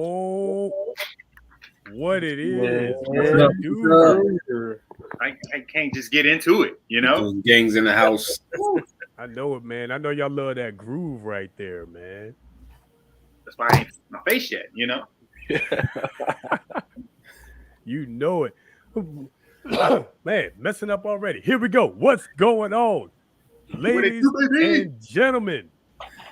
Oh, what it is. What's What up? it do? I can't just get into it, you know? Those gangs in the house. I know it, man. I know y'all love that groove right there, man. That's why I ain't my face yet, you know? You know it. Man, messing up already. Here we go. What's going on? What it Ladies do, baby? and gentlemen,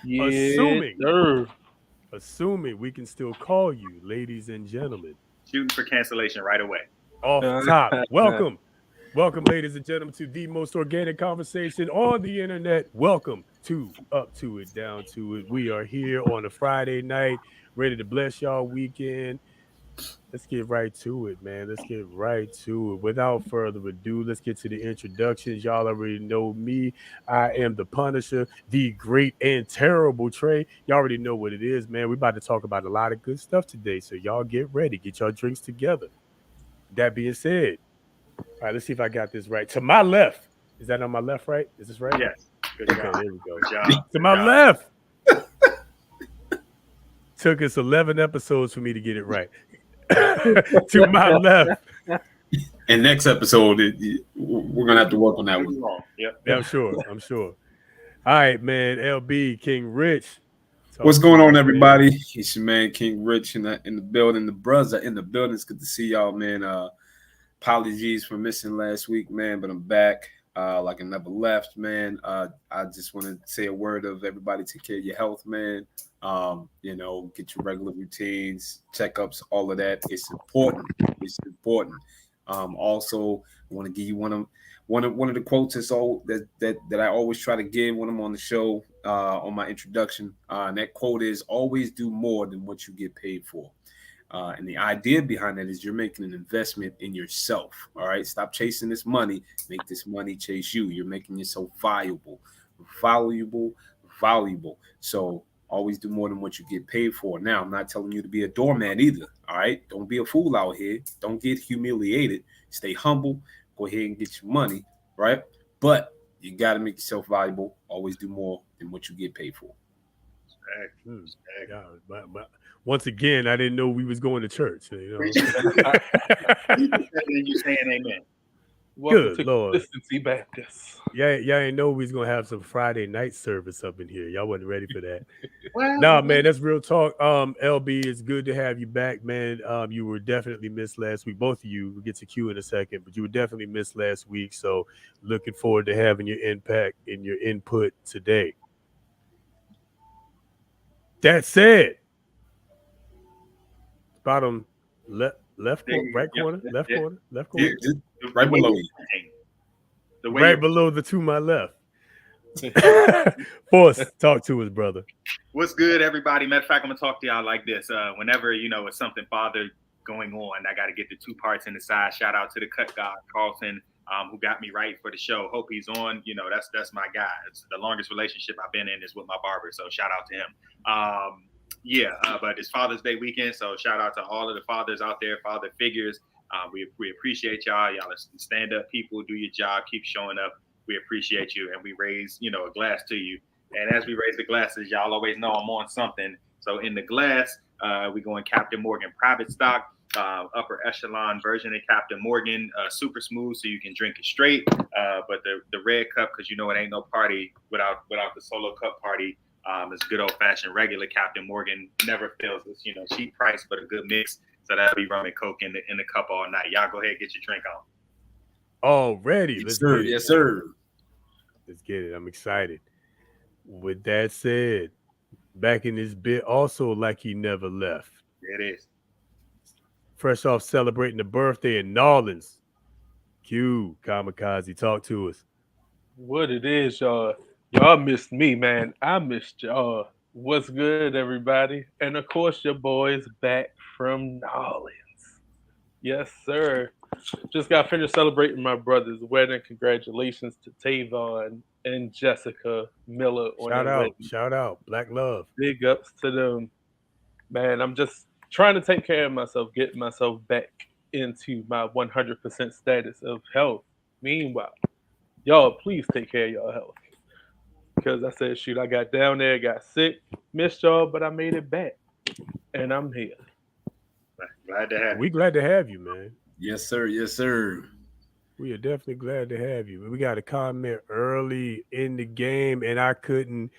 Yeah, assuming sir. we can still call you ladies and gentlemen. Shooting for cancellation right away. Off top. Welcome, ladies and gentlemen, to the most organic conversation on the internet. Welcome to Up to It, Down to It. We are here on a Friday night, ready to bless y'all weekend. Let's get right to it, man. Let's get right to it. Without further ado, let's get to the introductions. Y'all already know me. I am the Punisher, the great and terrible Trey. Y'all already know what it is, man. We're about to talk about a lot of good stuff today. So y'all get ready. Get your drinks together. That being said, all right, let's see if I got this right. To my left. Is that on my left, right? Is this right? Yes. Good Okay, job. there we go. Good job. To my left. Took us 11 episodes for me to get it right. To my left. And next episode, we're gonna have to work on that one. Yep. Yeah, I'm sure. All right, man. LB, King Rich. What's going on, everybody? It's your man King Rich in the building. The brothers are in the building. It's good to see y'all, man. Apologies for missing last week, man, but I'm back. Like I never left, man. I just want to say a word of everybody. Take care of your health, man. Get your regular routines, checkups, all of that. It's important. It's important. Also, I want to give you one of the quotes that I always try to give when I'm on the show on my introduction. And that quote is, "Always do more than what you get paid for." And the idea behind that is you're making an investment in yourself. All right. Stop chasing this money. Make this money chase you. You're making yourself valuable. So always do more than what you get paid for. Now, I'm not telling you to be a doormat either. All right. Don't be a fool out here. Don't get humiliated. Stay humble. Go ahead and get your money. Right. But you got to make yourself valuable. Always do more than what you get paid for. Yeah, but once again, I didn't know we was going to church. You You saying amen. Welcome Good to Lord. Consistency Baptist. Y'all ain't know we was gonna have some Friday night service up in here. Y'all wasn't ready for that. Well, Nah, man, that's real talk. LB, it's good to have you back, man. You were definitely missed last week. Both of you. We'll get to Q in a second, but you were definitely missed last week. So looking forward to having your impact and your input today. That said, bottom left corner, right corner, left corner. Right below you. Right below the to my left. Force, talk to us, brother. What's good, everybody? Matter of fact, I'm gonna talk to y'all like this. Whenever it's something father going on, I got to get the two parts in the side. Shout out to the cut guy Carlton, who got me right for the show. Hope he's on. That's my guy. It's the longest relationship I've been in is with my barber. So shout out to him. But it's Father's Day weekend, so shout out to all of the fathers out there, father figures. We appreciate y'all. Y'all are stand up people. Do your job. Keep showing up. We appreciate you, and we raise a glass to you. And as we raise the glasses, y'all always know I'm on something. So in the glass, we go in Captain Morgan private stock, upper echelon version of Captain Morgan, super smooth, so you can drink it straight. But the red cup, because it ain't no party without the solo cup party. It's good old fashioned regular Captain Morgan. Never fails. It's cheap price but a good mix. So that'll be rum and coke in the cup all night. Y'all go ahead and get your drink on. Already, let's get it. Yes, sir. Let's get it. I'm excited. With that said, back in this bit, also like he never left. There it is. Fresh off celebrating the birthday in Nolans. Q, Kamikaze, talk to us. What it is, y'all. Y'all missed me, man. I missed y'all. What's good, everybody? And of course, your boys back from Nolans. Yes, sir. Just got finished celebrating my brother's wedding. Congratulations to Tavon and Jessica Miller on their wedding. Shout out. Black love. Big ups to them. Man, I'm just trying to take care of myself, get myself back into my 100% status of health. Meanwhile, y'all, please take care of y'all health. Because I said, shoot, I got down there, got sick, missed y'all, but I made it back. And I'm here. Glad to have We you. glad to have you, man. Yes, sir. Yes, sir. We are definitely glad to have you. We got a comment early in the game, and I couldn't.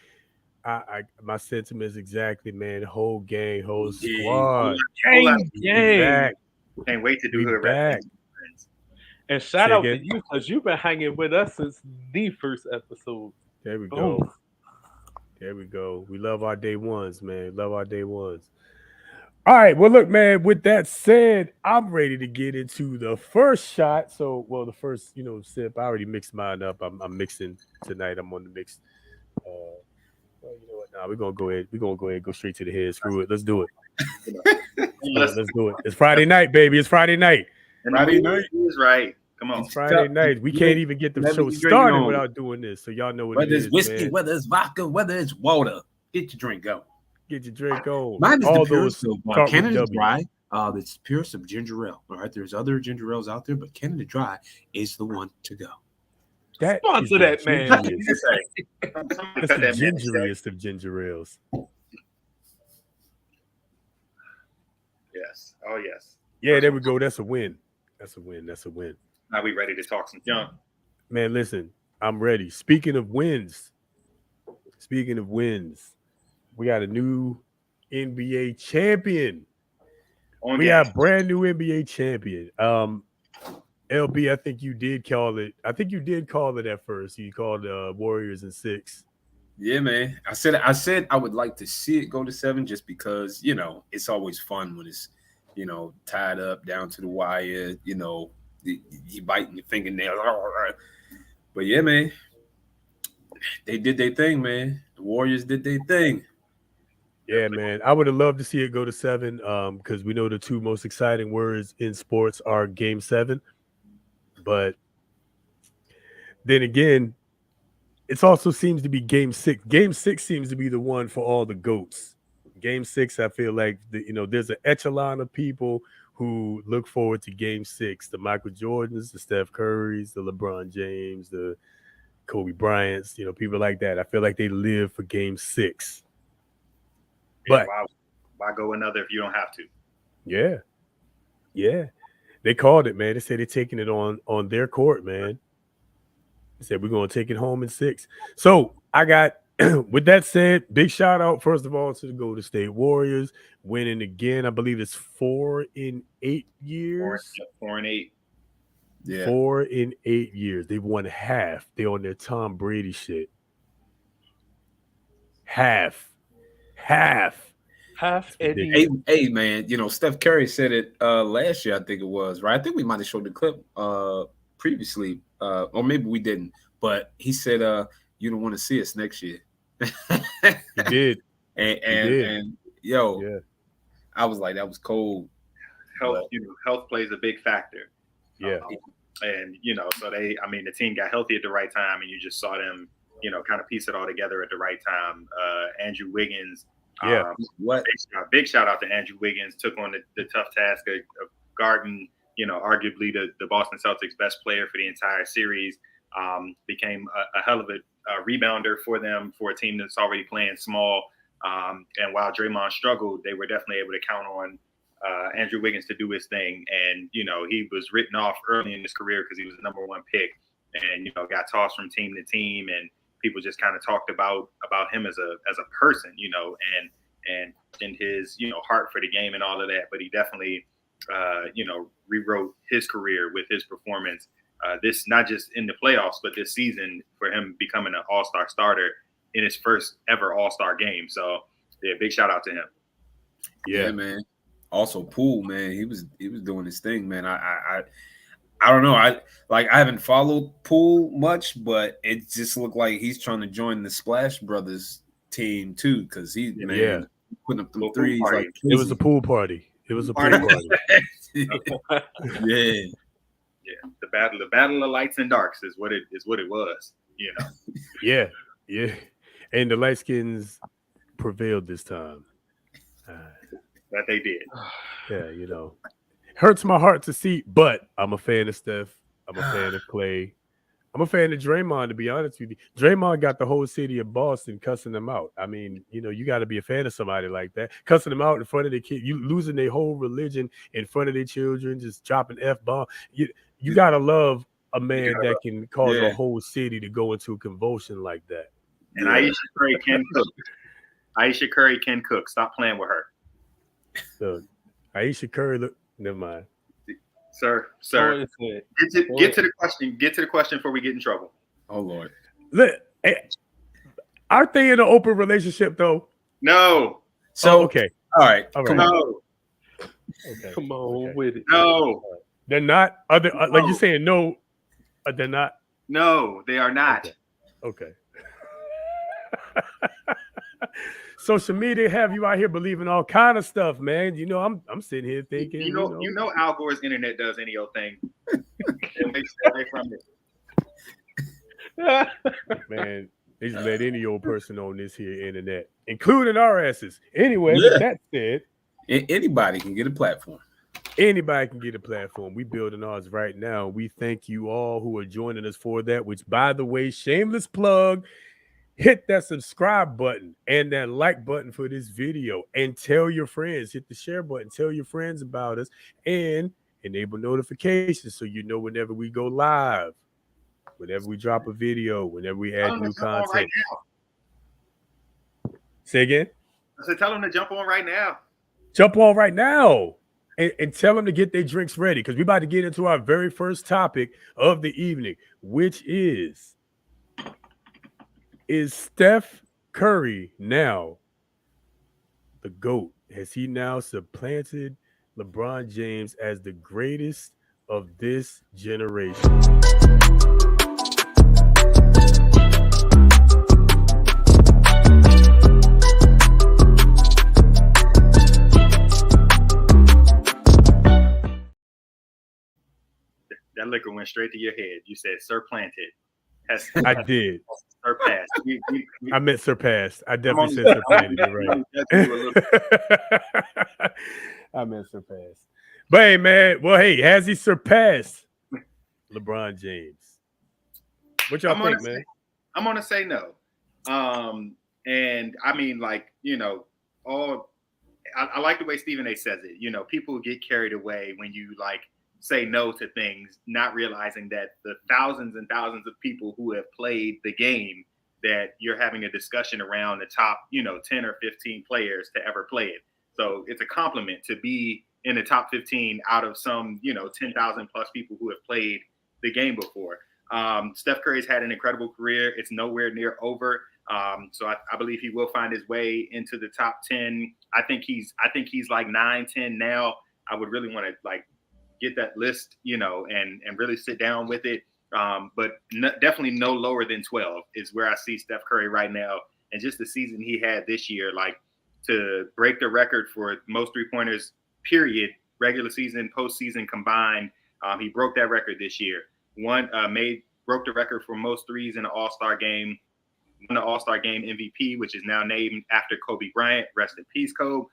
My sentiments exactly, man. Whole gang, whole Gang. squad. Gang, We gang. back. Can't wait to do We hood back. friends. And shout Say out to again. you because you've been hanging with us since the first episode. There we Boom. go. There we go. We love our day ones, man. Love our day ones. All right. Well, look, man. With that said, I'm ready to get into the first shot. So, well, the first, sip. I already mixed mine up. I'm mixing tonight. I'm on the mix. Well, you know what? Nah, we're gonna go ahead. We're gonna go ahead and go straight to the head. Screw it. Let's do it. You know. Let's do it. It's Friday night, baby. It's Friday night. And Friday the night. mood is right. Come on. It's Friday night. We can't even get the Whatever show you drink started on. without doing this. So y'all know what Whether it it's is, whiskey, man. whether it's vodka, whether it's water, get your drink going. Get your drink on. Mine is All the those purest of start with Canada W. Dry. It's purest of ginger ale. All right, there's other ginger ales out there, but Canada Dry is the one to go. That Sponsor is the that, man. gingeriest. That's the gingeriest of ginger ales. Yes. Oh yes. Yeah, there we go. That's a win. That's a win. That's a win. Now we ready to talk some junk. Man, listen, I'm ready. Speaking of wins, we got a new NBA champion. On We game. got brand new NBA champion. LB, I think you did call it. I think you did call it at first. You called Warriors in 6. Yeah, man. I said I would like to see it go to 7 just because, it's always fun when it's, tied up down to the wire, you biting your fingernails. But yeah, man. They did their thing, man. The Warriors did their thing. Yeah, man. I would have loved to see it go to 7 because we know the two most exciting words in sports are game 7. But then again, it also seems to be game 6. Game 6 seems to be the one for all the GOATs. Game 6, I feel like, there's an echelon of people who look forward to game 6. The Michael Jordans, the Steph Currys, the LeBron James, the Kobe Bryants, people like that. I feel like they live for game 6. But why go another if you don't have to? Yeah. They called it, man. They said they're taking it on their court, man. They said we're gonna take it home in 6. So I got with that said, big shout out first of all to the Golden State Warriors winning again. I believe it's 4 in 8 years. 4 and 8. Yeah. 4 in 8 years. They've won half. They on their Tom Brady shit. Half. Eddie. Hey, man, Steph Curry said it last year, I think it was, right? I think we might have showed the clip previously, or maybe we didn't, but he said you don't want to see us next year. He did. And yo, Yeah. I was like, that was cold. Health, health plays a big factor. Yeah. And so the team got healthy at the right time, and you just saw them, kind of piece it all together at the right time. Andrew Wiggins. Yeah. Big shout out to Andrew Wiggins. Took on the tough task of guarding, arguably the Boston Celtics' best player for the entire series. Became a hell of a rebounder for them, for a team that's already playing small. And while Draymond struggled, they were definitely able to count on Andrew Wiggins to do his thing. And, he was written off early in his career because he was the number 1 pick and, got tossed from team to team. And people just kind of talked about him as a person, and his, heart for the game and all of that. But he definitely, rewrote his career with his performance. This not just in the playoffs, but this season for him becoming an all-star starter in his first ever all-star game. So yeah, big shout out to him. Yeah, man. Also, Poole, man, he was doing his thing, man. I don't know. I haven't followed Poole much, but it just looked like he's trying to join the Splash Brothers team too, because putting up them threes like crazy. It was a pool party. Yeah. The battle of lights and darks is what it was. Yeah. And the light skins prevailed this time. That they did. Yeah, hurts my heart to see, but I'm a fan of Steph. I'm a fan of Clay. I'm a fan of Draymond, to be honest with you. Draymond got the whole city of Boston cussing them out. I mean, you got to be a fan of somebody like that. Cussing them out in front of their kids, you losing their whole religion in front of their children, just dropping F-bomb. You got to love a man that can cause a whole city to go into a convulsion like that. And Aisha Curry can cook. Aisha Curry can cook. Stop playing with her. So, Aisha Curry, never mind. Sir. Get to the question. Get to the question before we get in trouble. Oh Lord. Look, aren't they in an open relationship though? No. So okay. All right. Come on. Okay. Come on with it. No. They're not. Like you're saying no. They're not. No, they are not. Okay. Social media have you out here believing all kind of stuff, man. I'm sitting here thinking. You know, Al Gore's internet does any old thing. It makes away from it. Man, they just let any old person on this here internet, including our asses. Anyway, with that said, anybody can get a platform. Anybody can get a platform. We building ours right now. We thank you all who are joining us for that, which, by the way, shameless plug, hit that subscribe button and that like button for this video and tell your friends. Hit the share button. Tell your friends about us and enable notifications so you know whenever we go live, whenever we drop a video, whenever we add new content. Right Say again? I said tell them to jump on right now. Jump on right now. And tell them to get their drinks ready because we're about to get into our very first topic of the evening, which is Steph Curry now the GOAT? Has he now supplanted LeBron James as the greatest of this generation? That liquor went straight to your head. You said supplanted. I did. Surpassed. I meant surpassed. I definitely said supplanted. You're right. I meant surpassed. But hey, man. Well, hey, has he surpassed LeBron James? What y'all think, man? I'm gonna say no. And I mean, like, I like the way Stephen A. says it. People get carried away when you say no to things, not realizing that the thousands and thousands of people who have played the game, that you're having a discussion around the top, 10 or 15 players to ever play it. So it's a compliment to be in the top 15 out of some, 10,000 plus people who have played the game before. Steph Curry's had an incredible career. It's nowhere near over. So I believe he will find his way into the top 10. I think he's like 9, 10 now. I would really want to get that list, and really sit down with it. But definitely no lower than 12 is where I see Steph Curry right now. And just the season he had this year, to break the record for most three-pointers, period, regular season, postseason combined. He broke that record this year. Broke the record for most threes in an All-Star game. Won the All-Star game MVP, which is now named after Kobe Bryant. Rest in peace, Kobe.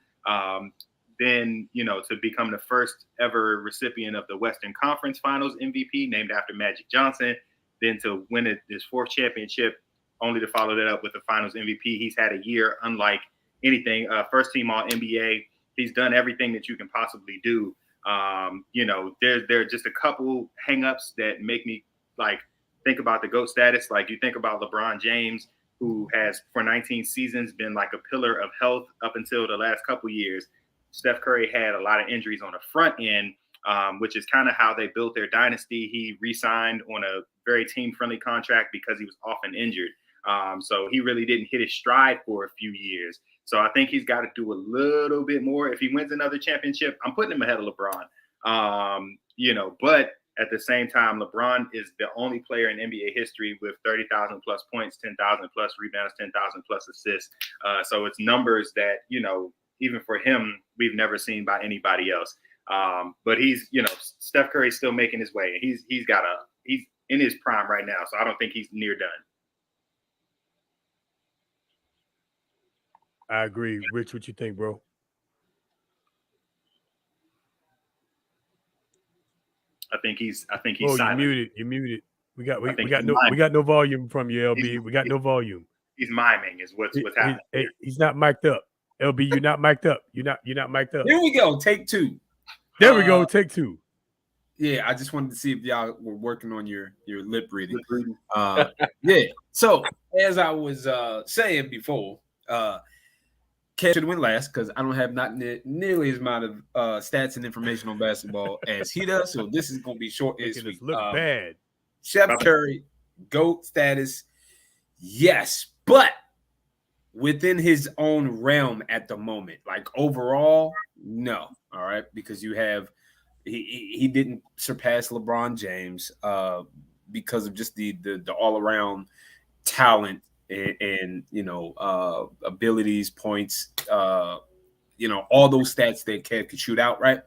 Then, to become the first ever recipient of the Western Conference Finals MVP, named after Magic Johnson. Then to win his fourth championship, only to follow that up with the Finals MVP. He's had a year unlike anything. First team All NBA. He's done everything that you can possibly do. There are just a couple hangups that make me think about the GOAT status. You think about LeBron James, who has for 19 seasons been a pillar of health up until the last couple years. Steph Curry had a lot of injuries on the front end, which is kind of how they built their dynasty. He re-signed on a very team-friendly contract because he was often injured. So he really didn't hit his stride for a few years. So I think he's got to do a little bit more. If he wins another championship, I'm putting him ahead of LeBron. But at the same time, LeBron is the only player in NBA history with 30,000 plus points, 10,000 plus rebounds, 10,000 plus assists. So it's numbers that, even for him, we've never seen by anybody else. But he's, Steph Curry's still making his way. He's in his prime right now. So I don't think he's near done. I agree. Rich, what you think, bro? I think he's oh, silent. You're muted. We got I think we got no volume from you, LB. We got no volume. He's miming is what's happening. He's not mic'd up. LB, you're not mic'd up. You're not mic'd up. Here we go. Take two. There we go. Take two. Yeah, I just wanted to see if y'all were working on your lip reading. Yeah. So as I was saying before, Kev should win last because I don't have not nearly as amount of stats and information on basketball as he does. So this is going to be short and sweet. Look bad. Chef Curry, GOAT status, yes, but within his own realm at the moment. Like overall, no. All right, because you have he didn't surpass LeBron James because of just the all around talent and abilities, points, all those stats that Kev could shoot out, right?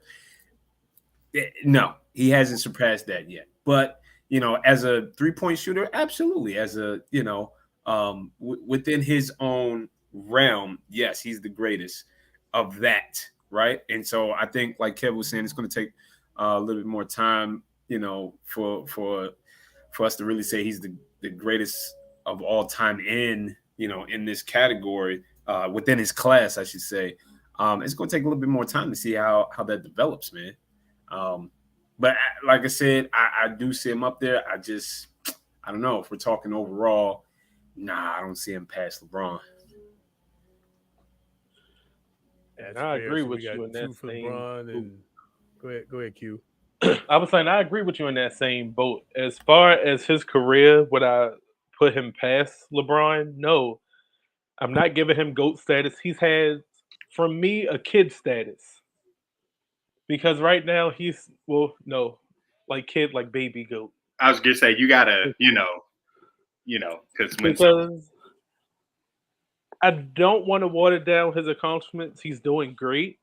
No, he hasn't surpassed that yet. But as a 3-point shooter, absolutely. As a within his own realm, yes, he's the greatest of that, right? And so I think, like Kev was saying, it's going to take a little bit more time, for us to really say he's the greatest of all time in this category, within his class, I should say. It's going to take a little bit more time to see how that develops, man. But like I said, I do see him up there. I don't know if we're talking overall. Nah, I don't see him past LeBron. And I agree with you in that same. Go ahead, Q. I was saying I agree with you in that same boat. As far as his career, would I put him past LeBron? No, I'm not giving him GOAT status. He's had, from me, a kid status. Because right now he's like kid, like baby GOAT. I was gonna say you gotta, because I don't want to water down his accomplishments. He's doing great,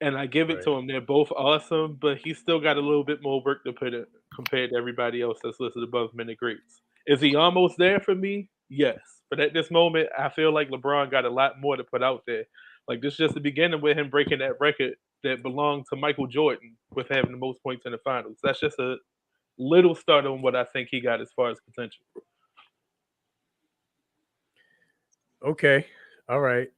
and I give it to him. They're both awesome, but he's still got a little bit more work to put in compared to everybody else that's listed above him in the greats. Is he almost there for me? Yes, but at this moment, I feel like LeBron got a lot more to put out there. Like this is just the beginning with him breaking that record that belonged to Michael Jordan with having the most points in the finals. That's just a little start on what I think he got as far as potential. Okay. All right.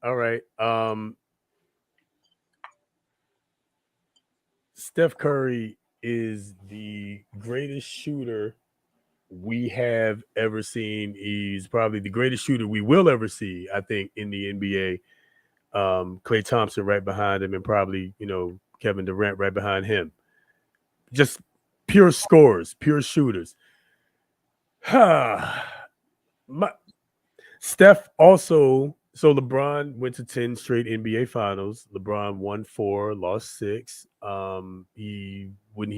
Steph Curry is the greatest shooter we have ever seen. He's probably the greatest shooter we will ever see, I think, in the NBA. Klay Thompson right behind him, and probably, Kevin Durant right behind him. Just pure scorers, pure shooters. Steph also, so LeBron went to 10 straight NBA finals. LeBron won 4, lost 6. When he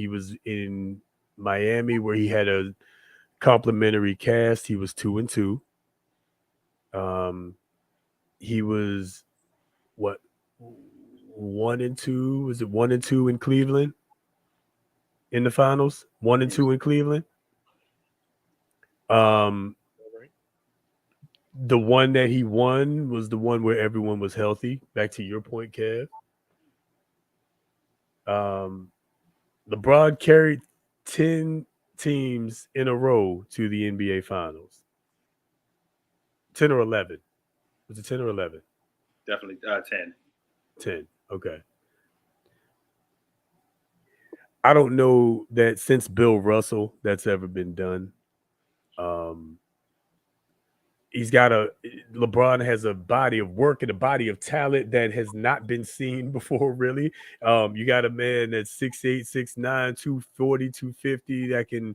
was in Miami, where he had a complimentary cast, he was 2-2. He was 1-2? Was it 1-2 in Cleveland in the finals? 1-2 in Cleveland. The one that he won was the one where everyone was healthy. Back to your point, Kev. LeBron carried 10 teams in a row to the NBA Finals. 10 or 11. Was it 10 or 11? Definitely 10. 10. Okay. I don't know that since Bill Russell that's ever been done. LeBron has a body of work and a body of talent that has not been seen before, really. You got a man that's 6'8", 6'9", 240, 250 that can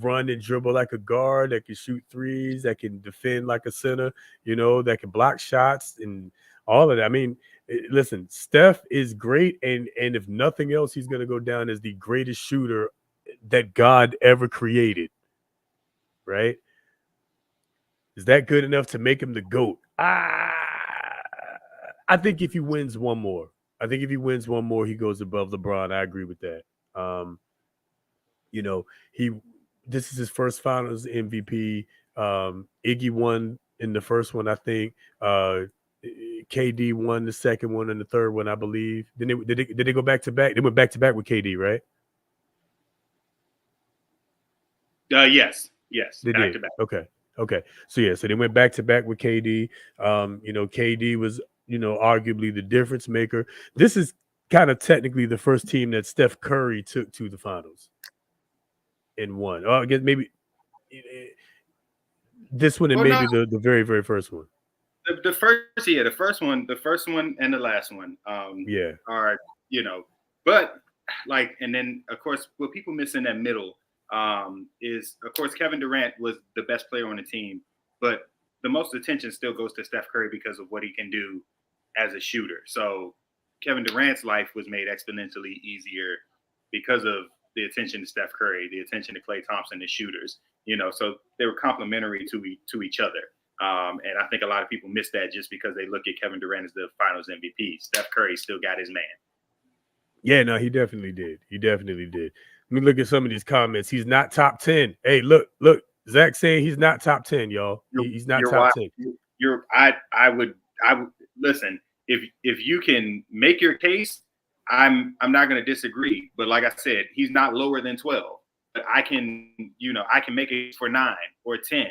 run and dribble like a guard, that can shoot threes, that can defend like a center, that can block shots and all of that. I mean, listen, Steph is great, and if nothing else, he's going to go down as the greatest shooter that God ever created, right? Is that good enough to make him the GOAT? I think if he wins one more, he goes above LeBron. I agree with that. This is his first Finals MVP. Iggy won in the first one, I think. KD won the second one and the third one, I believe. Then did they go back to back? They went back to back with KD, right? Yes, They back did. to back. Okay. So yeah, so they went back to back with KD. KD was, arguably the difference maker. This is kind of technically the first team that Steph Curry took to the finals and won. I guess maybe this one and Well, no, maybe the very, very first one. the first one, and the last one Yeah. are, but like, and then of course what people miss in that middle is, of course, Kevin Durant was the best player on the team, but the most attention still goes to Steph Curry because of what he can do as a shooter. So Kevin Durant's life was made exponentially easier because of the attention to Steph Curry, the attention to Klay Thompson, the shooters. So they were complementary to each other. And I think a lot of people miss that just because they look at Kevin Durant as the Finals MVP. Steph Curry still got his man. Yeah, no, he definitely did. Let me look at some of these comments. He's not top 10. Hey, look, Zach saying he's not top 10, y'all. He's not top 10. I would listen. If you can make your case, I'm not going to disagree. But like I said, he's not lower than 12. But I can make it for 9 or 10.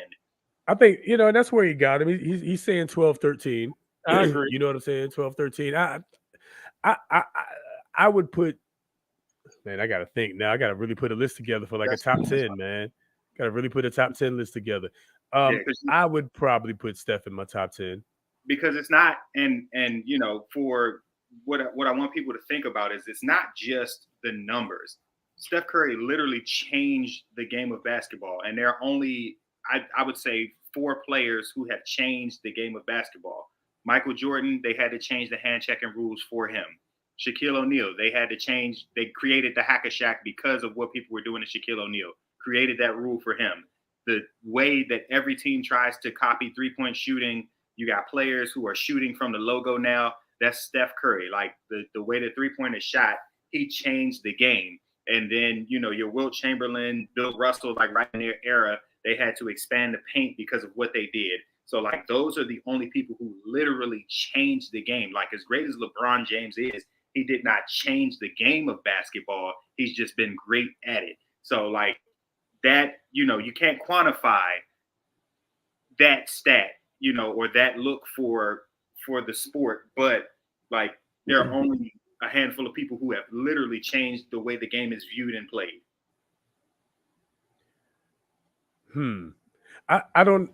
I think, that's where he got him. He's saying 12, 13. I agree. You know what I'm saying? 12, 13. I would put, man, I got to think now. I got to really put a list together for like a top 10, man. Got to really put a top 10 list together. I would probably put Steph in my top 10. Because it's not, and for what I want people to think about is it's not just the numbers. Steph Curry literally changed the game of basketball, and there are only, I would say, 4 players who have changed the game of basketball. Michael Jordan, they had to change the hand checking rules for him. Shaquille O'Neal, they created the Hack-a-Shaq because of what people were doing to Shaquille O'Neal, created that rule for him. The way that every team tries to copy 3-point shooting, you got players who are shooting from the logo now. That's Steph Curry. Like the way the 3-point is shot, he changed the game. And then, your Wilt Chamberlain, Bill Russell, like right in their era, they had to expand the paint because of what they did. So like those are the only people who literally changed the game. Like as great as LeBron James is, he did not change the game of basketball. He's just been great at it. So like that, you can't quantify that stat, or that look for the sport, but like there are only a handful of people who have literally changed the way the game is viewed and played. I don't.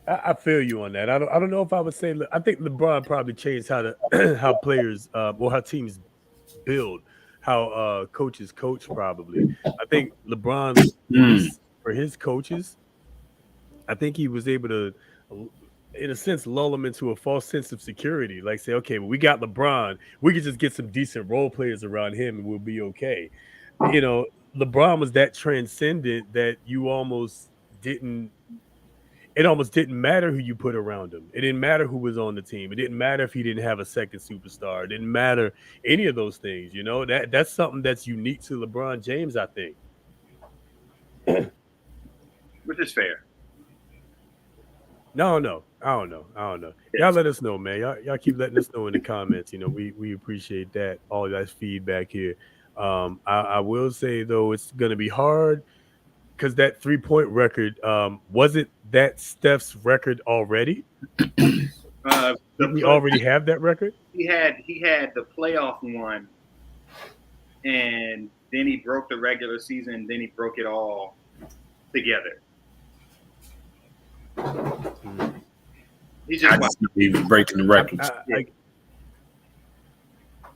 I feel you on that. I don't know if I would say. I think LeBron probably changed how players or how teams build, how coaches coach. Probably, I think LeBron for his coaches, I think he was able to, in a sense, lull them into a false sense of security. Like say, okay, well, we got LeBron, we could just get some decent role players around him, and we'll be okay. LeBron was that transcendent that you almost didn't. It almost didn't matter who you put around him. It didn't matter who was on the team. It didn't matter if he didn't have a second superstar. It didn't matter any of those things. That's something that's unique to LeBron James, I think. Which is fair. No, I don't know. Y'all let us know, man. Y'all keep letting us know in the comments. We appreciate that. All that feedback here. I will say though, it's gonna be hard because that 3-point record wasn't that Steph's record already. Did we already have that record? He had the playoff one, and then he broke the regular season. Then he broke it all together. He's just breaking the records.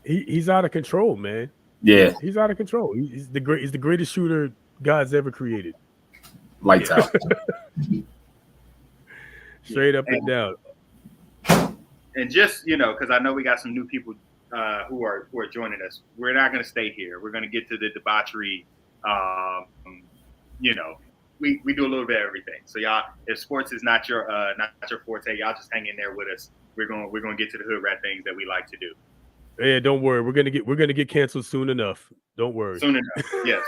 He's out of control, man. Yeah, he's out of control. He's the greatest shooter God's ever created. Lights out. Straight up and down. And just because I know we got some new people who are joining us. We're not going to stay here. We're going to get to the debauchery. We do a little bit of everything. So y'all, if sports is not your forte, y'all just hang in there with us. We're going to get to the hood rat things that we like to do. Yeah, don't worry. We're gonna get canceled soon enough. Don't worry. Soon enough. Yes.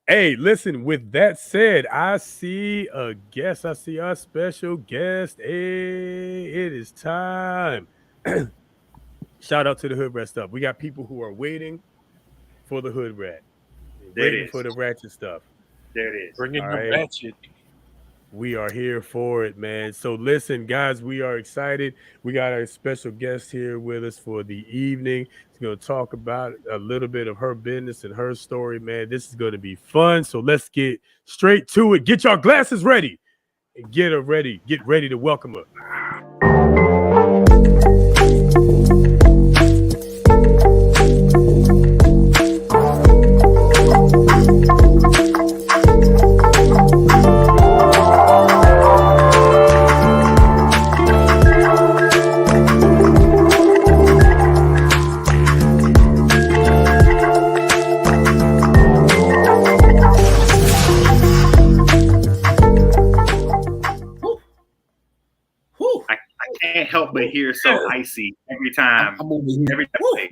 Hey, listen. With that said, I see a guest. I see our special guest. Hey, it is time. Shout out to the hood rat stuff. We got people who are waiting for the hood rat. waiting for the ratchet stuff. There it is. Bringing All the right. ratchet. We are here for it, man. So listen, guys, we are excited. We got our special guest here with us for the evening. She's going to talk about a little bit of her business and her story, man. This is going to be fun. So let's get straight to it. Get your glasses ready and get her ready. Get ready to welcome her. Can't help but hear so icy every time. I'm over here. Every time.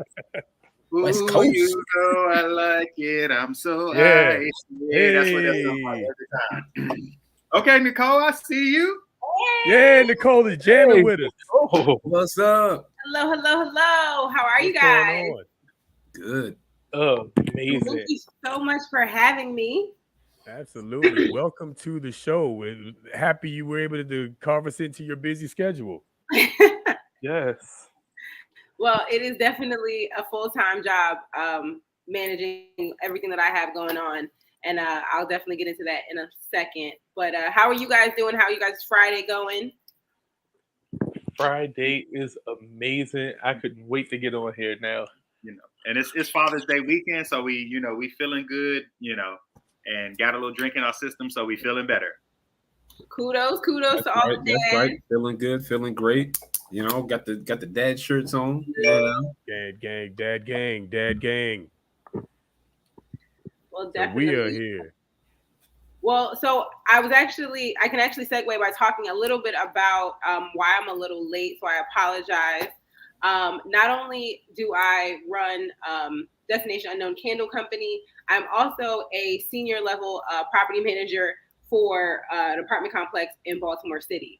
West Ooh, Coast. you know I like it. I'm so Yeah. icy. Yeah, that's what that sounds like every time. Okay, Nicole, I see you. Yeah, Nicole is jamming with us. Oh, What's up? Hello, hello, hello. How are you What's guys? going on? Good. amazing. Thank you so much for having me. Absolutely. Welcome to the show. And happy you were able to carve us into your busy schedule. Yes. Well, it is definitely a full-time job managing everything that I have going on. And I'll definitely get into that in a second. But how are you guys doing? How are you guys' Friday going? Friday is amazing. I couldn't wait to get on here now. You know, and it's Father's Day weekend, so we feeling good, and got a little drink in our system, so we feeling better. Kudos to all That's the dads. right. Feeling good, feeling great. Got the dad shirts on. Gang, dad gang. Well, So definitely. we are here. Well, so I can actually segue by talking a little bit about why I'm a little late. So I apologize. Not only do I run Destination Unknown Candle Company, I'm also a senior level property manager for an apartment complex in Baltimore City.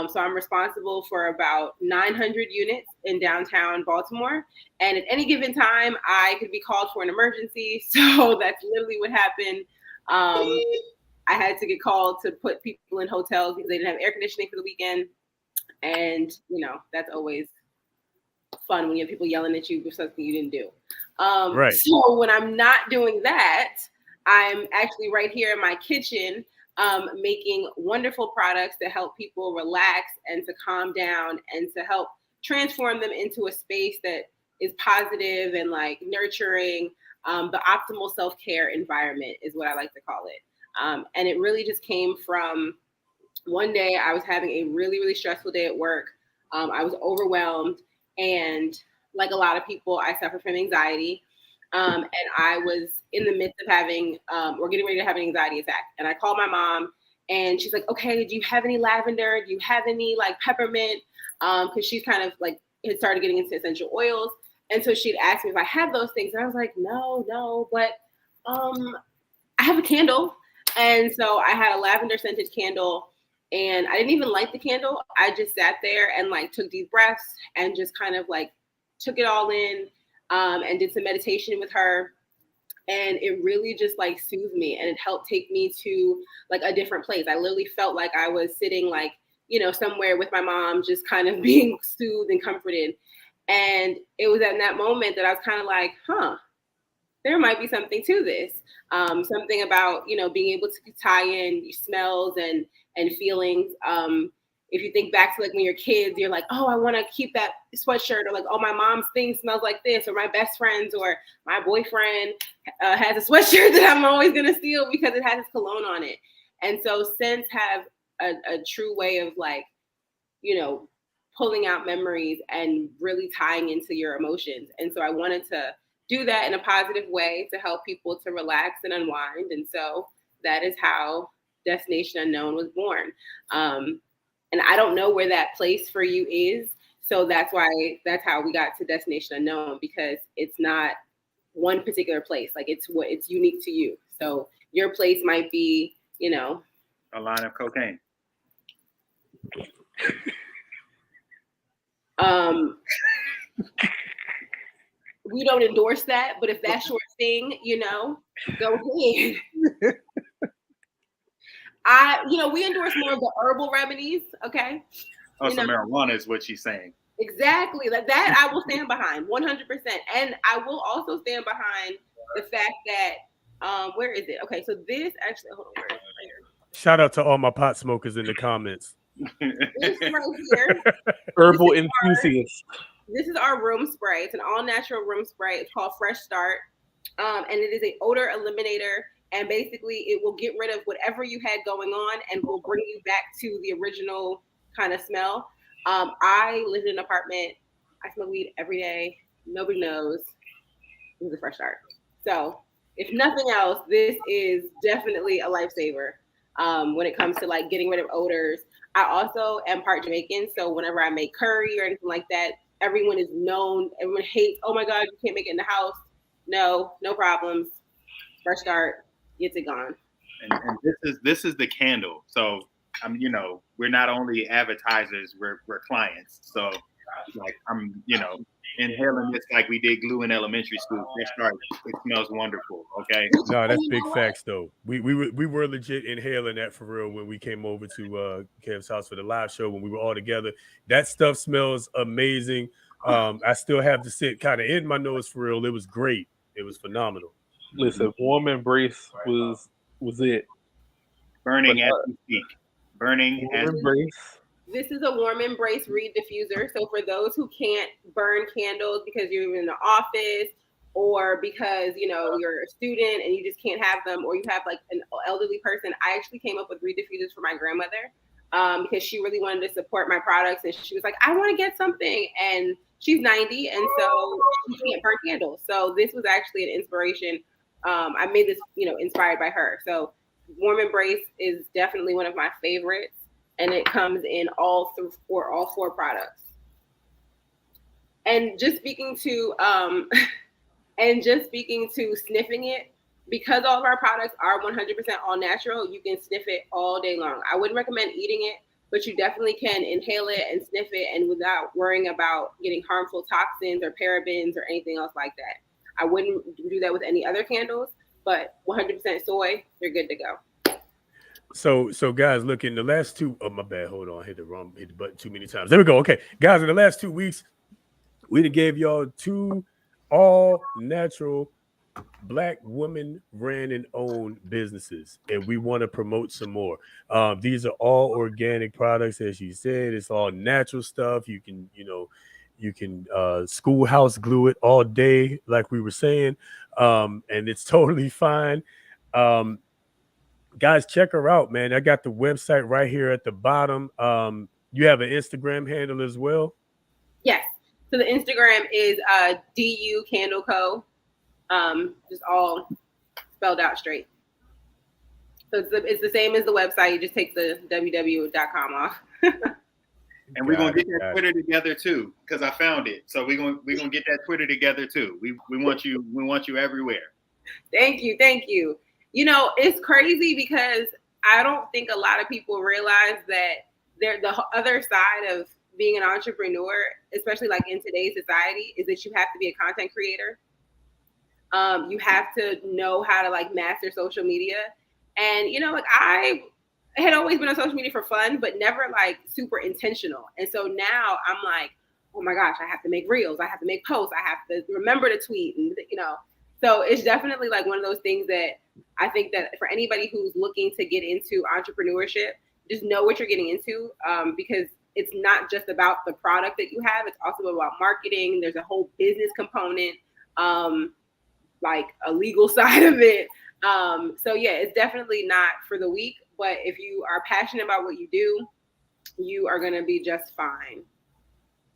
So I'm responsible for about 900 units in downtown Baltimore. And at any given time, I could be called for an emergency. So that's literally what happened. I had to get called to put people in hotels because they didn't have air conditioning for the weekend. And, that's always fun when you have people yelling at you for something you didn't do. Right. So when I'm not doing that, I'm actually right here in my kitchen making wonderful products to help people relax and to calm down and to help transform them into a space that is positive and like nurturing. The optimal self-care environment is what I like to call it. And it really just came from one day I was having a really, really stressful day at work. I was overwhelmed, and like a lot of people, I suffer from anxiety. And I was in the midst of having or getting ready to have an anxiety attack. And I called my mom, and she's like, okay, do you have any lavender? Do you have any like peppermint? Because she's kind of like had started getting into essential oils. And so she'd asked me if I had those things. And I was like, no, but I have a candle. And so I had a lavender scented candle, and I didn't even light the candle. I just sat there and like took deep breaths and just kind of like took it all in and did some meditation with her. And it really just like soothed me, and it helped take me to like a different place. I literally felt like I was sitting like, somewhere with my mom, just kind of being soothed and comforted. And it was at that moment that I was kind of like, there might be something to this. Something about, being able to tie in smells and feelings. If you think back to like when you're kids, you're like, oh, I want to keep that sweatshirt, or like, oh, my mom's thing smells like this, or my best friend's or my boyfriend has a sweatshirt that I'm always going to steal because it has his cologne on it. And so scents have a true way of like, pulling out memories and really tying into your emotions. And so I wanted to do that in a positive way to help people to relax and unwind. And so that is how Destination Unknown was born. And I don't know where that place for you is. So that's how we got to Destination Unknown, because it's not one particular place. Like it's unique to you. So your place might be, A line of cocaine. we don't endorse that, but if that's your thing, go ahead. We endorse more of the herbal remedies, okay? Oh, so marijuana is what she's saying. Exactly. Like that I will stand behind 100%. And I will also stand behind the fact that where is it? Okay, so this actually hold on, where is it? Right here. Shout out to all my pot smokers in the comments. This right here. Herbal enthusiasts. This is our room spray. It's an all-natural room spray. It's called Fresh Start. And it is an odor eliminator. And basically, it will get rid of whatever you had going on and will bring you back to the original kind of smell. I live in an apartment. I smoke weed every day. Nobody knows. This is a Fresh Start. So, if nothing else, this is definitely a lifesaver when it comes to like getting rid of odors. I also am part Jamaican, so whenever I make curry or anything like that, everyone is known. Everyone hates. Oh my God, you can't make it in the house. No problems. Fresh Start gets it gone. And this is the candle. So we're not only advertisers, we're clients. So like I'm inhaling this like we did glue in elementary school. Fresh Start, it smells wonderful. Okay. No, that's big facts though. We were legit inhaling that for real when we came over to Kev's house for the live show when we were all together. That stuff smells amazing. I still have to sit kind of in my nose for real. It was great. It was phenomenal. Listen, warm embrace was it. Burning as we speak. Burning as embrace. This is a warm embrace reed diffuser. So for those who can't burn candles because you're in the office or because you're a student and you just can't have them, or you have like an elderly person, I actually came up with reed diffusers for my grandmother because she really wanted to support my products, and she was like, I want to get something, and she's 90, and so she can't burn candles. So this was actually an inspiration. I made this, inspired by her. So warm embrace is definitely one of my favorites. And it comes in all four products. And just speaking to sniffing it, because all of our products are 100% all natural, you can sniff it all day long. I wouldn't recommend eating it, but you definitely can inhale it and sniff it, and without worrying about getting harmful toxins or parabens or anything else like that. I wouldn't do that with any other candles, but 100% soy, you're good to go. So guys, look, in the last two, my bad, hold on, hit the button too many times. There we go. Okay, guys, in the last 2 weeks, we done gave y'all 2 all natural Black woman ran and owned businesses, and we want to promote some more. These are all organic products, as you said. It's all natural stuff. You can schoolhouse glue it all day, like we were saying, and it's totally fine. Guys, check her out, man. I got the website right here at the bottom. You have an Instagram handle as well? Yes. So the Instagram is DU Candle Co. Just all spelled out straight. So it's the same as the website. You just take the www.com off. And we're gonna get that Twitter together too, because I found it. So we're gonna get that Twitter together too. We want you everywhere. Thank you. It's crazy because I don't think a lot of people realize that the other side of being an entrepreneur, especially like in today's society, is that you have to be a content creator. You have to know how to like master social media. And, I had always been on social media for fun, but never like super intentional. And so now I'm like, oh my gosh, I have to make reels. I have to make posts. I have to remember to tweet and, so it's definitely like one of those things that I think that for anybody who's looking to get into entrepreneurship, just know what you're getting into because it's not just about the product that you have. It's also about marketing. There's a whole business component, like a legal side of it. So yeah, it's definitely not for the weak, but if you are passionate about what you do, you are going to be just fine.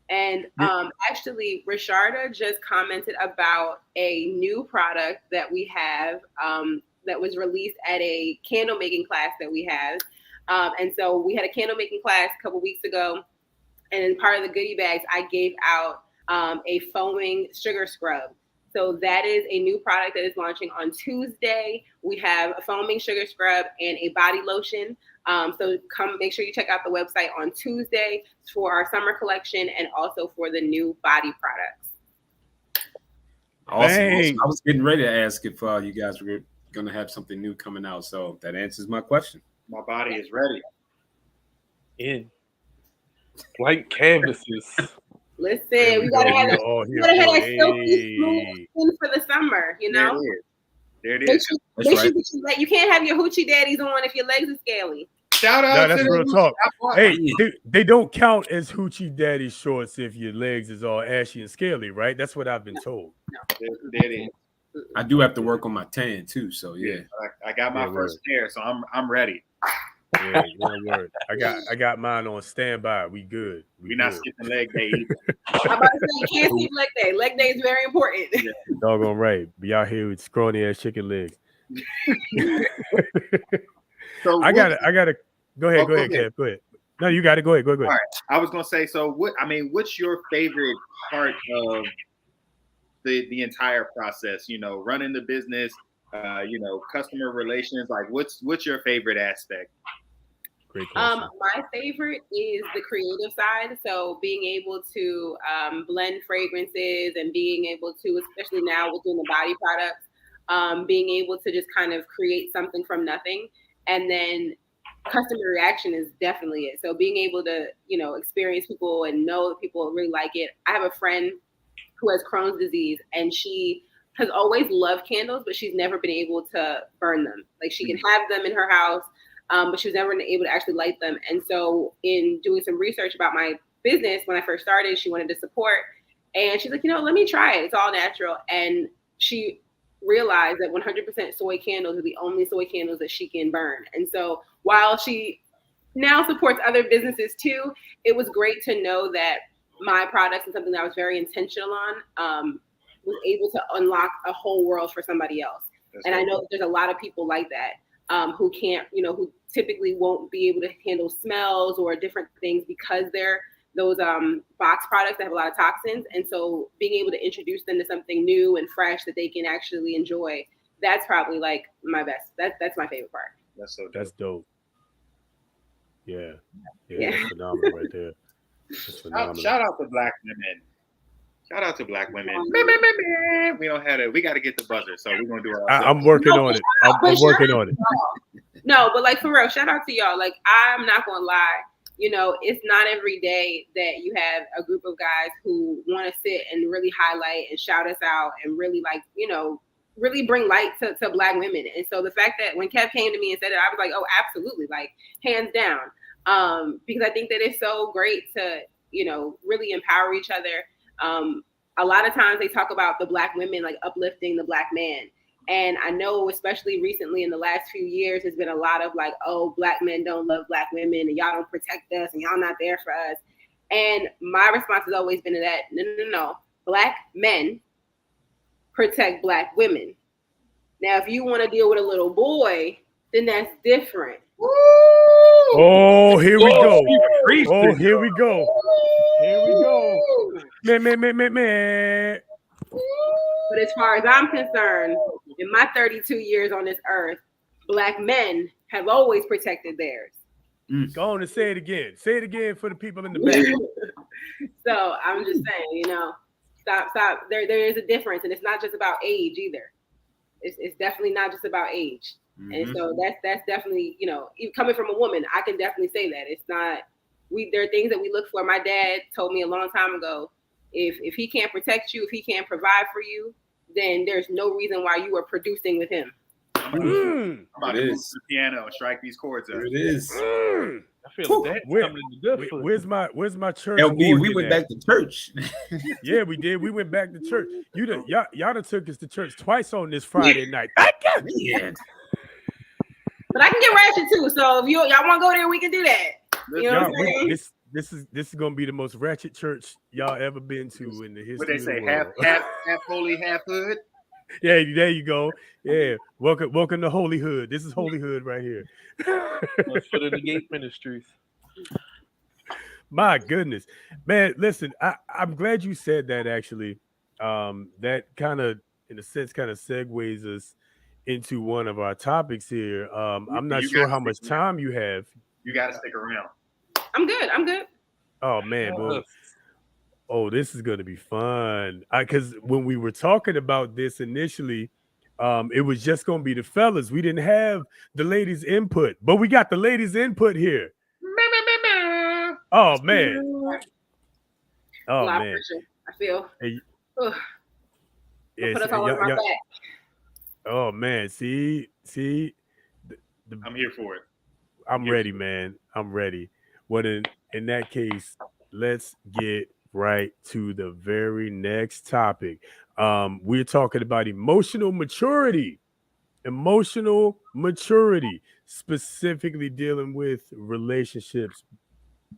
And actually, Rasharda just commented about a new product that we have that was released at a candle making class that we have. And so we had a candle making class a couple weeks ago. And in part of the goodie bags, I gave out a foaming sugar scrub. So that is a new product that is launching on Tuesday. We have a foaming sugar scrub and a body lotion. So make sure you check out the website on Tuesday for our summer collection and also for the new body products. Awesome. Bang. I was getting ready to ask if you guys were going to have something new coming out. So that answers my question. My body is ready. In blank canvases. Listen, There we gotta go. have We that. are all We here gotta have for that silky smooth it. skin for the summer. You know. There it Make is. sure, That's make sure right. that you can't have your hoochie daddies on if your legs are scaly. Shout out No, to that's the real talk. I bought- Hey, they don't count as hoochie daddy shorts if your legs is all ashy and scaly, right? That's what I've been told. there it is. I do have to work on my tan too. So yeah. I got my Yeah, first pair, so I'm ready. Yeah, word. I got mine on standby. We good. We're not good. skipping leg day either. I'm about to say you can't skip leg day. Leg day is very important. Yeah. Doggone right. Be out here with scrawny ass chicken legs. So I got to go ahead, Oh, go ahead, Kev. Go ahead. No, you got it. Go ahead. Go ahead. All right. I was gonna say, so what's your favorite part of the entire process? You know, running the business, customer relations. Like, what's your favorite aspect? Great question. My favorite is the creative side. So being able to blend fragrances and being able to, especially now with doing the body products, being able to just kind of create something from nothing, and then customer reaction is definitely it. So being able to, experience people and know that people really like it. I have a friend who has Crohn's disease, and she has always loved candles, but she's never been able to burn them. Like she can have them in her house, but she was never able to actually light them. And so in doing some research about my business, when I first started, she wanted to support, and she's like, let me try it. It's all natural. And she realized that 100% soy candles are the only soy candles that she can burn. And so while she now supports other businesses too, it was great to know that my products and something that I was very intentional on was able to unlock a whole world for somebody else. And I know that there's a lot of people like that who can't, who typically won't be able to handle smells or different things because they're those box products that have a lot of toxins. And so being able to introduce them to something new and fresh that they can actually enjoy, that's probably like my best. That's my favorite part. That's dope. Yeah. That's phenomenal right there. That's phenomenal. Shout out to black women. Shout out to black women. We don't have it. We got to get the buzzer, so we're gonna do it. I'm working on it. I'm working on it. No, but like for real, shout out to y'all. Like I'm not gonna lie. It's not every day that you have a group of guys who want to sit and really highlight and shout us out and really really bring light to black women. And so the fact that when Kev came to me and said it, I was like, oh, absolutely, like hands down. Because I think that it's so great to, really empower each other. A lot of times they talk about the black women, like uplifting the black man. And I know, especially recently in the last few years, there's been a lot of like, oh, black men don't love black women and y'all don't protect us and y'all not there for us. And my response has always been to that, no. Black men protect black women. Now, if you want to deal with a little boy, then that's different. Oh, here we go. Oh, here we go. Here we go. Man. But as far as I'm concerned, in my 32 years on this earth, black men have always protected theirs. Go on and say it again. Say it again for the people in the back. So I'm just saying, stop. There is a difference, and it's not just about age either. It's definitely not just about age. Mm-hmm. And so that's definitely, coming from a woman, I can definitely say that. It's not, there are things that we look for. My dad told me a long time ago, if he can't protect you, if he can't provide for you, then there's no reason why you are producing with him. I'm about to move to the piano and strike these chords up. There it is. I feel that where's my church? LB, we went back to church. Yeah, we did. We went back to church. Y'all done took us to church twice on this Friday night. Yeah. But I can get ratchet too. So if y'all want to go there, we can do that. You know what I'm saying? This is gonna be the most ratchet church y'all ever been to in the history. What they say, of the world. half holy, half hood. Yeah, there you go. Yeah, welcome to Holy Hood. This is Holy Hood right here. Let's put it in the Gate Ministries. My goodness, man! Listen, I'm glad you said that. Actually, that kind of, in a sense, kind of segues us into one of our topics here. I'm not sure how much time you have. You got to stick around. I'm good. Oh man, well, Oh, this is going to be fun. Because when we were talking about this initially, it was just going to be the fellas. We didn't have the ladies' input, but we got the ladies' input here. Oh man. A Oh lot of man. pressure, I feel. Hey, Ugh. yeah, Put us all on my back. oh man, see, I'm here for it. I'm ready, man. I'm ready. Well, in that case, let's get right to the very next topic. We're talking about emotional maturity. Emotional maturity, specifically dealing with relationships,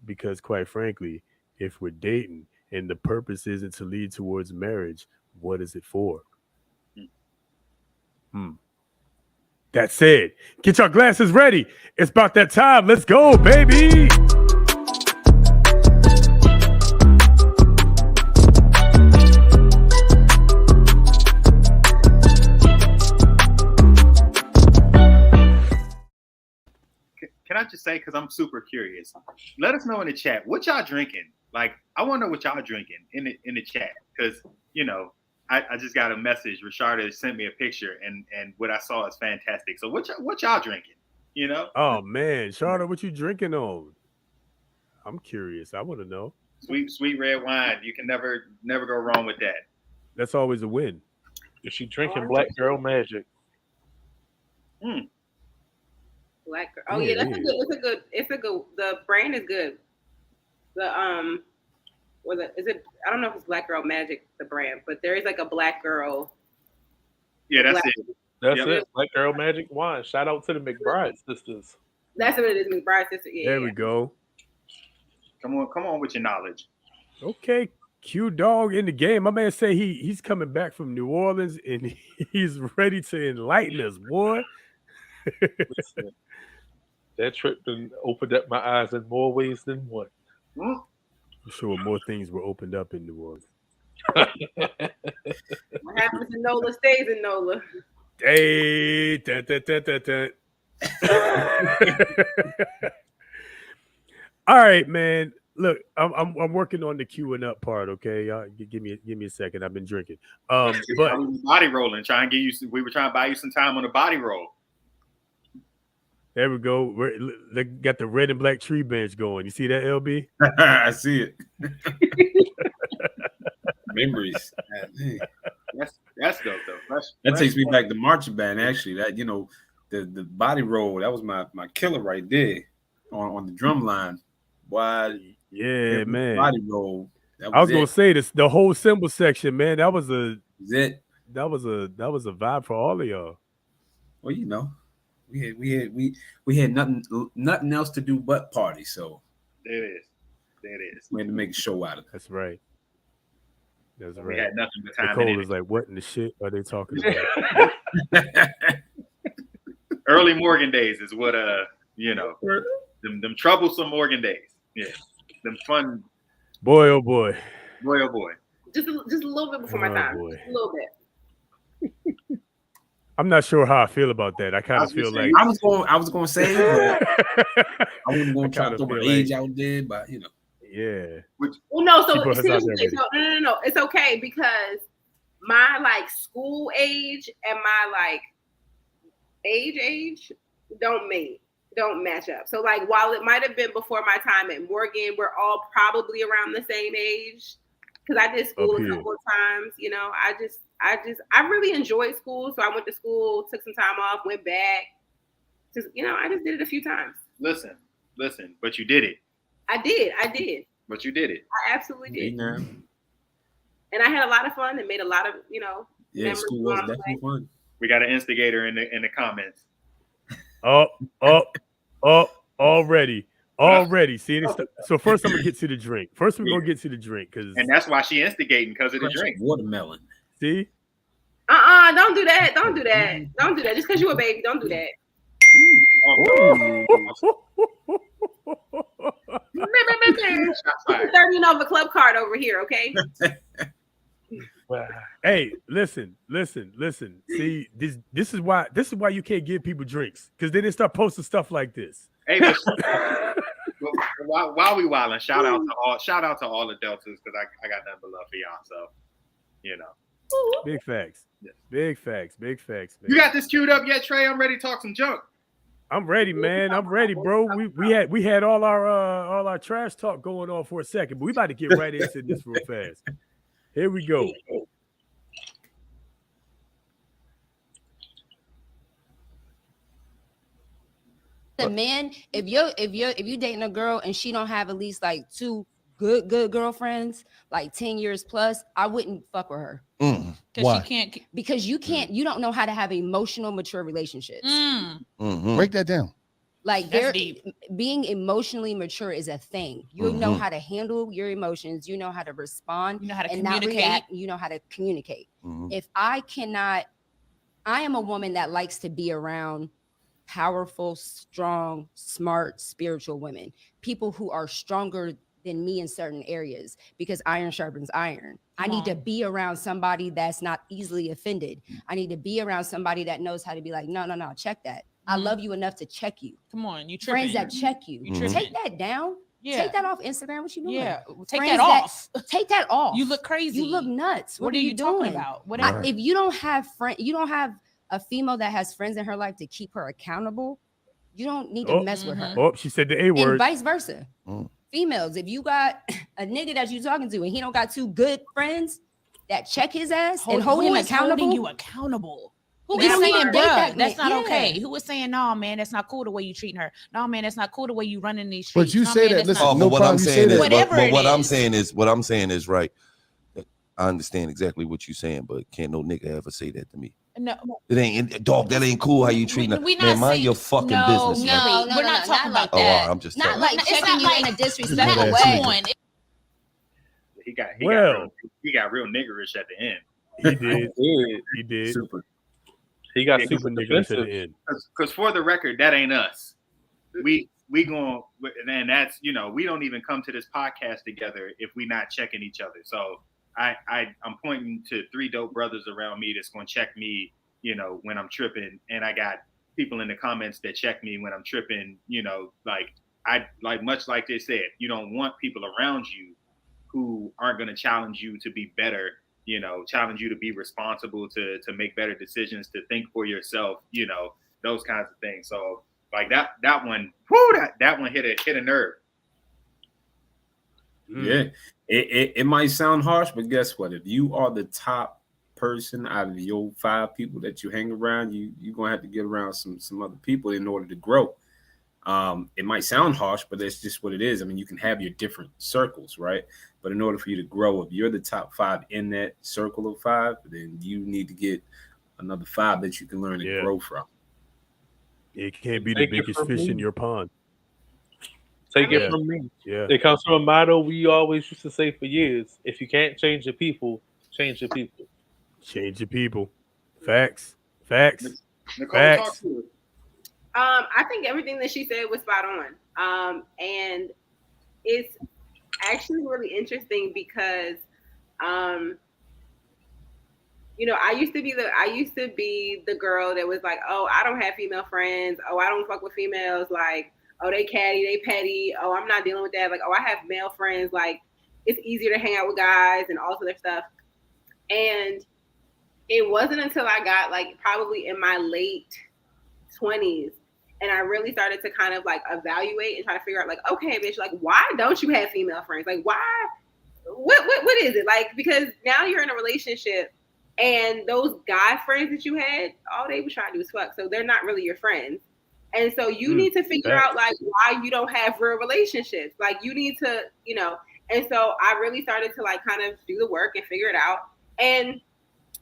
because quite frankly, if we're dating and the purpose isn't to lead towards marriage, what is it for? That said, get your glasses ready. It's about that time. Let's go, baby. Can I just say, because I'm super curious, let us know in the chat what y'all drinking. Like, I want to know what y'all drinking in the chat, because I just got a message. Rashada sent me a picture, and what I saw is fantastic. So what y'all drinking? Oh man, Charlotte, what you drinking on? I'm curious. I want to know. Sweet red wine. You can never go wrong with that. That's always a win. Is she drinking Black Girl Magic? Black girl. Oh yeah, that's a good. It's a good. The brand is good. The is it? I don't know if it's Black Girl Magic, the brand, but there is like a Black Girl. Yeah, that's it. That's it. Black Girl Magic wine. Shout out to the McBride sisters. That's what it is, McBride sister. Yeah. There we go. Come on with your knowledge. Okay, Q Dog in the game. My man say he's coming back from New Orleans and he's ready to enlighten us, boy. Listen, that trip done opened up my eyes in more ways than one. I'm sure more things were opened up in New Orleans. What happens in NOLA stays in NOLA. Hey, all right, man. Look, I'm working on the queuing up part. Okay, y'all, give me a second. I've been drinking. But body rolling, trying to get you. We were trying to buy you some time on the body roll. There we go. They got the red and black tree bench going. You see that, LB? I see it. Memories. That's dope though. That takes me back to marching band. Actually, that the body roll. That was my killer right there on the drum line. Why? Yeah, man. Body roll. I was gonna say this. The whole cymbal section, man. That was a vibe for all of y'all. Well, we had nothing else to do but party. So there it is. We had to make a show out of it. That's right. That's right. We had nothing but time. Nicole was like, "What in the shit are they talking about?" Early Morgan days is what them troublesome Morgan days. Yeah, them fun. Boy, oh boy. Boy, oh boy. Just a little bit before my time. Boy. Just a little bit. I'm not sure how I feel about that. I kind of feel like I was going to say that I wasn't going to try to throw my age out there, but yeah. Well, no. So no. It's okay because my like school age and my like age don't match up. So like while it might have been before my time at Morgan, we're all probably around the same age because I did school a couple of times. I really enjoyed school, so I went to school, took some time off, went back. I just did it a few times. Listen, but you did it. I did. But you did it. I absolutely did. And I had a lot of fun and made a lot of, Yeah, school was definitely fun. We got an instigator in the comments. Already. See, so first I'm gonna get to the drink. First we're gonna get to the drink and that's why she instigating because of the drink. Watermelon. See? Don't do that. Don't do that. Don't do that. Just because you're a baby, don't do that. 30 and over club card over here, okay? Hey, listen. See, this is why you can't give people drinks because then they start posting stuff like this. Hey, while we wilding, shout out to all the Deltas because I got nothing but love for y'all. So, you know. Big facts. Yes. Big facts. Big facts. Man. You got this queued up yet, Trey? I'm ready to talk some junk. I'm ready, man. I'm ready, bro. We had all our trash talk going on for a second, but we about to get right into this real fast. Here we go. The man, if you dating a girl and she don't have at least like 2 good girlfriends, like 10 years plus, I wouldn't fuck with her. Why? Because you don't know how to have emotional, mature relationships. Break that down. Like being emotionally mature is a thing. You know how to handle your emotions. You know how to respond. You know how to and communicate. Not react. You know how to communicate. If I am a woman that likes to be around powerful, strong, smart, spiritual women, people who are stronger than me in certain areas, because iron sharpens iron. I need to be around somebody that's not easily offended. I need to be around somebody that knows how to be like, no, check that. I love you enough to check you. Come on, you tripping. Friends that check you. Take that down. Yeah. Take that off Instagram. What you doing? Yeah, take Friends that off. Take that off. You look crazy. You look nuts. What are you talking doing? about? Whatever. If you don't have you don't have a female that has friends in her life to keep her accountable, you don't need to mess with her. Oh, she said the A word. And vice versa. Females, if you got a nigga that you talking to and he don't got 2 good friends that check his ass and hold him accountable. Holding you accountable. Who is saying, saying, bruh, that's not okay? Who was saying, no, man, that's not cool the way you treating her? No, man, that's not cool the way you running these streets. But you say that. Listen, but what I'm saying is, what I'm saying is right. I understand exactly what you're saying, but can't no nigga ever say that to me. No, it ain't, dog. That ain't cool. How you treating her? Man, mind your fucking business. No, we're not talking about that. that. Oh, I'm just not telling like checking you in a disrespectful way. He got real niggerish at the end. He did. Super. He got super niggerish at the end. Because for the record, that ain't us. We going, and that's, we don't even come to this podcast together if we not checking each other. So I'm pointing to 3 dope brothers around me that's going to check me, when I'm tripping. And I got people in the comments that check me when I'm tripping, much like they said, you don't want people around you who aren't going to challenge you to be better, challenge you to be responsible, to make better decisions, to think for yourself, those kinds of things. So like that one, that one hit a nerve. Yeah, it might sound harsh, but guess what? If you are the top person out of your 5 people that you hang around, you're gonna have to get around some other people in order to grow. It might sound harsh, but that's just what it is. I mean, you can have your different circles, right? But in order for you to grow, if you're the top 5 in that circle of 5, then you need to get another 5 that you can learn and grow from. It can't be the biggest fish in your pond. Take it from me. Yeah. It comes from a motto we always used to say for years. If you can't change your people, change your people. Change your people. Facts. Nicole, talk to it. I think everything that she said was spot on. And it's actually really interesting because I used to be the girl that was like, oh, I don't have female friends. Oh, I don't fuck with females. Like, oh, they catty, they petty. Oh, I'm not dealing with that. Like, oh, I have male friends. Like, it's easier to hang out with guys and all this other stuff. And it wasn't until I got like probably in my late 20s and I really started to kind of like evaluate and try to figure out like, okay, bitch, like, why don't you have female friends? Like, why? What is it? Like, because now you're in a relationship and those guy friends that you had, all they was trying to do was fuck. So they're not really your friends. And so you need to figure out like why you don't have real relationships. Like you need to, and so I really started to like kind of do the work and figure it out. And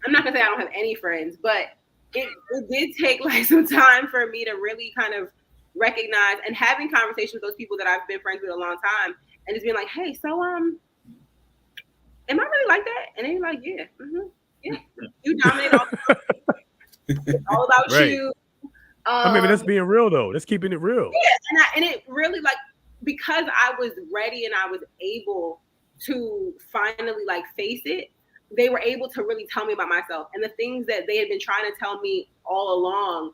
I'm not gonna say I don't have any friends, but it did take like some time for me to really kind of recognize and having conversations with those people that I've been friends with a long time and just being like, hey, so am I really like that? And they're like, yeah, you dominate all. It's all about you. I mean, that's being real though. That's keeping it real. Yeah, and it really like because I was ready and I was able to finally like face it. They were able to really tell me about myself and the things that they had been trying to tell me all along.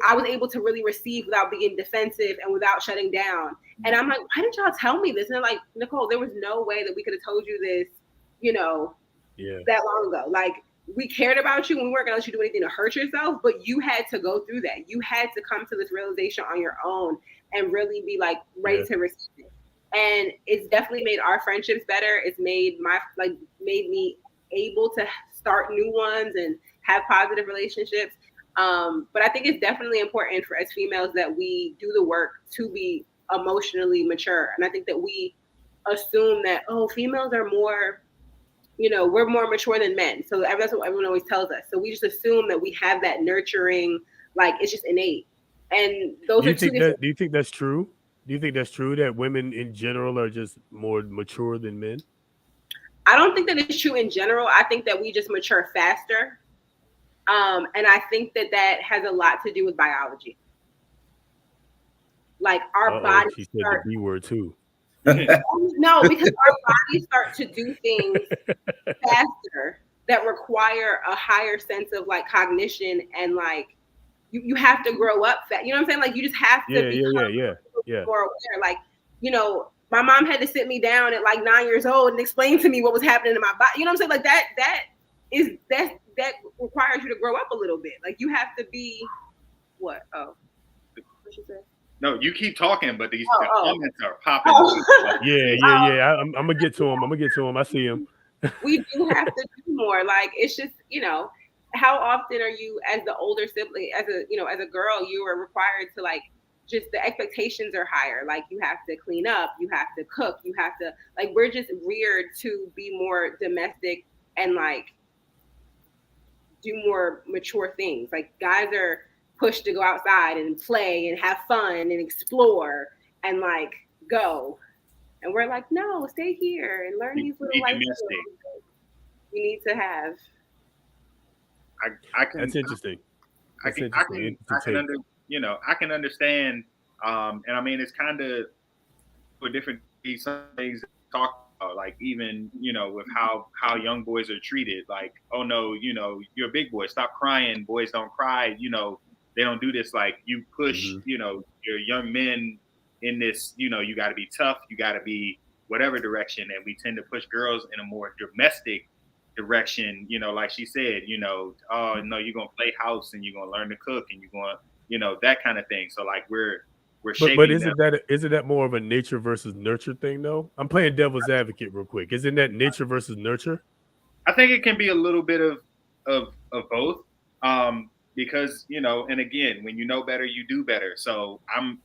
I was able to really receive without being defensive and without shutting down. And I'm like, why didn't y'all tell me this? And they're like, Nicole, there was no way that we could have told you this, that long ago. Like, we cared about you and we weren't gonna let you do anything to hurt yourself, but you had to go through that. You had to come to this realization on your own and really be like ready to receive it. And it's definitely made our friendships better. It's made made me able to start new ones and have positive relationships. But I think it's definitely important for as females that we do the work to be emotionally mature. And I think that we assume that, females are more, we're more mature than men. So that's what everyone always tells us. So we just assume that we have that nurturing, like it's just innate. And those do are you two think that? Do you think that's true? Do you think that's true that women in general are just more mature than men? I don't think that it's true in general. I think that we just mature faster. And I think that has a lot to do with biology. Like our bodies she said the B word too. No, because our bodies start to do things faster that require a higher sense of like cognition and like you have to grow up fast. You know what I'm saying? Like you just have to become more aware. Like, my mom had to sit me down at like 9 years old and explain to me what was happening in my body. You know what I'm saying? Like that requires you to grow up a little bit. Like you have to be what? Oh, what she said? No, you keep talking, but these comments are popping. I'm gonna get to him. I see him. We do have to do more. Like it's just, how often are you as the older sibling, as a girl, you are required to like, just the expectations are higher. Like you have to clean up, you have to cook, you have to like, we're just reared to be more domestic and like do more mature things. Like guys are pushed to go outside and play and have fun and explore and like go. And we're like, no, stay here and learn these little life skills you need to have. That's interesting. I can understand. And I mean, it's kind of for different some things to talk about, like even, with how young boys are treated. Like, oh no, you're a big boy. Stop crying. Boys don't cry. They don't do this. Like you push, your young men in this, you got to be tough. You got to be whatever direction. And we tend to push girls in a more domestic direction, like she said, oh no, you're going to play house and you're going to learn to cook and you're going to, that kind of thing. So like we're shaping. But isn't that more of a nature versus nurture thing though? I'm playing devil's advocate real quick. Isn't that nature versus nurture? I think it can be a little bit of both. Because, and again, when you know better, you do better. So I'm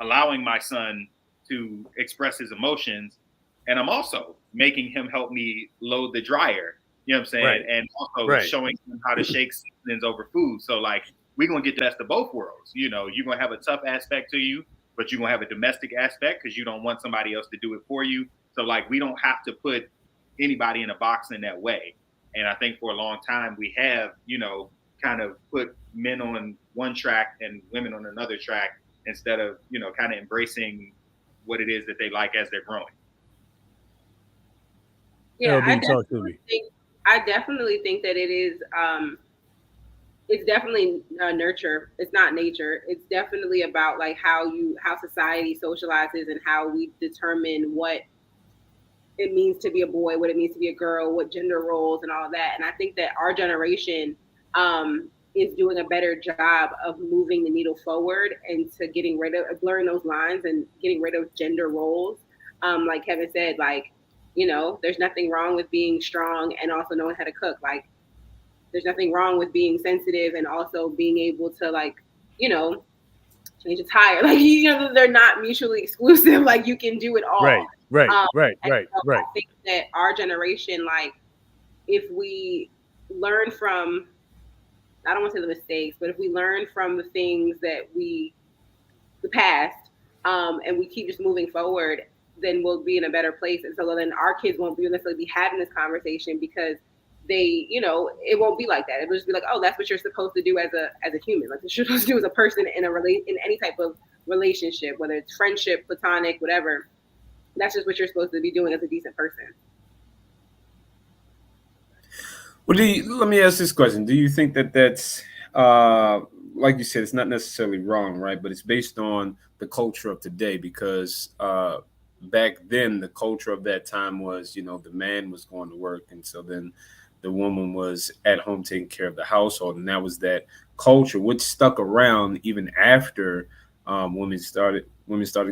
allowing my son to express his emotions, and I'm also making him help me load the dryer. You know what I'm saying? Right. And also showing him how to shake seasonings over food. So like, we're going to get the best of both worlds. You're going to have a tough aspect to you, but you're going to have a domestic aspect because you don't want somebody else to do it for you. So like, we don't have to put anybody in a box in that way. And I think for a long time we have, kind of put men on one track and women on another track instead of, kind of embracing what it is that they like as they're growing. Yeah, I definitely think that it is. It's definitely nurture. It's not nature. It's definitely about like how society socializes and how we determine what it means to be a boy, what it means to be a girl, what gender roles and all of that. And I think that our generation is doing a better job of moving the needle forward and to getting rid of blurring those lines and getting rid of gender roles. Like Kevin said, like, there's nothing wrong with being strong and also knowing how to cook. Like, there's nothing wrong with being sensitive and also being able to like, change a tire. Like, they're not mutually exclusive. Like, you can do it all. Right. I think that our generation, like, if we learn from, I don't want to say the mistakes, but if we learn from the things that the past, and we keep just moving forward, then we'll be in a better place. And so then our kids won't necessarily be having this conversation because they, it won't be like that. It'll just be like, oh, that's what you're supposed to do as a human. Like, what you're supposed to do as a person in any type of relationship, whether it's friendship, platonic, whatever. That's just what you're supposed to be doing as a decent person. Well, let me ask this question. Do you think that that's like you said, it's not necessarily wrong, right? But it's based on the culture of today because back then the culture of that time was, the man was going to work, and so then the woman was at home taking care of the household, and that was that culture which stuck around even after women started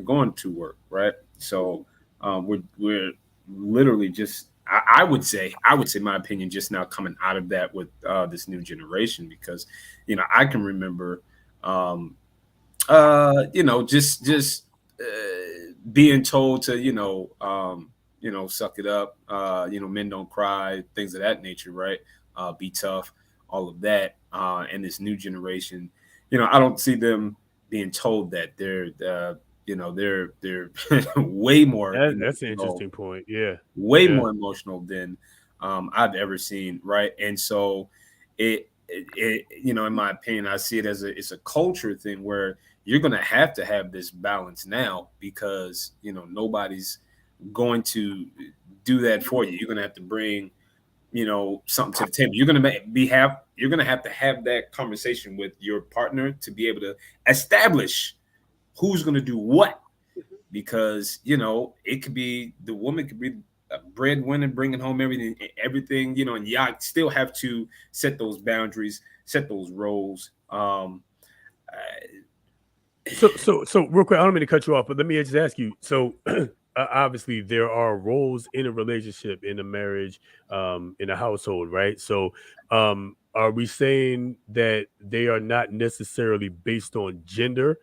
going to work, right? So we're literally just I would say my opinion just now coming out of that with this new generation because I can remember just being told to suck it up, men don't cry, things of that nature, right? Be tough, all of that, and this new generation, I don't see them being told that they're way more That's an emotional, interesting point. Yeah. way Yeah. more emotional than I've ever seen, right? And so in my opinion, I see it as it's a culture thing where you're going to have this balance now because nobody's going to do that for you. You're going to have to bring something to the table. You're going to have that conversation with your partner to be able to establish who's going to do what, because it could be the woman could be a breadwinner bringing home everything, and y'all still have to set those boundaries, set those roles. So real quick, I don't mean to cut you off, but let me just ask you. So obviously there are roles in a relationship, in a marriage, in a household, right? So are we saying that they are not necessarily based on gender,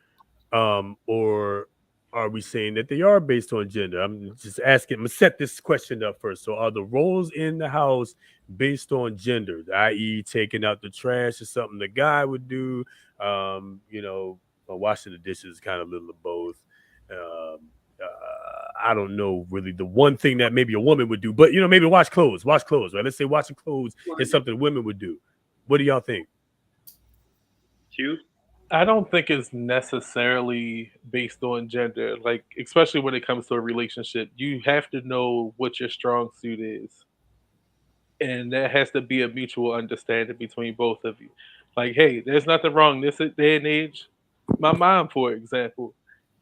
or are we saying that they are based on gender? I'm just asking. I'm gonna set this question up first. So, are the roles in the house based on gender, i.e., taking out the trash is something the guy would do? Washing the dishes is kind of a little of both. I don't know really the one thing that maybe a woman would do, but maybe wash clothes. Wash clothes, right? Let's say washing clothes is something women would do. What do y'all think? Q? I don't think it's necessarily based on gender. Like, especially when it comes to a relationship, you have to know what your strong suit is. And there has to be a mutual understanding between both of you. Like, hey, there's nothing wrong this day and age. My mom, for example,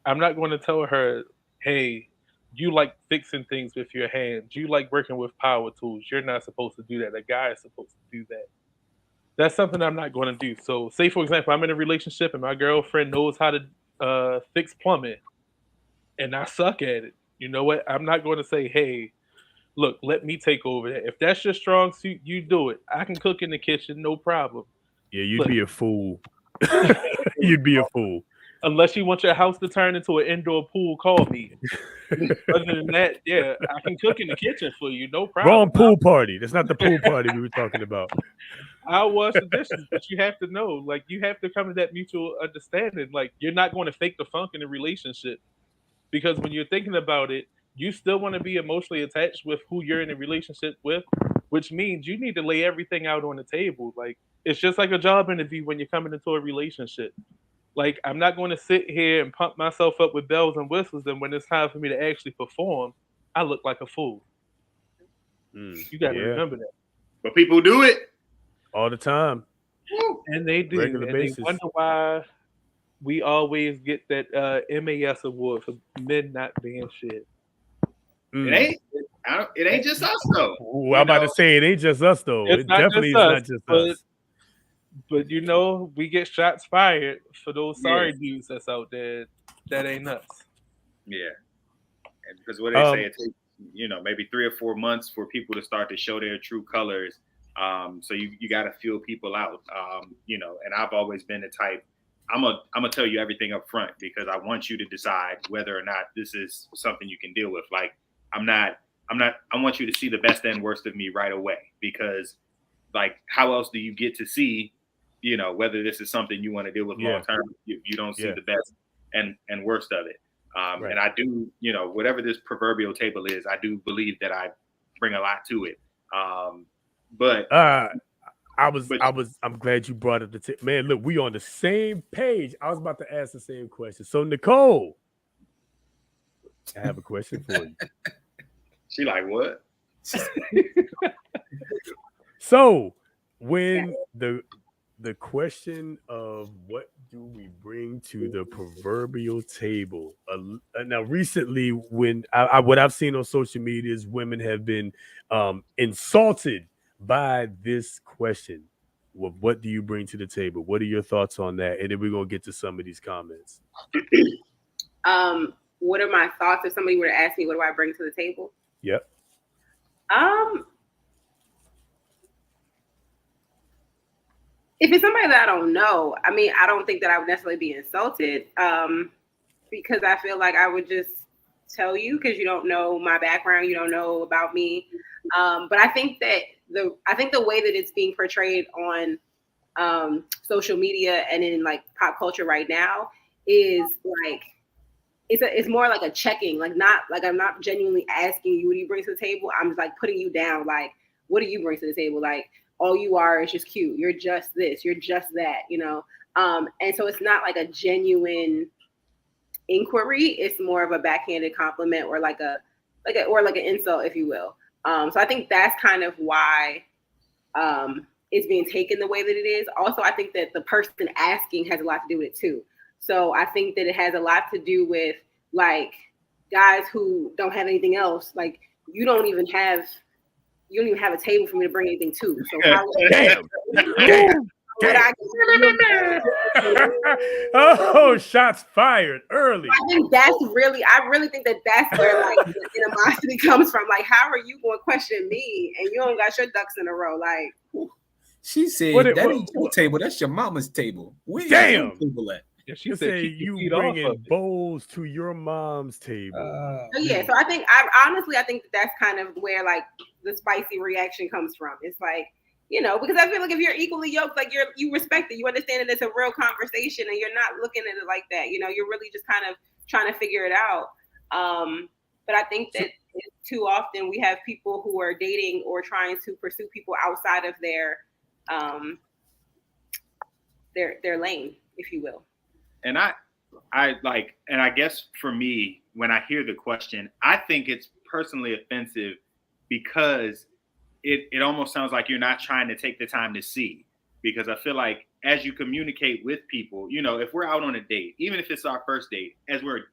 I'm not going to tell her, hey, you like fixing things with your hands. You like working with power tools. You're not supposed to do that. A guy is supposed to do that. That's something I'm not going to do. So, say for example, I'm in a relationship and my girlfriend knows how to fix plumbing, and I suck at it. You know what? I'm not going to say, "Hey, look, let me take over that." If that's your strong suit, you do it. I can cook in the kitchen, no problem. Yeah, you'd Look, be a fool. You'd be a fool. unless you want your house to turn into an indoor pool, call me. Other than that, yeah, I can cook in the kitchen for you, no Wrong problem. pool party. That's not the pool party we were talking about. I'll wash the dishes, but you have to know, like, you have to come to that mutual understanding. Like, you're not going to fake the funk in a relationship because when you're thinking about it, you still want to be emotionally attached with who you're in a relationship with, which means you need to lay everything out on the table. Like, it's just like a job interview when you're coming into a relationship. Like, I'm not going to sit here and pump myself up with bells and whistles, and when it's time for me to actually perform, I look like a fool. You got to Yeah, remember that. But people do it. all the time, And they do. regular And they basis. wonder why we always get that MAS award for men not being shit. It ain't just us though. Ooh, I'm about to say it ain't just us though. It's It not definitely just is us, not just us. but we get shots fired for those Yeah. sorry dudes that's out there. That ain't us. Yeah. And because what they say, it takes maybe 3 or 4 months for people to start to show their true colors. So you got to feel people out. And I've always been the type. I'm gonna tell you everything up front because I want you to decide whether or not this is something you can deal with. Like I want you to see the best and worst of me right away because like how else do you get to see, whether this is something you want to deal with long term if you don't see the best and worst of it. Right. And I do, whatever this proverbial table is, I do believe that I bring a lot to it. I'm glad you brought up the tip. Man, look, we on the same page. I was about to ask the same question. So, Nicole, I have a question for you. She like, what? So, when the the question of what do we bring to the proverbial table? Now, recently, when what I've seen on social media is women have been insulted by this question. Well, what do you bring to the table? What are your thoughts on that? And then we're gonna get to some of these comments. What are my thoughts if somebody were to ask me, what do I bring to the table? Yep. If it's somebody that I don't know, I mean, I don't think that I would necessarily be insulted, because I feel like I would just tell you because you don't know my background, you don't know about me. But I think that the way that it's being portrayed on social media and in like pop culture right now is like it's more like a checking, like not like I'm not genuinely asking you what do you bring to the table. I'm just like putting you down, like what do you bring to the table? Like all you are is just cute. You're just this. You're just that. You know. And so it's not like a genuine inquiry. It's more of a backhanded compliment or like an insult, if you will. So I think that's kind of why it's being taken the way that it is. Also, I think that the person asking has a lot to do with it too. So I think that it has a lot to do with like guys who don't have anything else. Like you don't even have a table for me to bring anything to. So how Damn. Oh, shots fired early. I really think that that's where like the animosity comes from. Like, how are you going to question me and you don't got your ducks in a row? Like, she said, "That ain't your table. That's your mama's table. Where Damn. your table at?" Yeah, she said you bringing bowls to your mom's table. So I think I think that's kind of where like the spicy reaction comes from. It's like, you know, because I feel like if you're equally yoked, like you respect it, you understand that it's a real conversation, and you're not looking at it like that. You know, you're really just kind of trying to figure it out. But I think that too often we have people who are dating or trying to pursue people outside of their lane, if you will. And I guess for me, when I hear the question, I think it's personally offensive because it almost sounds like you're not trying to take the time to see. Because I feel like as you communicate with people, you know, if we're out on a date, even if it's our first date, as we're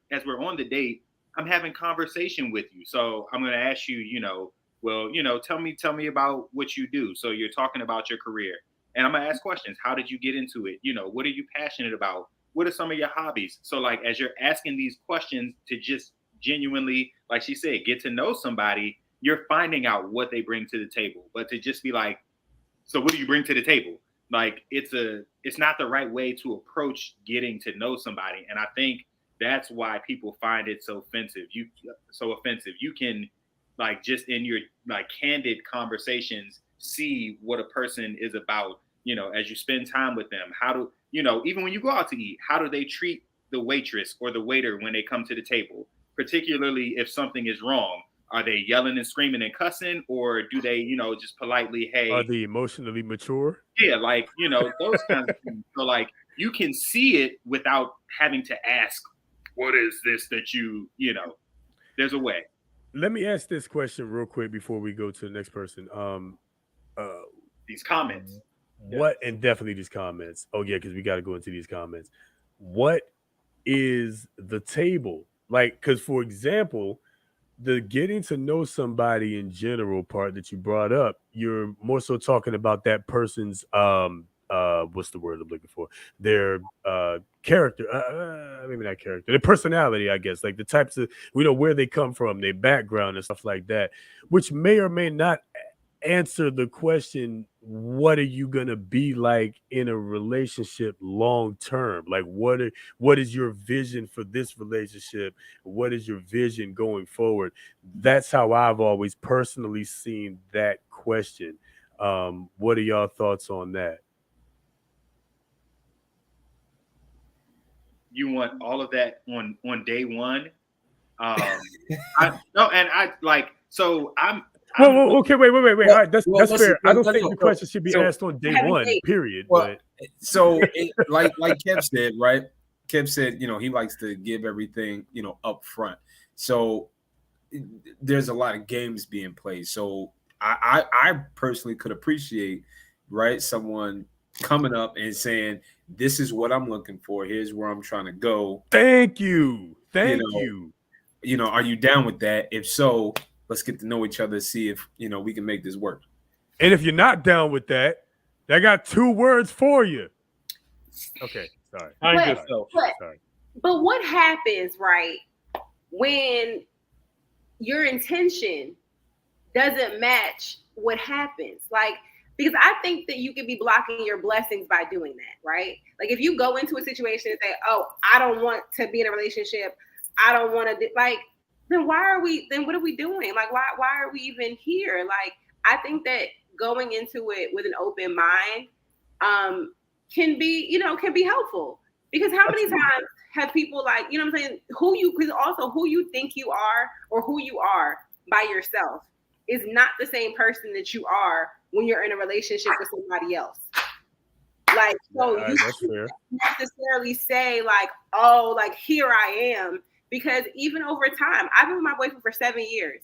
on the date, I'm having conversation with you. So I'm going to ask you, you know, well, you know, tell me about what you do. So you're talking about your career, and I'm going to ask questions. How did you get into it? You know, what are you passionate about? What are some of your hobbies? So like, as you're asking these questions to just genuinely, like she said, get to know somebody, you're finding out what they bring to the table. But to just be like, so what do you bring to the table? Like, it's not the right way to approach getting to know somebody. And I think that's why people find it so offensive. You can like just in your like candid conversations, see what a person is about, you know, as you spend time with them. How do, you know, even when you go out to eat, how do they treat the waitress or the waiter when they come to the table, particularly if something is wrong? Are they yelling and screaming and cussing, or do they, you know, just politely, hey? Are they emotionally mature? Yeah, like, you know, those kinds of things. So like you can see it without having to ask, what is this that you know, there's a way. Let me ask this question real quick before we go to the next person. These comments. What, and definitely these comments. Oh yeah, because we got to go into these comments. What is the table? Like, because for example, the getting to know somebody in general part that you brought up, you're more so talking about that person's what's the word I'm looking for? Their character, maybe not character, their personality, I guess, like the types of, we know where they come from, their background and stuff like that, which may or may not answer the question, what are you gonna be like in a relationship long term? Like what is your vision for this relationship? What is your vision going forward? That's how I've always personally seen that question. What are y'all thoughts on that? You want all of that on day one. Whoa, okay, wait. All right, that's fair. I don't think the so- question should be so- asked on day one, period. Well, But so like Kev said, right? Kev said, you know, he likes to give everything, you know, up front. So there's a lot of games being played. So I personally could appreciate, right, someone coming up and saying, "This is what I'm looking for. Here's where I'm trying to go." Thank you. Thank You you. Are you down with that? If so, let's get to know each other, see if we can make this work. And if you're not down with that, I got 2 words for you. Okay, sorry. Find But- yourself. Sorry. But what happens, right, when your intention doesn't match what happens? Like, because I think that you could be blocking your blessings by doing that, right? Like, if you go into a situation and say, "Oh, I don't want to be in a relationship. I don't want to," like, then what are we doing? Like, why are we even here? Like, I think that going into it with an open mind can be helpful. Because how many times have people, like, you know what I'm saying, who you think you are or who you are by yourself is not the same person that you are when you're in a relationship with somebody else. Like, so you can't necessarily say, like, oh, like, here I am. Because even over time, I've been with my boyfriend for 7 years.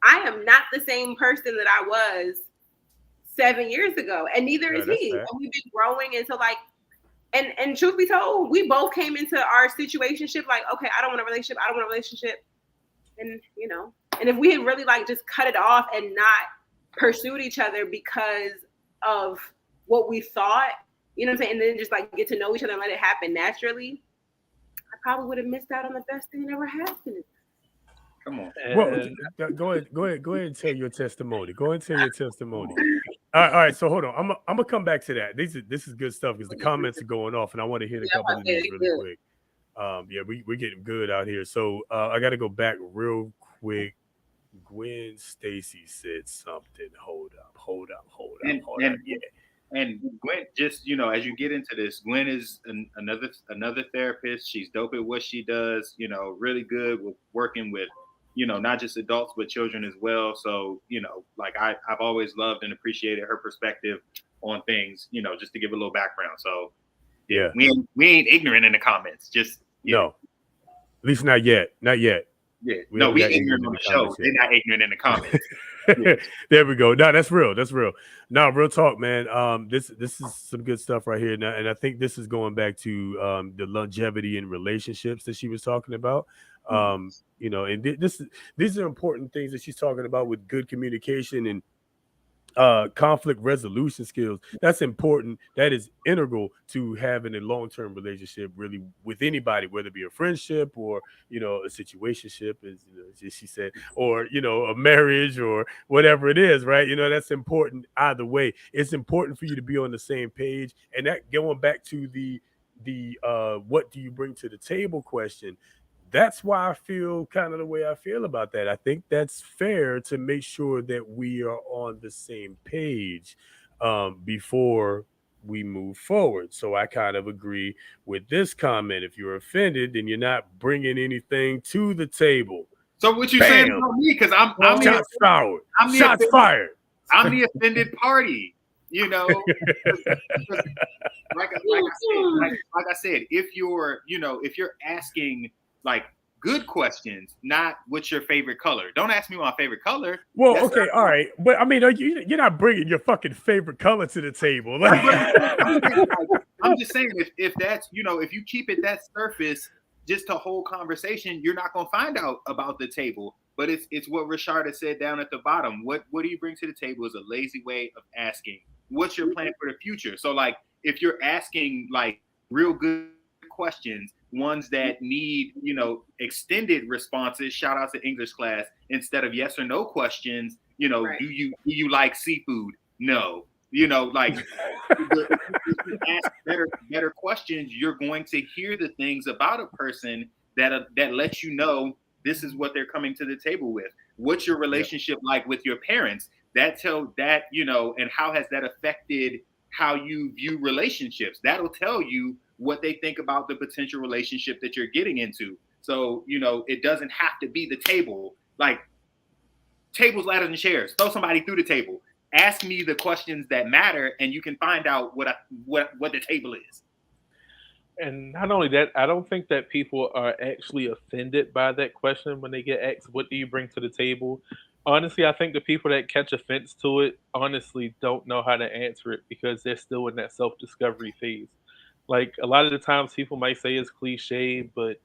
I am not the same person that I was 7 years ago, and neither is he. And we've been growing into, like, and truth be told, we both came into our situationship like, okay, I don't want a relationship. And, and if we had really, like, just cut it off and not pursued each other because of what we thought, you know what I'm saying? And then just, like, get to know each other and let it happen naturally, I probably would have missed out on the best thing that ever happened. Come on. Well, go ahead and tell your testimony. Go ahead and tell your testimony. All right. So hold on. I'm gonna come back to that. This is good stuff because the comments are going off, and I want to hit a couple of these really quick. Yeah, we're getting good out here. So I got to go back real quick. Gwen Stacy said something. Hold up. Yeah. And Gwen, just, as you get into this, Gwen is another therapist. She's dope at what she does. Really good with working with, not just adults but children as well. So, like, I've always loved and appreciated her perspective on things. Just to give a little background. So yeah, we ain't ignorant in the comments. Just no, at least not yet. Not yet. Yeah, we ignorant on the show. They're not ignorant in the comments. There we go. No, that's real. No, real talk, man. This is some good stuff right here. Now, and I think this is going back to the longevity in relationships that she was talking about. And these are important things that she's talking about with good communication and conflict resolution skills. That's important. That is integral to having a long-term relationship, really, with anybody, whether it be a friendship or a situationship, as she said, or a marriage or whatever it is, right? That's important either way. It's important for you to be on the same page. And that, going back to the what do you bring to the table question, that's why I feel kind of the way I feel about that. I think that's fair to make sure that we are on the same page before we move forward. So I kind of agree with this comment. If you're offended, then you're not bringing anything to the table. So what you saying about me? Because I'm shots fired. Shots fired. I'm the offended party. Like I said, if you're asking, like, good questions, not what's your favorite color. Don't ask me my favorite color. Well, okay, all right, but I mean, you're not bringing your fucking favorite color to the table. I'm just saying, if that's if you keep it that surface, just to hold conversation, you're not gonna find out about the table. But it's what Rashada said down at the bottom. What do you bring to the table is a lazy way of asking, what's your plan for the future? So, like, if you're asking, like, real good questions, ones that need, extended responses, shout out to English class, instead of yes or no questions, right. Do you like seafood? No. Like, if you ask better questions, you're going to hear the things about a person that lets you know this is what they're coming to the table with. What's your relationship like with your parents? And how has that affected how you view relationships? That'll tell you what they think about the potential relationship that you're getting into. So, it doesn't have to be the table. Like, tables, ladders, and chairs. Throw somebody through the table. Ask me the questions that matter, and you can find out what the table is. And not only that, I don't think that people are actually offended by that question when they get asked, what do you bring to the table? Honestly, I think the people that catch offense to it honestly don't know how to answer it because they're still in that self-discovery phase. Like a lot of the times people might say it's cliche, but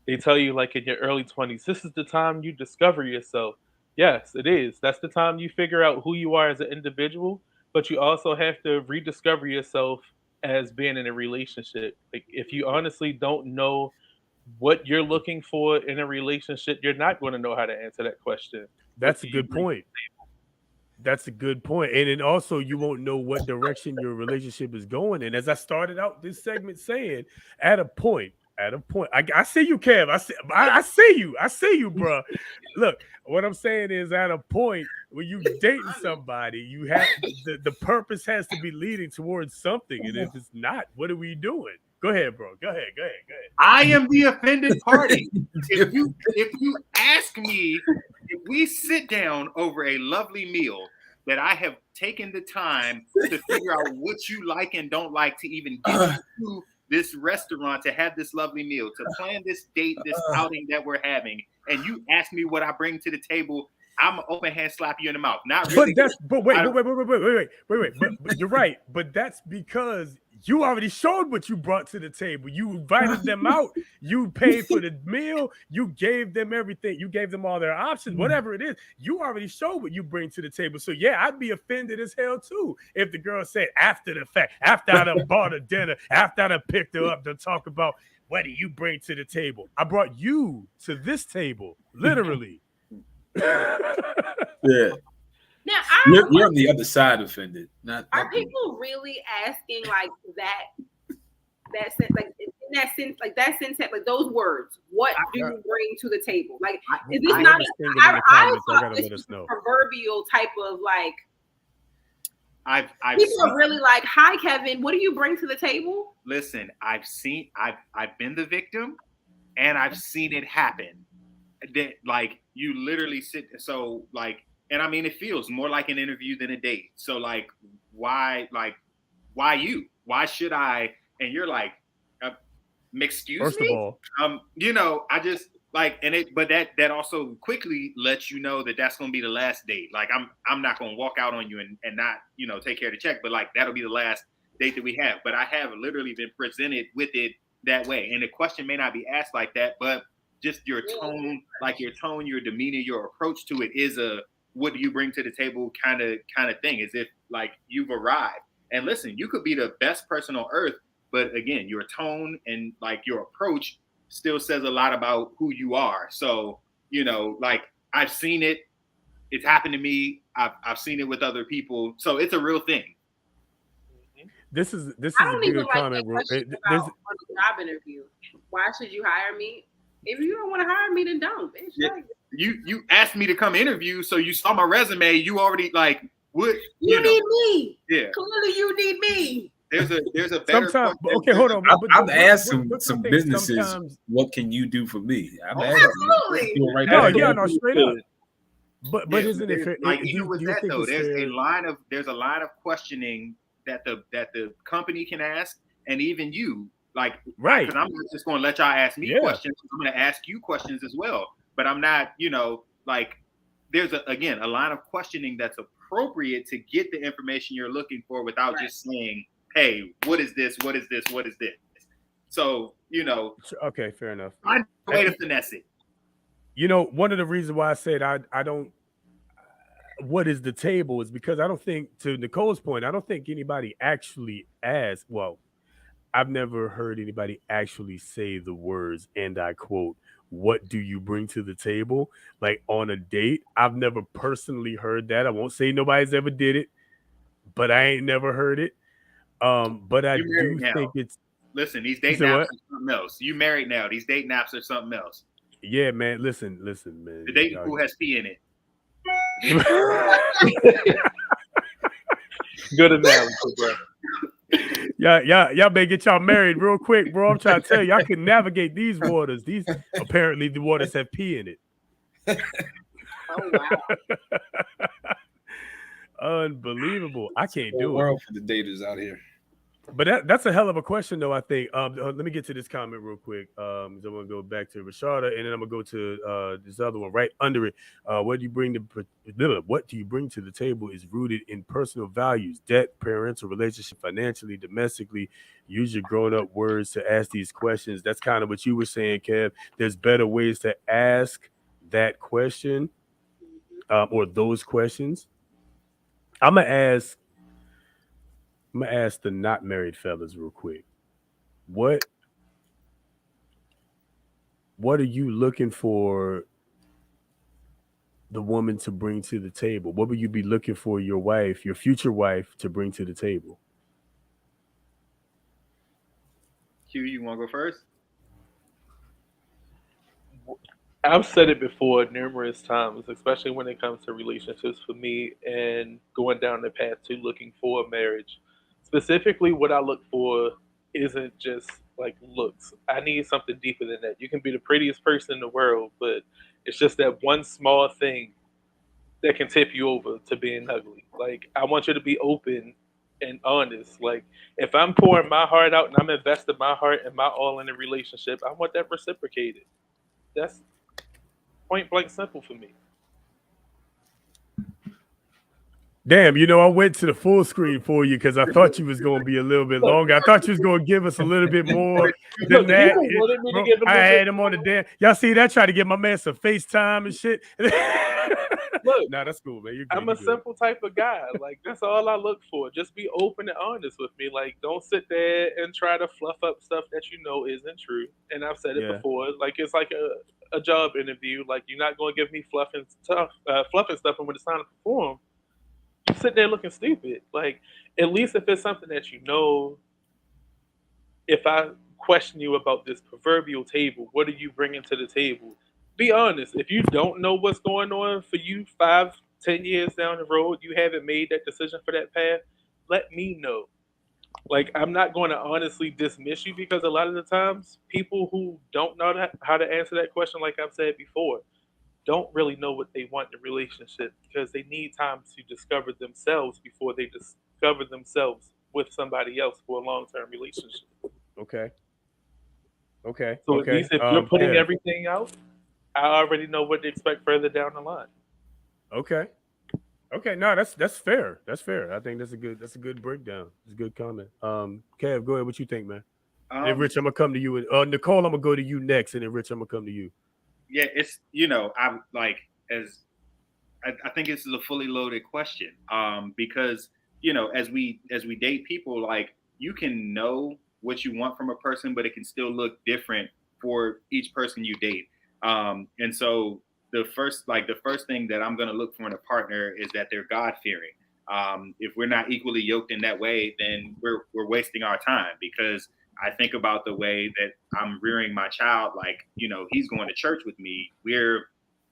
they tell you like in your early 20s, this is the time you discover yourself. Yes, it is. That's the time you figure out who you are as an individual, but you also have to rediscover yourself as being in a relationship. Like if you honestly don't know what you're looking for in a relationship, you're not going to know how to answer that question. What That's do a you good bring? point. That's a good point. And then also you won't know what direction your relationship is going in. As I started out this segment saying, at a point, I see you, Kev. I see you. I see you, bro. Look, what I'm saying is at a point when you dating somebody, you have the purpose has to be leading towards something. And if it's not, what are we doing? Go ahead, bro. Go ahead. I am the offended party. If you ask me, if we sit down over a lovely meal that I have taken the time to figure out what you like and don't like to even get you to this restaurant to have this lovely meal, to plan this date, this outing that we're having, and you ask me what I bring to the table, I'm an open hand slap you in the mouth. Not really. But wait. But you're right. But that's because you already showed what you brought to the table. You invited them out. You paid for the meal. You gave them everything. You gave them all their options, whatever it is. You already showed what you bring to the table. So yeah, I'd be offended as hell too if the girl said after the fact, after I done bought her dinner, after I done picked her up to talk about what do you bring to the table. I brought you to this table, literally. Yeah. Now, You're on the other side offended. Are people really asking like that sense, like in that sense, like that sense, like those words? What do you bring to the table? Like, is this not? I thought this was a proverbial type of like. People are really like, "Hi, Kevin. What do you bring to the table?" Listen, I've been the victim, and I've seen it happen. That like you literally sit so like, and I mean it feels more like an interview than a date. So like, why you? Why should I? And you're like, excuse First me. of all, I just like, and it, but that also quickly lets you know that that's gonna be the last date. Like I'm not gonna walk out on you and not take care of the check, but like that'll be the last date that we have. But I have literally been presented with it that way, and the question may not be asked like that, but just your tone, your demeanor, your approach to it is a what do you bring to the table kind of thing, as if like you've arrived. And listen, you could be the best person on earth, but again, your tone and like your approach still says a lot about who you are. So, like I've seen it, it's happened to me. I've seen it with other people. So it's a real thing. This is I don't a even good like comment. that question about on a job interview. Why should you hire me? If you don't want to hire me, then don't, bitch. Yeah. You asked me to come interview, so you saw my resume. You already like what? You need me. Yeah, clearly you need me. There's a better. Sometimes, okay, hold on. I've asked some businesses, what can you do for me? I've asked absolutely. No, straight up. But isn't it fair? Like even with that though, there's a line of questioning that the company can ask, and even you. Like, right? Because I'm not just going to let y'all ask me questions. I'm going to ask you questions as well. But I'm not, like, there's a line of questioning that's appropriate to get the information you're looking for without just saying, "Hey, what is this? What is this? What is this?" So, Okay, fair enough. Find a way to finesse it. One of the reasons why I said I don't. What is the table is because I don't think, to Nicole's point, I don't think anybody actually asked. Well, I've never heard anybody actually say the words, and I quote, "What do you bring to the table?" Like on a date. I've never personally heard that. I won't say nobody's ever did it, but I ain't never heard it. But I do think it's. Listen, these date naps are something else. You married now. These date naps are something else. Yeah, man. Listen, man. The dating pool has pee in it. Good analogy, bro. Y'all better get y'all married real quick, bro. I'm trying to tell you, I can navigate these waters. These apparently the waters have pee in it. Oh wow! Unbelievable. I can't do world for the daters out here. But that's a hell of a question, though. I think. Let me get to this comment real quick. I'm gonna go back to Rashada, and then I'm gonna go to this other one right under it. What do you bring to the table is rooted in personal values, debt, parental relationship, financially, domestically. Use your grown-up words to ask these questions. That's kind of what you were saying, Kev. There's better ways to ask that question, or those questions. I'm gonna ask. I'm gonna ask the not married fellas real quick. What what are you looking for the woman to bring to the table? What would you be looking for your wife, your future wife, to bring to the table? Q, you want to go first? I've said it before numerous times, especially when it comes to relationships for me and going down the path to looking for a marriage. Specifically, what I look for isn't just like looks. I need something deeper than that. You can be the prettiest person in the world, but it's just that one small thing that can tip you over to being ugly. Like, I want you to be open and honest. Like, if I'm pouring my heart out and I'm investing my heart and my all in a relationship, I want that reciprocated. That's point blank simple for me. Damn, I went to the full screen for you because I thought you was going to be a little bit longer. I thought you was going to give us a little bit more than Look, that. people wanted me to Bro, give a I little had bit him on the more. damn. Y'all see that? Try to get my man some FaceTime and shit. Look, Nah, that's cool, man. You're good. I'm a You good. simple type of guy. Like, that's all I look for. Just be open and honest with me. Like, don't sit there and try to fluff up stuff that you know isn't true. And I've said it Yeah. before. Like, it's like a job interview. Like, you're not going to give me fluffing stuff, and when it's time to perform, you sit there looking stupid. Like, at least if it's something that you know, if I question you about this proverbial table, what are you bringing to the table? Be honest. If you don't know what's going on for you 5, 10 years down the road, you haven't made that decision for that path, let me know. Like, I'm not going to honestly dismiss you because a lot of the times people who don't know how to answer that question, like I've said before, don't really know what they want in a relationship because they need time to discover themselves before they discover themselves with somebody else for a long-term relationship. Okay. Okay. So at Okay. least if you're putting Kev. everything out, I already know what to expect further down the line. Okay. Okay. No, that's fair. That's fair. I think that's a good breakdown. It's a good comment. Kev, go ahead. What you think, man? And Rich, I'm gonna come to you. And Nicole, I'm gonna go to you next, and then Rich, I'm gonna come to you. Yeah, it's I'm like as I think this is a fully loaded question. Because as we date people, like you can know what you want from a person, but it can still look different for each person you date. And so the first thing that I'm gonna look for in a partner is that they're God fearing. If we're not equally yoked in that way, then we're wasting our time because I think about the way that I'm rearing my child. Like, he's going to church with me. We're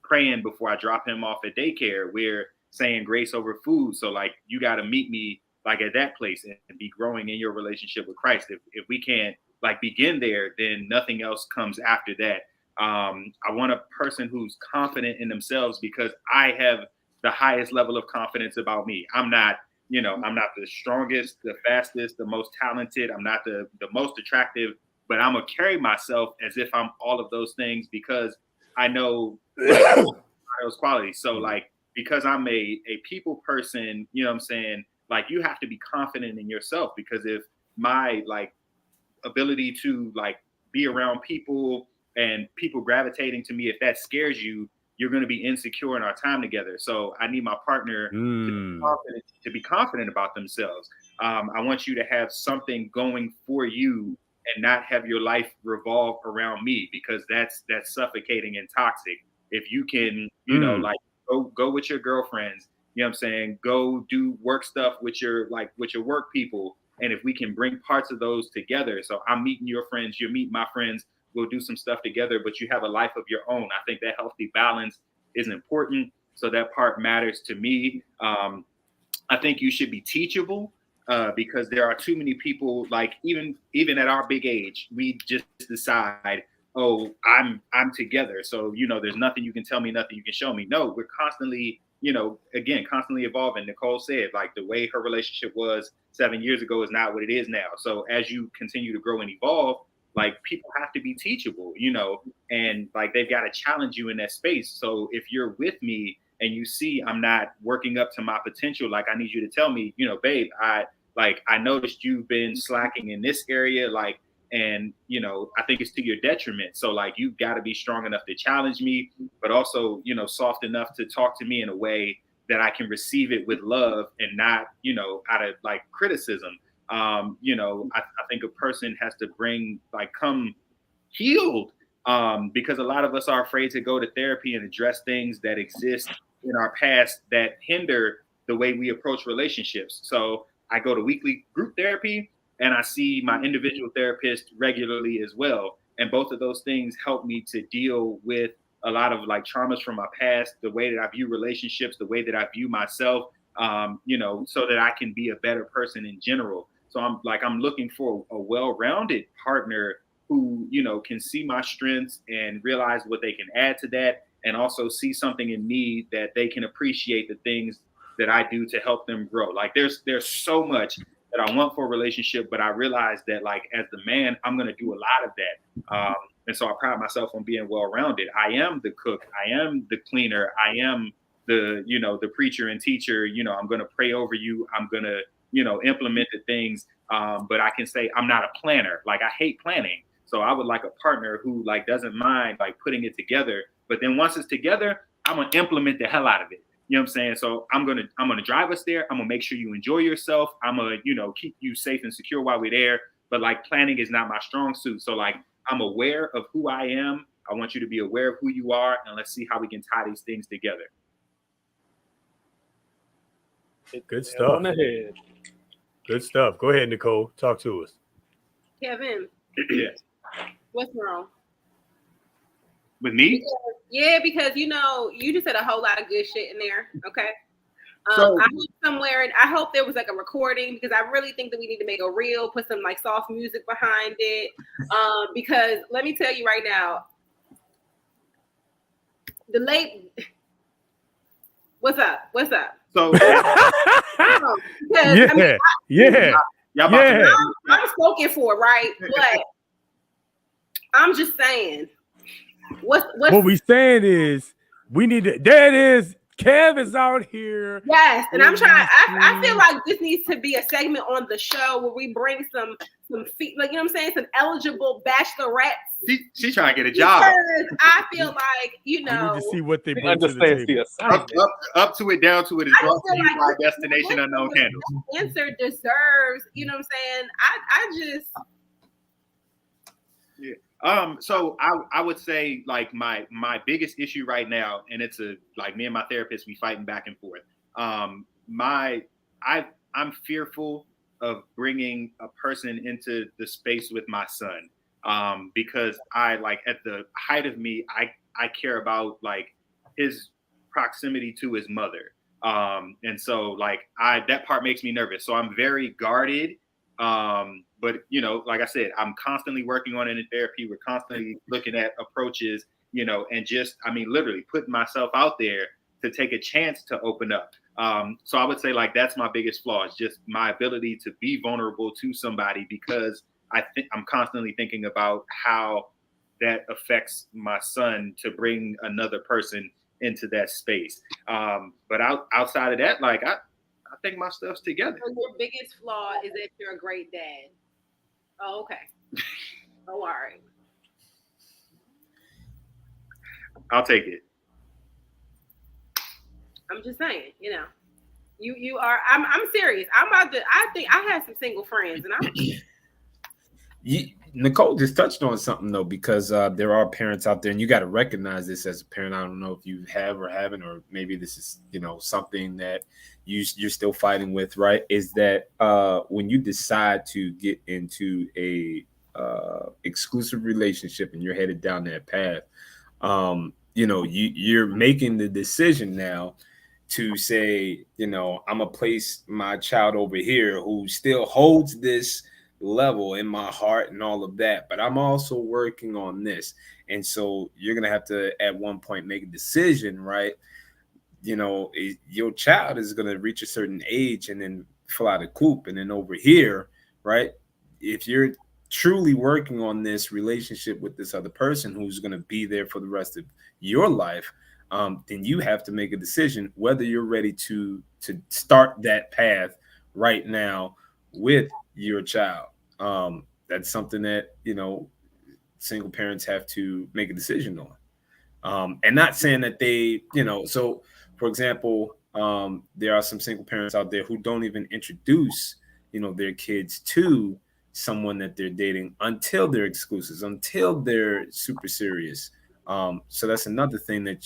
praying before I drop him off at daycare. We're saying grace over food. So like, you got to meet me like at that place and be growing in your relationship with Christ. If we can't like begin there, then nothing else comes after that. I want a person who's confident in themselves because I have the highest level of confidence about me. I'm not the strongest, the fastest, the most talented. I'm not the most attractive, but I'm gonna carry myself as if I'm all of those things because I know like those qualities. So like because I'm a people person, you know what I'm saying? Like you have to be confident in yourself because if my like ability to like be around people and people gravitating to me, if that scares you, you're going to be insecure in our time together. So I need my partner to be confident about themselves. I want you to have something going for you and not have your life revolve around me because that's suffocating and toxic. If you can, like go with your girlfriends, you know what I'm saying? Go do work stuff with your work people. And if we can bring parts of those together, so I'm meeting your friends, you meet my friends, we'll do some stuff together, but you have a life of your own. I think that healthy balance is important. So that part matters to me. I think you should be teachable because there are too many people, like even at our big age, we just decide, oh, I'm together. So, there's nothing you can tell me, nothing you can show me. No, we're constantly again, constantly evolving. Nicole said, like, the way her relationship was 7 years ago is not what it is now. So as you continue to grow and evolve, like, people have to be teachable, and like they've got to challenge you in that space. So if you're with me and you see I'm not working up to my potential, like, I need you to tell me, babe, I noticed you've been slacking in this area, like, and I think it's to your detriment. So, like, you've got to be strong enough to challenge me, but also soft enough to talk to me in a way that I can receive it with love and not out of like criticism. I think a person has to come healed, because a lot of us are afraid to go to therapy and address things that exist in our past that hinder the way we approach relationships. So I go to weekly group therapy, and I see my individual therapist regularly as well. And both of those things help me to deal with a lot of like traumas from my past, the way that I view relationships, the way that I view myself, so that I can be a better person in general. So I'm looking for a well-rounded partner who, can see my strengths and realize what they can add to that, and also see something in me that they can appreciate the things that I do to help them grow. Like, there's so much that I want for a relationship, but I realize that, like, as the man, I'm going to do a lot of that. And so I pride myself on being well-rounded. I am the cook. I am the cleaner. I am the, the preacher and teacher. I'm going to pray over you. I'm going to, implement the things. But I can say I'm not a planner. Like, I hate planning. So I would like a partner who like doesn't mind like putting it together. But then once it's together, I'm going to implement the hell out of it. You know what I'm saying? So I'm gonna drive us there. I'm gonna make sure you enjoy yourself. I'm gonna, keep you safe and secure while we're there. But like, planning is not my strong suit. So like, I'm aware of who I am. I want you to be aware of who you are, and let's see how we can tie these things together. Good stuff. On the head. Good stuff. Go ahead, Nicole. Talk to us. Kevin. Yes. What's wrong? With me? Because you just said a whole lot of good shit in there. Okay. So, I went somewhere, and I hope there was like a recording, because I really think that we need to make a reel, put some like soft music behind it. Because let me tell you right now, what's up? So I'm spoken for, right? But I'm just saying, what we saying is we need to. There it is. Kev is out here. Yes, and I'm trying. I feel like this needs to be a segment on the show where we bring some like, some eligible bachelorettes. She's trying to get a job. Because I feel like, we need to see what they bring to the table. Up to it, down to it is brought to you by Destination Unknown Candles. Answer deserves. You know what I'm saying? I just. Yeah. So I would say like my biggest issue right now, and it's like me and my therapist, we fighting back and forth. I'm fearful of bringing a person into the space with my son, because I like at the height of me, I care about like his proximity to his mother, and so like that part makes me nervous. So I'm very guarded. But like I said, I'm constantly working on it in therapy. We're constantly looking at approaches, and just, literally putting myself out there to take a chance to open up. So I would say like, that's my biggest flaw, is just my ability to be vulnerable to somebody, because I'm constantly thinking about how that affects my son to bring another person into that space. But outside of that, like I think my stuff's together. So your biggest flaw is that you're a great dad. Oh, okay. Oh, all right. I'll take it. I'm just saying, you are. I'm serious. I think I have some single friends, and I'm. Nicole just touched on something though, because there are parents out there, and you got to recognize this as a parent. I don't know if you have or haven't, or maybe this is something that you're still fighting with, right? Is that when you decide to get into a exclusive relationship and you're headed down that path, you're making the decision now to say, I'm gonna place my child over here who still holds this level in my heart and all of that, but I'm also working on this. And so you're gonna have to at one point make a decision, right, your child is going to reach a certain age and then fly the coop. And then over here, right, if you're truly working on this relationship with this other person who's going to be there for the rest of your life, then you have to make a decision whether you're ready to start that path right now with your child. That's something that single parents have to make a decision on. And not saying that they, so for example, there are some single parents out there who don't even introduce, their kids to someone that they're dating until they're exclusives, until they're super serious. So that's another thing that,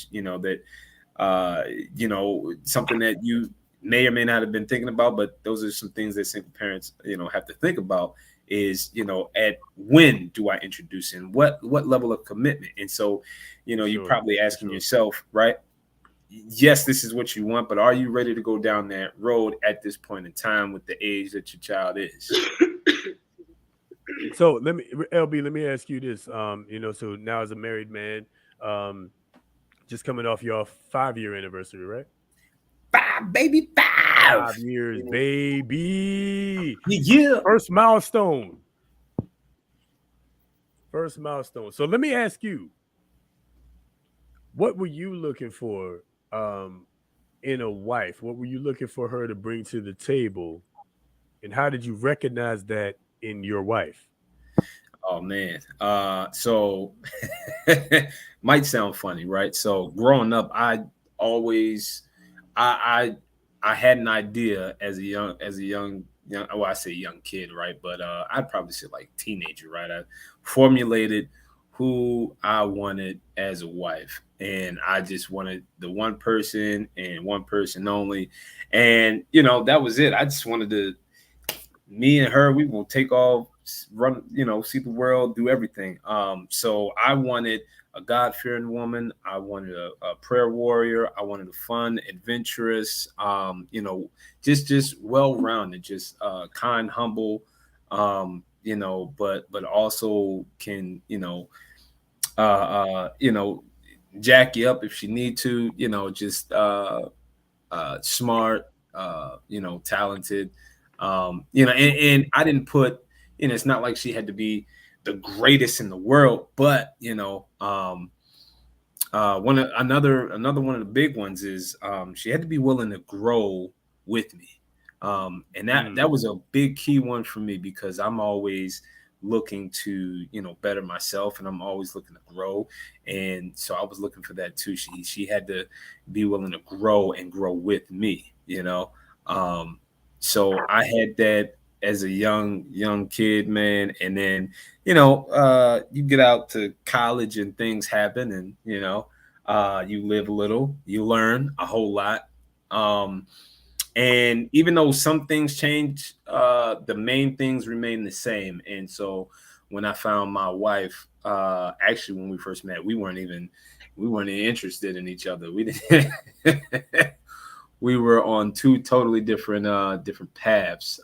something that you may or may not have been thinking about, but those are some things that single parents, have to think about is, at when do I introduce in what level of commitment? And so, you're probably asking yourself, right? Yes, this is what you want, but are you ready to go down that road at this point in time with the age that your child is? So let me ask you this. So now as a married man, just coming off your 5-year anniversary, right? 5, baby, 5. 5 years, baby. Yeah. First milestone. So let me ask you, what were you looking for in a wife? What were you looking for her to bring to the table? And how did you recognize that in your wife? Oh man. So might sound funny, right? So growing up, I always I had an idea as a young well, I say young kid, right? But I'd probably say like teenager, right? I formulated who I wanted as a wife. And I just wanted the one person and one person only. And that was it. I just wanted to, me and her, we will take off, run, see the world, do everything. So I wanted a God-fearing woman. I wanted a prayer warrior. I wanted a fun, adventurous, just well-rounded, just kind, humble, but also can, jack you up if she need to, just smart, talented, and I didn't put, it's not like she had to be the greatest in the world, but another one of the big ones is she had to be willing to grow with me, and that was a big key one for me because I'm always looking to better myself, and I'm always looking to grow, and so I was looking for that too. She had to be willing to grow and grow with me, so I had that as a young kid, man. And then you get out to college and things happen, and you live a little, you learn a whole lot. And even though some things change, the main things remain the same. And so when I found my wife, actually when we first met, we weren't even interested in each other. We didn't we were on two totally different paths.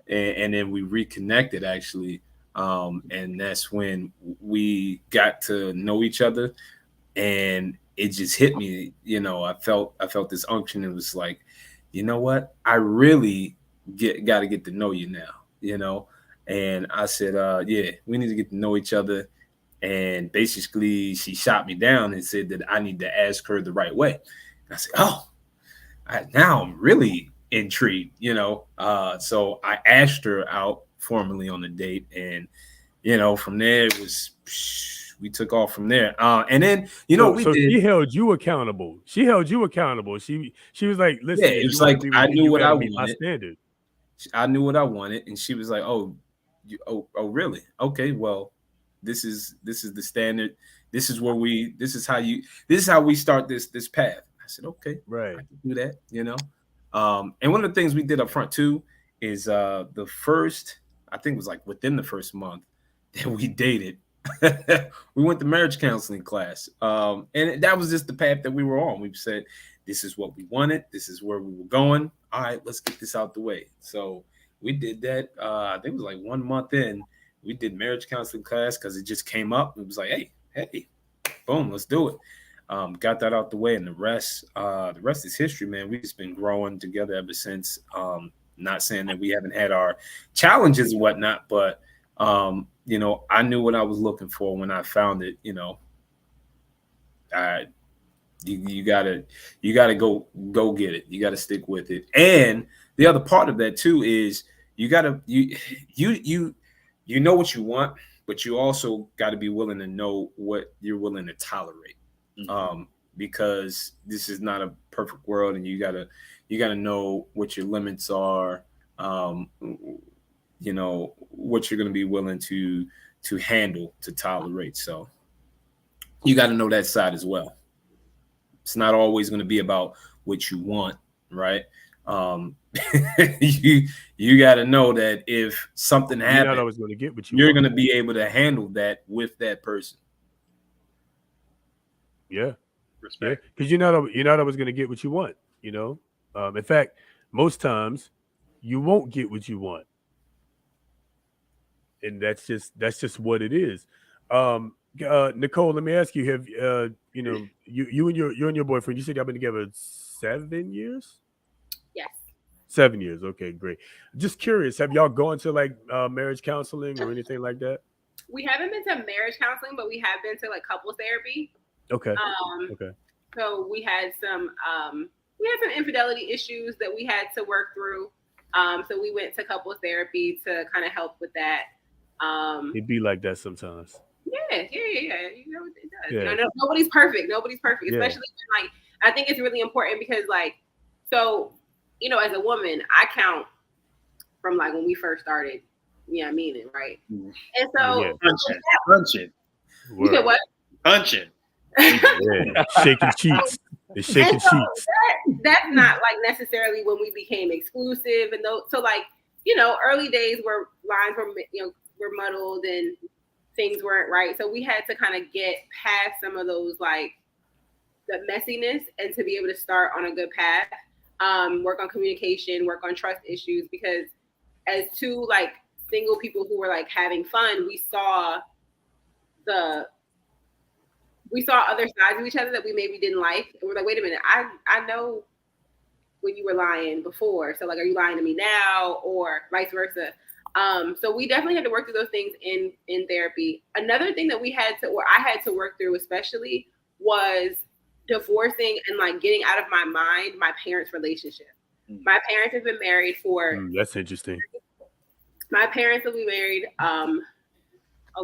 And then we reconnected actually. And that's when we got to know each other, and it just hit me. I felt this unction. It was like, you know what? I really got to get to know you now, And I said, yeah, we need to get to know each other. And basically she shot me down and said that I need to ask her the right way. And I said, oh, now I'm really intrigued, So I asked her out formally on the date, and from there it was we took off from there. And then so she held you accountable. She was like, listen, yeah, it was like I knew what I wanted. My standard. I knew what I wanted, and she was like, oh, really? Okay, well, this is the standard. This is how we start this path. I said, okay, right, I can do that, And one of the things we did up front too is the first, I think it was like within the first month that we dated, we went to marriage counseling class. And that was just the path that we were on. We said, this is what we wanted. This is where we were going. All right, let's get this out the way. So we did that. I think it was like 1 month in, we did marriage counseling class because it just came up. It was like, hey, boom, let's do it. got that out the way, and the rest is history, man. We've just been growing together ever since. Not saying that we haven't had our challenges and whatnot, but you know, I knew what I was looking for when I found it. You know, you gotta go get it. You gotta stick with it. And the other part of that too is you know what you want, but you also got to be willing to know what you're willing to tolerate. Because this is not a perfect world, and you gotta know what your limits are. You know what you're gonna be willing to handle, to tolerate. So you got to know that side as well. It's not always going to be about what you want, right? You got to know that if something happens, you're not always going to get what you're going to be able to handle that with that person. Yeah, Respect. because you're not always going to get what you want. You know, in fact, most times you won't get what you want, and that's just what it is. Nicole, let me ask you: have you know, you and your boyfriend? You said y'all been together 7 years? Yes. 7 years. Okay, great. Just curious, have y'all gone to like marriage counseling or anything like that? We haven't been to marriage counseling, but we have been to like couples therapy. Okay. Okay. So we had some infidelity issues that we had to work through. So we went to couples therapy to kind of help with that. It'd be like that sometimes. Yeah. You know, it does. Yeah. You know, nobody's perfect. Especially when, like, I think it's really important because, like, so, you know, as a woman, I count from like when we first started. Yeah, I mean it, right? Mm-hmm. And so punching. You said what? Punching. Yeah. Shaking cheeks. It's shaking cheeks. That's not like necessarily when we became exclusive, and so like, you know, early days where lines were muddled and things weren't right. So we had to kind of get past some of those, like, the messiness, and to be able to start on a good path. Work on communication, work on trust issues, because as two like single people who were like having fun, we saw other sides of each other that we maybe didn't like. And we're like, wait a minute, I know when you were lying before. So like, are you lying to me now, or vice versa? So we definitely had to work through those things in therapy. Another thing that I had to work through especially was divorcing and like getting out of my mind my parents' relationship. My parents have been married for that's interesting. My parents will be married oh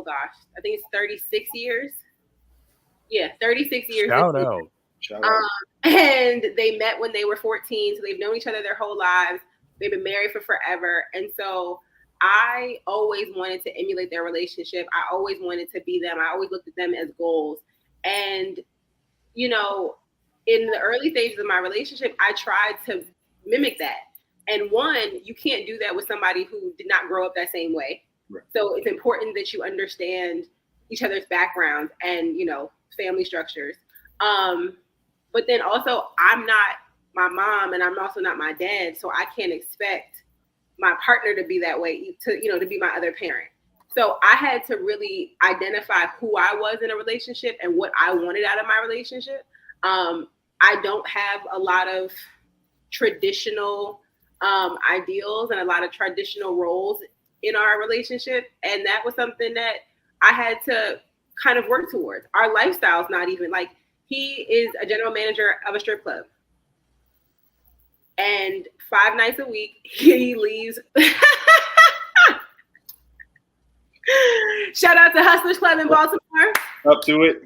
gosh, I think it's 36 years. Yeah, 36 years. Shout out. And they met when they were 14, so they've known each other their whole lives. They've been married for forever. And so I always wanted to emulate their relationship. I always wanted to be them. I always looked at them as goals. And, you know, in the early stages of my relationship, I tried to mimic that. And one, you can't do that with somebody who did not grow up that same way. Right. So it's important that you understand each other's backgrounds and, you know, family structures. But then also, I'm not my mom, and I'm also not my dad, so I can't expect my partner to be that way, to be my other parent. So I had to really identify who I was in a relationship and what I wanted out of my relationship. I don't have a lot of traditional ideals and a lot of traditional roles in our relationship, and that was something that I had to kind of work towards. Our lifestyle's not even like, he is a general manager of a strip club, and 5 nights a week he leaves. Shout out to Hustlers Club in Baltimore. Up to it.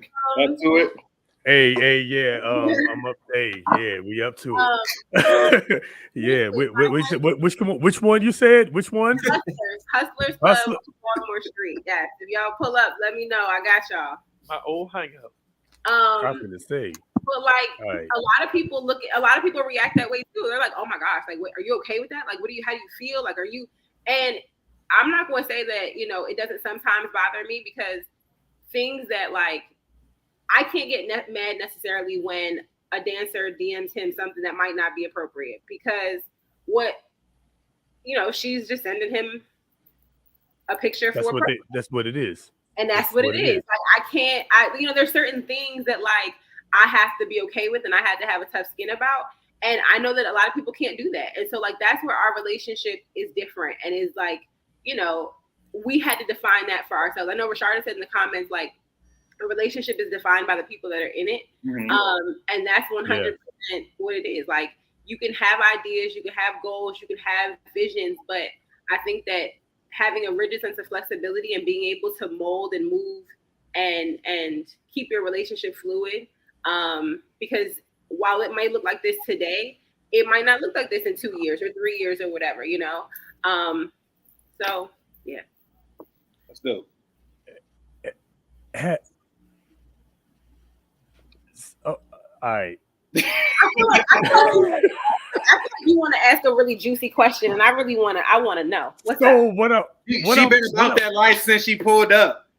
Hey, yeah. I'm up. Hey, yeah, we up to it. Yeah. Which one you said? Which one? Hustlers Club on Baltimore Street. Yes. If y'all pull up, let me know. I got y'all. My old hangout. I'm gonna say. But like, a lot of people react that way too. They're like, "Oh my gosh, like, what, are you okay with that? Like, how do you feel? Like, are you?" And I'm not going to say that, you know, it doesn't sometimes bother me, because things that, like, I can't get mad necessarily when a dancer DMs him something that might not be appropriate, because she's just sending him a picture that's for that's what it is. And that's what it is. Like, there's certain things that, like, I have to be okay with and I had to have a tough skin about. And I know that a lot of people can't do that. And so like that's where our relationship is different and is like, you know, we had to define that for ourselves. I know Rashada said in the comments, like, a relationship is defined by the people that are in it. And that's 100% what it is. Like, you can have ideas, you can have goals, you can have visions, but I think that having a rigid sense of flexibility and being able to mold and move and keep your relationship fluid, because while it might look like this today, it might not look like this in 2 years or 3 years or whatever, you know? So yeah. That's dope. All right. I feel like you want to ask a really juicy question, and I want to know. What's up? What up? She been about that life since she pulled up.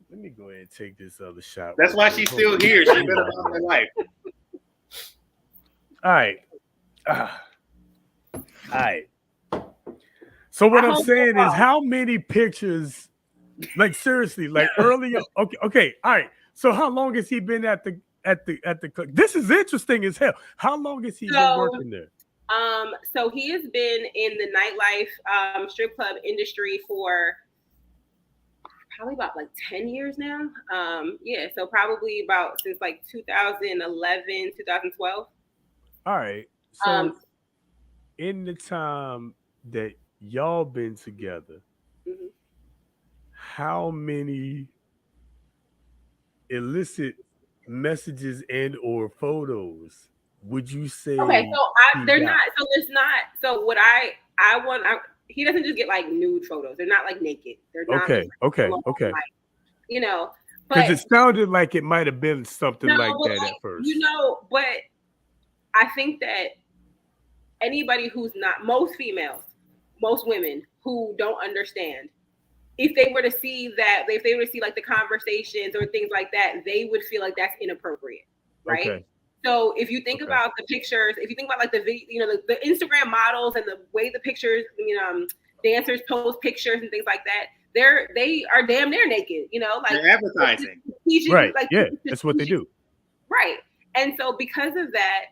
Let me go ahead and take this other shot. That's why she's still here. She been about that life. All right. All right. So what I'm saying is, how many pictures, like seriously, like earlier? Okay. All right. So how long has he been at the This is interesting as hell. How long has he been working there? So he has been in the nightlife strip club industry for probably about like 10 years now. Yeah, so probably about since like 2011, 2012. All right. So in the time that y'all been together, how many illicit messages and or photos would you say? Okay, so they're not. So it's not. So what I want. He doesn't just get like nude photos. They're not like naked. They're not. Okay. Like, you know, because it sounded like it might have been something like that like, at first. You know, but I think that anybody who's not, most females, most women who don't understand, if they were to see like the conversations or things like that, they would feel like that's inappropriate, right? Okay. So if you think about the pictures, if you think about like the video, you know, the Instagram models and the way the pictures, you know, dancers post pictures and things like that, they are damn near naked, you know, like they're advertising, right? Like, yeah, that's what they do, right? And so because of that,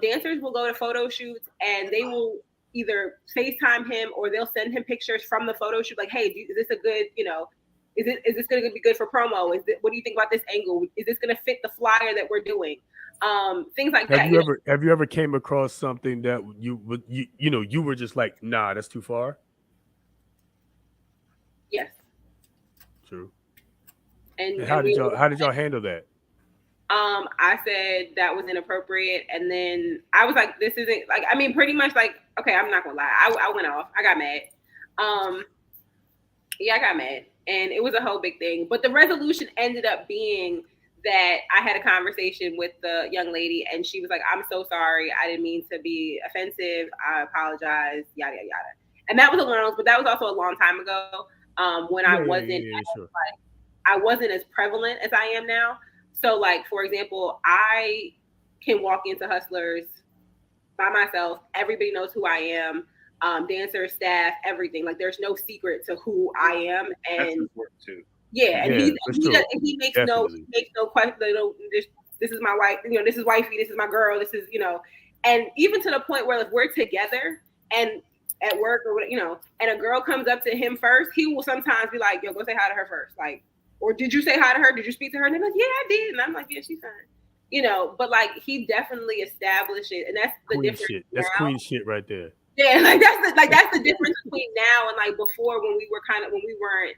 dancers will go to photo shoots and they will either FaceTime him or they'll send him pictures from the photo shoot, like, hey, is this a good, you know, is this going to be good for promo? What do you think about this angle? Is this going to fit the flyer that we're doing? Things like that. Have you ever came across something that you were just like, nah, that's too far? Yes. True. And how did y'all handle that? I said that was inappropriate, and then I was like, this isn't like, I mean, pretty much like, okay, I'm not gonna lie, I went off. I got mad. Yeah, I got mad, and it was a whole big thing. But the resolution ended up being that I had a conversation with the young lady, and she was like, I'm so sorry. I didn't mean to be offensive. I apologize, yada, yada, yada. And that was but that was also a long time ago, when I wasn't as prevalent as I am now. So like, for example, I can walk into Hustlers by myself. Everybody knows who I am. Dancers, staff, everything. Like, there's no secret to who I am. And that's important too. Yeah, and he makes no question. This is my wife. You know, this is wifey. This is my girl. This is, you know, and even to the point where if we're together and at work or you know, and a girl comes up to him first, he will sometimes be like, "Yo, go say hi to her first." Like, or did you say hi to her? Did you speak to her? And they're like, "Yeah, I did." And I'm like, "Yeah, she's fine." You know, but like, he definitely established it, and that's the queen difference. Shit. That's queen shit right there. Yeah, that's the difference between now and like before, when we weren't.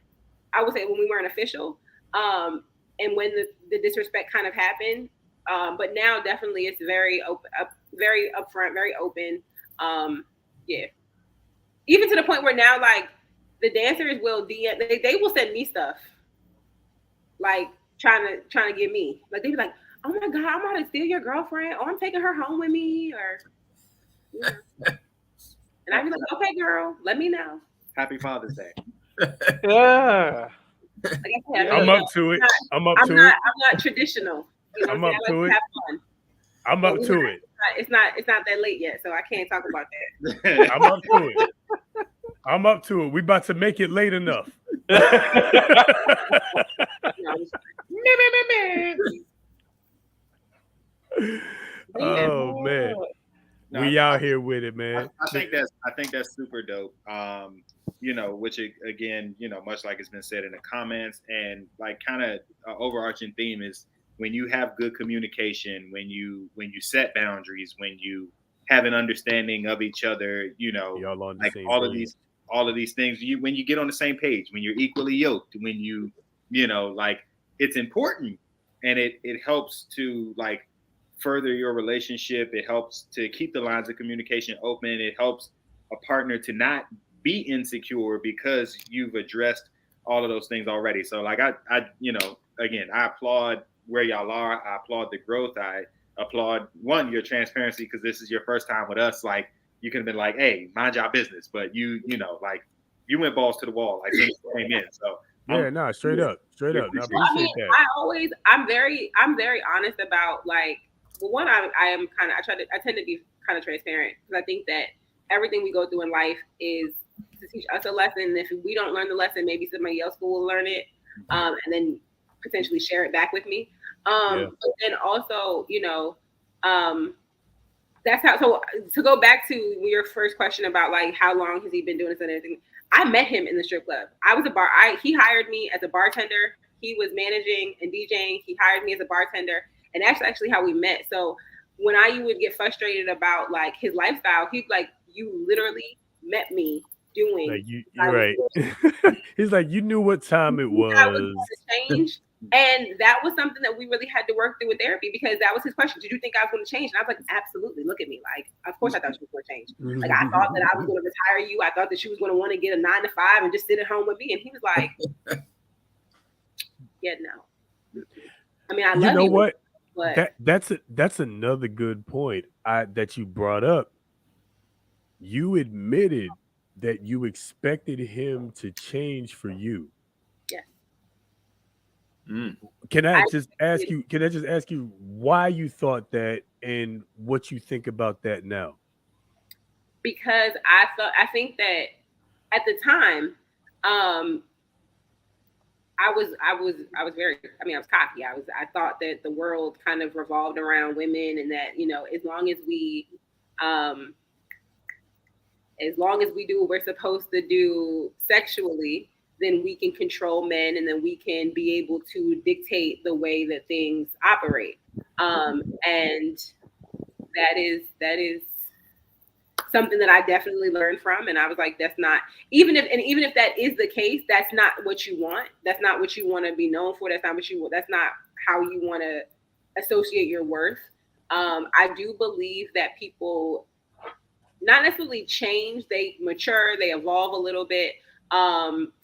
I would say when we weren't official, and when the disrespect kind of happened. But now definitely it's very open, very upfront, very open. Yeah. Even to the point where now, like, the dancers will DM, they will send me stuff, like trying to get me. Like, they be like, "Oh my God, I'm about to steal your girlfriend. Oh, I'm taking her home with me," or. You know. And I'd be like, "Okay, girl, let me know." Happy Father's Day. Yeah. Like I said, I'm up to it. I'm not traditional. You know, I'm up to it. Have fun. I'm up to it. It's not that late yet, so I can't talk about that. I'm up to it. I'm up to it. We about to make it late enough. Oh man, No, we out here with it, man. I think that's super dope. You know, which again, you know, much like it's been said in the comments, and like kind of overarching theme is when you have good communication, when you set boundaries, when you have an understanding of each other, you know, Y'all on the like same all page. of these things, when you get on the same page, when you're equally yoked, when you know, like it's important, and it helps to like further your relationship. It helps to keep the lines of communication open. It helps a partner to not be insecure because you've addressed all of those things already. So like I you know, again, I applaud where y'all are. I applaud the growth. I applaud your transparency, because this is your first time with us. Like you could have been like, hey, mind your business, but you know, like you went balls to the wall, like since you came in. So Yeah, nah, straight up. No, I Well, I appreciate mean, that. I'm very honest about like. Well, one, I tend to be kind of transparent, because I think that everything we go through in life is to teach us a lesson. And if we don't learn the lesson, maybe somebody else will learn it, and then potentially share it back with me. Yeah. But then also, you know, that's how. So to go back to your first question about like how long has he been doing this and everything, I met him in the strip club. He hired me as a bartender. He was managing and DJing. He hired me as a bartender, and that's actually how we met. So when I would get frustrated about like his lifestyle, he'd like, you literally met me doing. Like you're right. He's like, you knew what time it was. I was going to change. And that was something that we really had to work through with therapy, because that was his question. Did you think I was going to change? And I was like, absolutely. Look at me. Like, of course I thought you was going to change. Like, I thought that I was going to retire you. I thought that you was going to want to get a 9 to 5 and just sit at home with me. And he was like, yeah, no. I mean, I love you. You know what? But that's another good point that you brought up. You admitted that you expected him to change for you. yes. Can I just ask you why you thought that and what you think about that now? Because I think that at the time, I was cocky. I thought that the world kind of revolved around women, and that, you know, as long as we do what we're supposed to do sexually, then we can control men, and then we can be able to dictate the way that things operate. And that is something that I definitely learned from. And I was like, that's not, even if that is the case, that's not what you want. That's not what you want to be known for. That's not how you want to associate your worth. I do believe that people not necessarily change, they mature, they evolve a little bit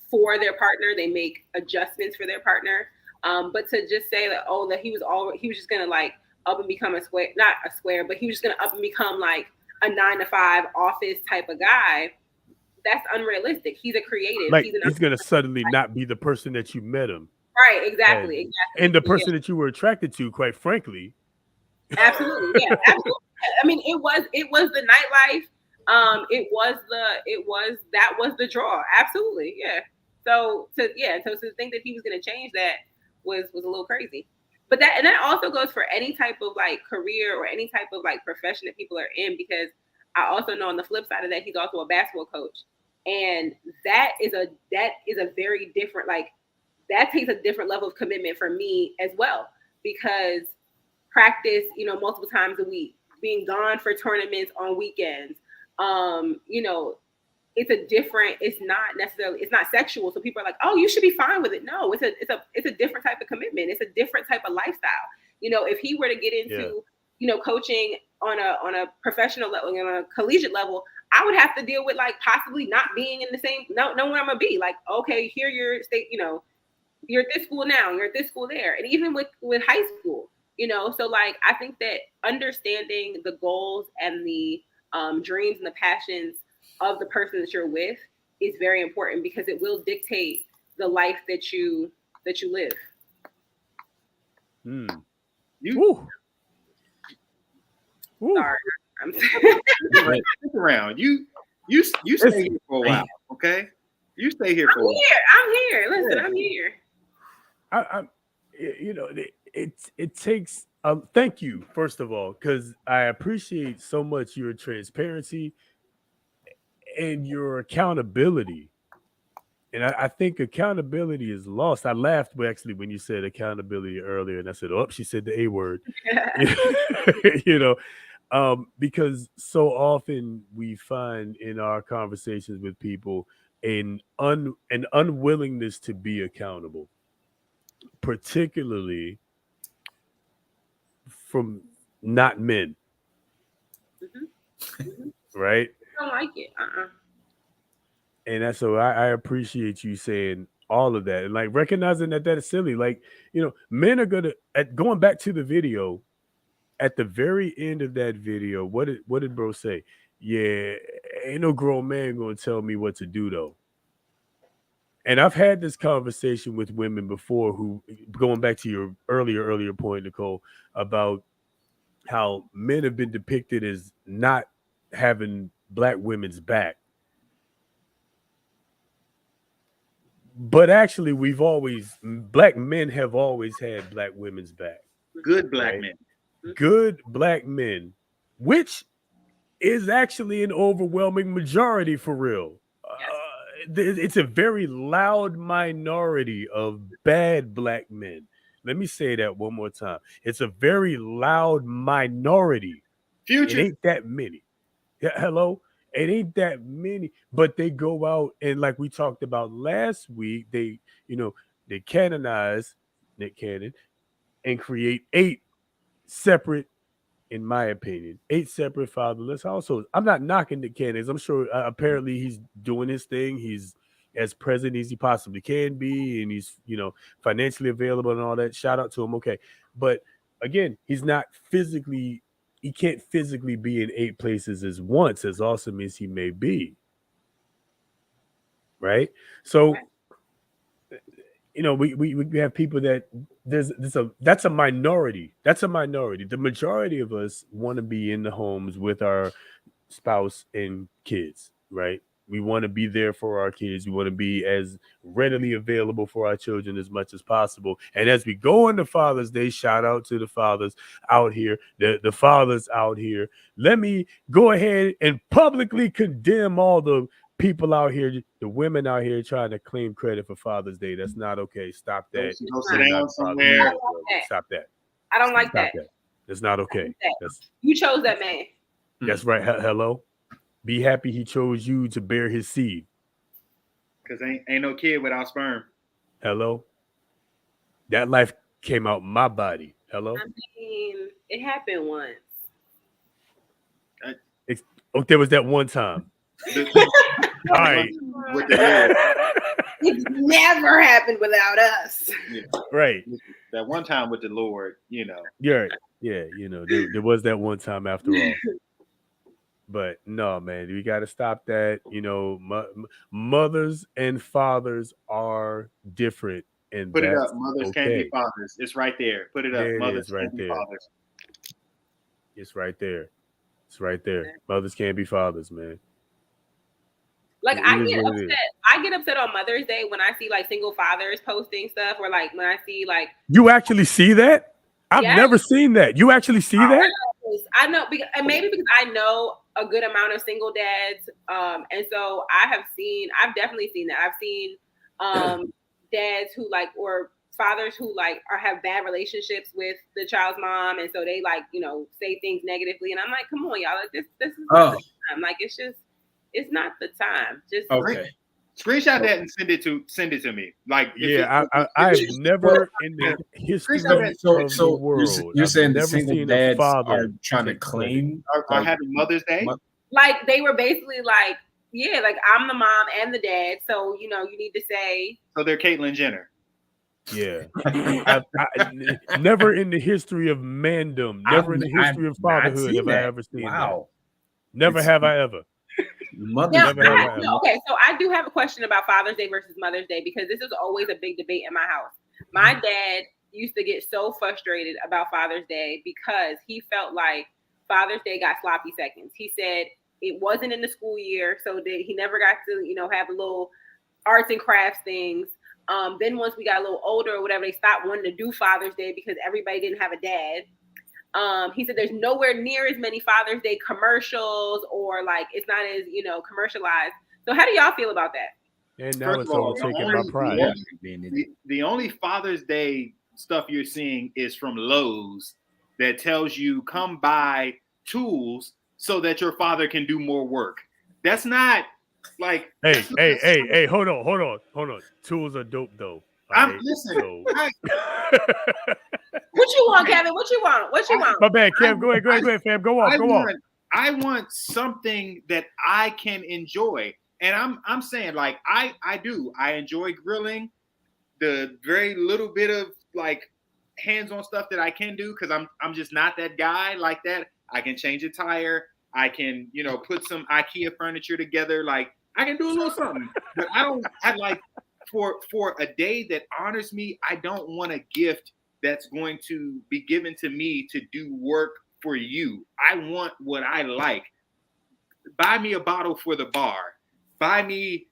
for their partner. They make adjustments for their partner. But to just say that, that he was just gonna like up and become not a square, but he was just gonna up and become like a 9 to 5 office type of guy, that's unrealistic. He's a creative. Like he's gonna suddenly not be the person that you met him. Right, exactly. And the person that you were attracted to, quite frankly. Absolutely, yeah, absolutely. I mean, it was the nightlife. That was the draw. Absolutely, yeah. So to think that he was going to change that was a little crazy. But that also goes for any type of like career or any type of like profession that people are in, because I also know on the flip side of that, he's also a basketball coach, and that is a very different, like, that takes a different level of commitment for me as well, because practice, multiple times a week, being gone for tournaments on weekends, it's not sexual. So people are like, oh, you should be fine with it. No, it's a different type of commitment. It's a different type of lifestyle. If he were to get into, coaching on a professional level, on a collegiate level, I would have to deal with like possibly not being in the same, know where I'm gonna be. Like, okay, here you're you're at this school now, you're at this school there. And even with high school, so like, I think that understanding the goals and the dreams and the passions of the person that you're with is very important, because it will dictate the life that you live. Sorry, I'm stick around. You stay here for a while, okay? You stay here for a while. I'm here. Listen, I'm here. It takes Thank you, first of all, because I appreciate so much your transparency and your accountability. And I think accountability is lost. I laughed actually when you said accountability earlier, and I said, "Oh, she said the A word." you know, because so often we find in our conversations with people an unwillingness to be accountable, particularly from not men, right? I don't like it. And that's so I appreciate you saying all of that and like recognizing that that is silly. Like, men are gonna at going back to the video at the very end of that video, what did bro say? Yeah, ain't no grown man gonna tell me what to do though. And I've had this conversation with women before who going back to your earlier point, Nicole, about how men have been depicted as not having black women's back. But actually, black men have always had black women's back. Good black right? men. Good black men, which is actually an overwhelming majority for real. It's a very loud minority of bad black men. Let me say that one more time. It's a very loud minority. Future. It ain't that many. Hello? It ain't that many, but they go out and like we talked about last week, they canonize Nick Cannon and create 8 separate, in my opinion, 8 separate fatherless households. I'm not knocking Nick Cannon. I'm sure apparently he's doing his thing. He's as present as he possibly can be, and he's financially available and all that. Shout out to him. Okay, but again, he can't physically be in 8 places as once, as awesome as he may be. Right? So, we have people that that's a minority. That's a minority. The majority of us want to be in the homes with our spouse and kids, right? We want to be there for our kids. We want to be as readily available for our children as much as possible. And as we go into Father's Day, shout out to the fathers out here, the fathers out here. Let me go ahead and publicly condemn all the people out here, the women out here trying to claim credit for Father's Day. That's not okay. Stop that. Go sit down somewhere. Stop that. I don't like Stop that. That's not okay. You chose that man. That's right. Hello. Be happy he chose you to bear his seed. Because ain't no kid without sperm. Hello. That life came out my body. Hello. I mean, it happened once. There was that one time. All right. It never happened without us. Yeah. Right. That one time with the Lord, Yeah. Yeah. There was that one time after all. But no, man, we got to stop that. Mothers and fathers are different. And put it up. Mothers can't be fathers. It's right there. Put it up. There Mothers right can't be fathers. It's right there. It's right there. Mothers can't be fathers, man. Like I get upset. I get upset on Mother's Day when I see like single fathers posting stuff, or like when I see like. You actually see that? I've never seen that. You actually see that? I know, and maybe because I know a good amount of single dads, and so I've definitely seen that. I've seen dads who like, or fathers who like have bad relationships with the child's mom, and so they like say things negatively, and I'm like, come on, y'all, like this is not the time. Like it's not the time. Just okay. Screenshot that and send it to me. Like I've never in the history of the world. You're saying the never single seen dads a father are trying to claim are having Mother's Day? Like they were basically like, yeah, like I'm the mom and the dad, so you need to say. So they're Caitlyn Jenner. Yeah, I never in the history of mandom, never in the history of fatherhood have I ever seen that. Never have I ever. Okay, so I do have a question about Father's Day versus Mother's Day, because this is always a big debate in my house. My dad used to get so frustrated about Father's Day because he felt like Father's Day got sloppy seconds. He said it wasn't in the school year, so that he never got to have a little arts and crafts things. Then once we got a little older or whatever, they stopped wanting to do Father's Day because everybody didn't have a dad. He said there's nowhere near as many Father's Day commercials, or like it's not as commercialized. So how do y'all feel about that? And now First it's of all, overtaken by pride. the only Father's Day stuff you're seeing is from Lowe's that tells you come buy tools so that your father can do more work. That's not like hey, hold on. Tools are dope though. Listen. So. What you want, Kevin? What you want? My bad, Kev. Go ahead, fam. Go off. I want something that I can enjoy. And I'm saying, like, I enjoy grilling, the very little bit of like hands-on stuff that I can do, because I'm just not that guy like that. I can change a tire, I can, put some IKEA furniture together, like I can do a little something. But I like for a day that honors me, I don't want a gift that's going to be given to me to do work for you. I want what I like. Buy me a bottle for the bar. Buy me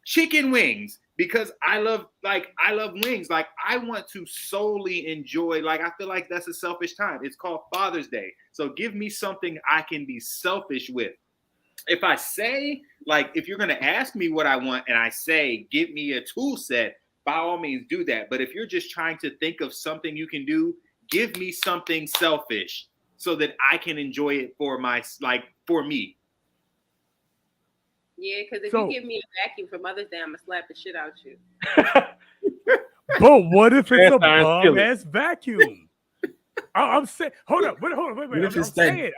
chicken wings because I love wings. Like I want to solely enjoy, like I feel like that's a selfish time. It's called Father's Day. So give me something I can be selfish with. If I say, like, if you're going to ask me what I want and I say, give me a tool set, by all means do that. But if you're just trying to think of something you can do, give me something selfish so that I can enjoy it for me. Yeah, because if you give me a vacuum for Mother's Day, I'm going to slap the shit out you. But what if it's a bomb-ass vacuum? I'm saying, hold on, wait. I'm saying,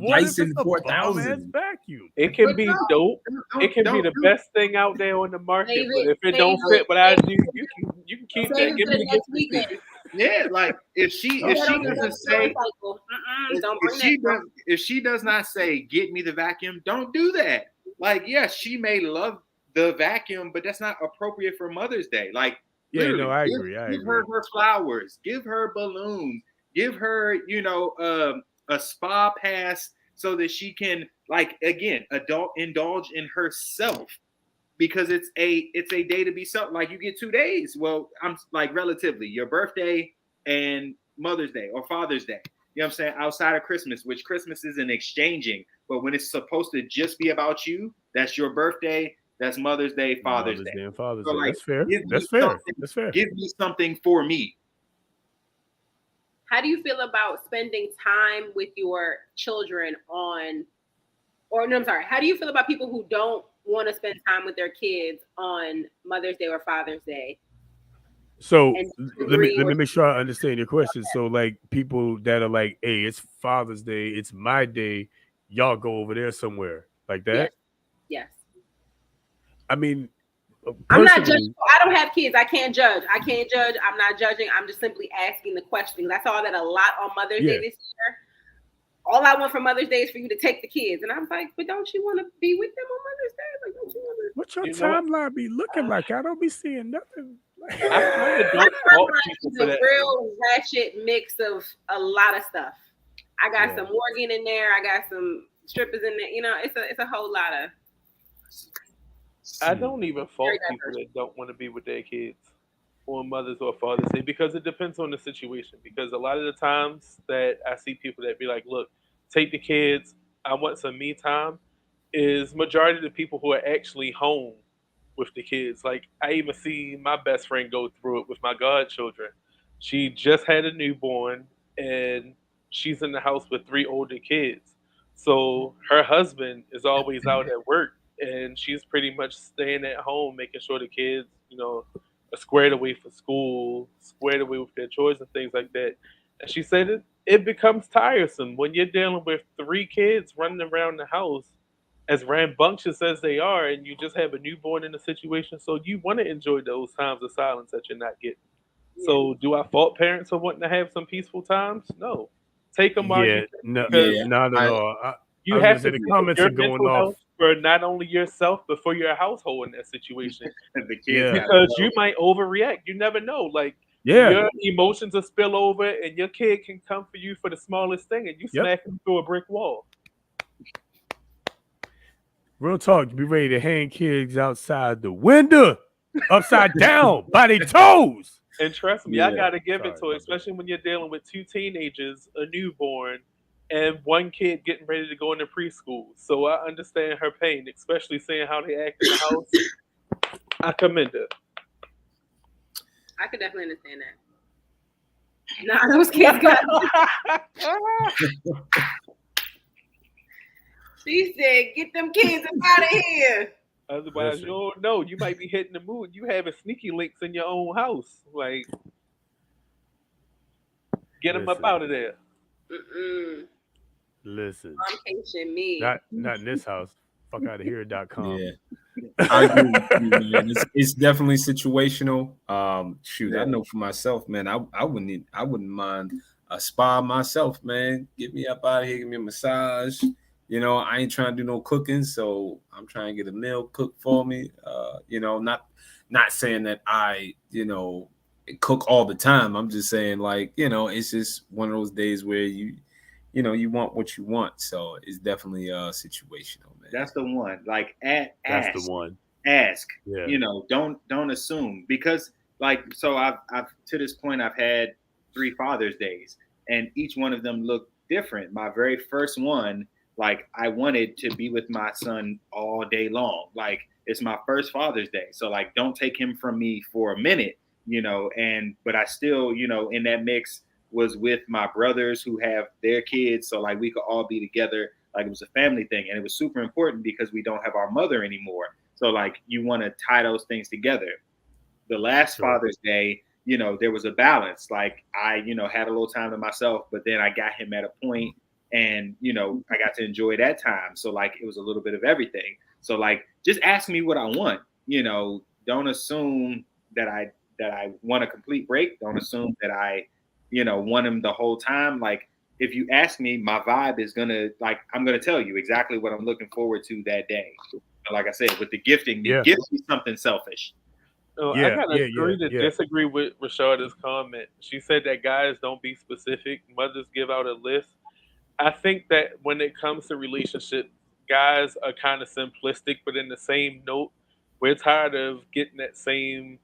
what if it's a bomb-ass vacuum? It can be dope. It can be the best thing out there on the market. But if it don't fit what I do, you can keep that. Give me the gift receipt. Yeah, like if she doesn't say, if she does not say, get me the vacuum, don't do that. Like, yes, she may love the vacuum, but that's not appropriate for Mother's Day. Like, yeah, no, I agree. Give her flowers, give her balloons, give her, a spa pass so that she can, like, again, indulge in herself, because it's a day to be self. Like, you get 2 days. Well, I'm like relatively your birthday and Mother's Day or Father's Day. You know what I'm saying? Outside of Christmas, which Christmas isn't exchanging, but when it's supposed to just be about you, that's your birthday, that's Mother's Day, Father's Day. And Father's So, Day. like, That's fair. That's fair. Give me something for me. How do you feel about spending time with your children how do you feel about people who don't want to spend time with their kids on Mother's Day or Father's Day? So let me make sure I understand your question. So, like, people that are like, hey, it's Father's Day, it's my day, y'all go over there somewhere like that? Yes. I mean, I'm not judging. I don't have kids. I can't judge. I'm not judging. I'm just simply asking the question. I saw that a lot on Mother's Day this year. All I want for Mother's Day is for you to take the kids. And I'm like, but don't you want to be with them on Mother's Day? Like, don't you want to? What's your timeline be looking like? I don't be seeing nothing. My timeline is a real ratchet mix of a lot of stuff. I got some Morgan in there. I got some strippers in there. It's a whole lot of. I don't even fault people that don't want to be with their kids on Mother's or Father's Day, because it depends on the situation. Because a lot of the times that I see people that be like, look, take the kids, I want some me time, is majority of the people who are actually home with the kids. Like, I even see my best friend go through it with my godchildren. She just had a newborn and she's in the house with 3 older kids. So her husband is always out at work, and she's pretty much staying at home, making sure the kids, are squared away for school, squared away with their chores and things like that. And she said it becomes tiresome when you're dealing with 3 kids running around the house, as rambunctious as they are, and you just have a newborn in the situation. So you want to enjoy those times of silence that you're not getting. Yeah. So do I fault parents for wanting to have some peaceful times? No. Take them while you can. Not at all. You have to. The comments are going off for not only yourself but for your household in that situation. Because you might overreact. You never know. Like, your emotions will spill over, and your kid can come for you for the smallest thing, and you smack him through a brick wall. Real talk. Be ready to hang kids outside the window, upside down by their toes. And trust me, Yeah. I gotta give it to Sorry, her, especially when you're dealing with 2 teenagers, a newborn, and 1 kid getting ready to go into preschool. So I understand her pain, especially seeing how they act in the house. I commend her. I could definitely understand that. Nah, those kids got. She said, "Get them kids out of here." Otherwise, Listen. you don't know. You might be hitting the mood. You having sneaky links in your own house. Like, get them up Listen. out of there. Listen. I'm patient me. Not in this house. Fuck out of here.com. Yeah. I agree with you, man. It's definitely situational. Shoot, I know for myself, man. I wouldn't mind a spa myself, man. Get me up out of here, give me a massage. You know, I ain't trying to do no cooking, so I'm trying to get a meal cooked for me. You know, not saying that I, you know, cook all the time. I'm just saying, like, you know, it's just one of those days where you know, you want what you want. So it's definitely situational, man. That's the one. Like, That's ask. the one. Ask. Yeah. You know, don't assume, because like, so I've to this point I've had 3 Father's Days, and each one of them looked different. My very first one, like, I wanted to be with my son all day long. Like, it's my first Father's Day, so like, don't take him from me for a minute, you know. But I still, you know, in that mix was with my brothers who have their kids, so like, we could all be together. Like, it was a family thing, and it was super important because we don't have our mother anymore. So like, you want to tie those things together. The last Father's Day, you know, there was a balance. Like, I, you know, had a little time to myself, but then I got him at a point, and, you know, I got to enjoy that time. So like, it was a little bit of everything. So like, just ask me what I want. You know, don't assume that I want a complete break. Don't assume that I, you know, want him the whole time. Like, if you ask me, my vibe is gonna, like, I'm gonna tell you exactly what I'm looking forward to that day. Like I said, with the gifting, the gift is something selfish. Oh, I gotta agree to disagree with Rashada's comment. She said that guys don't be specific, mothers give out a list. I think that when it comes to relationships, guys are kind of simplistic, but in the same note, we're tired of getting that same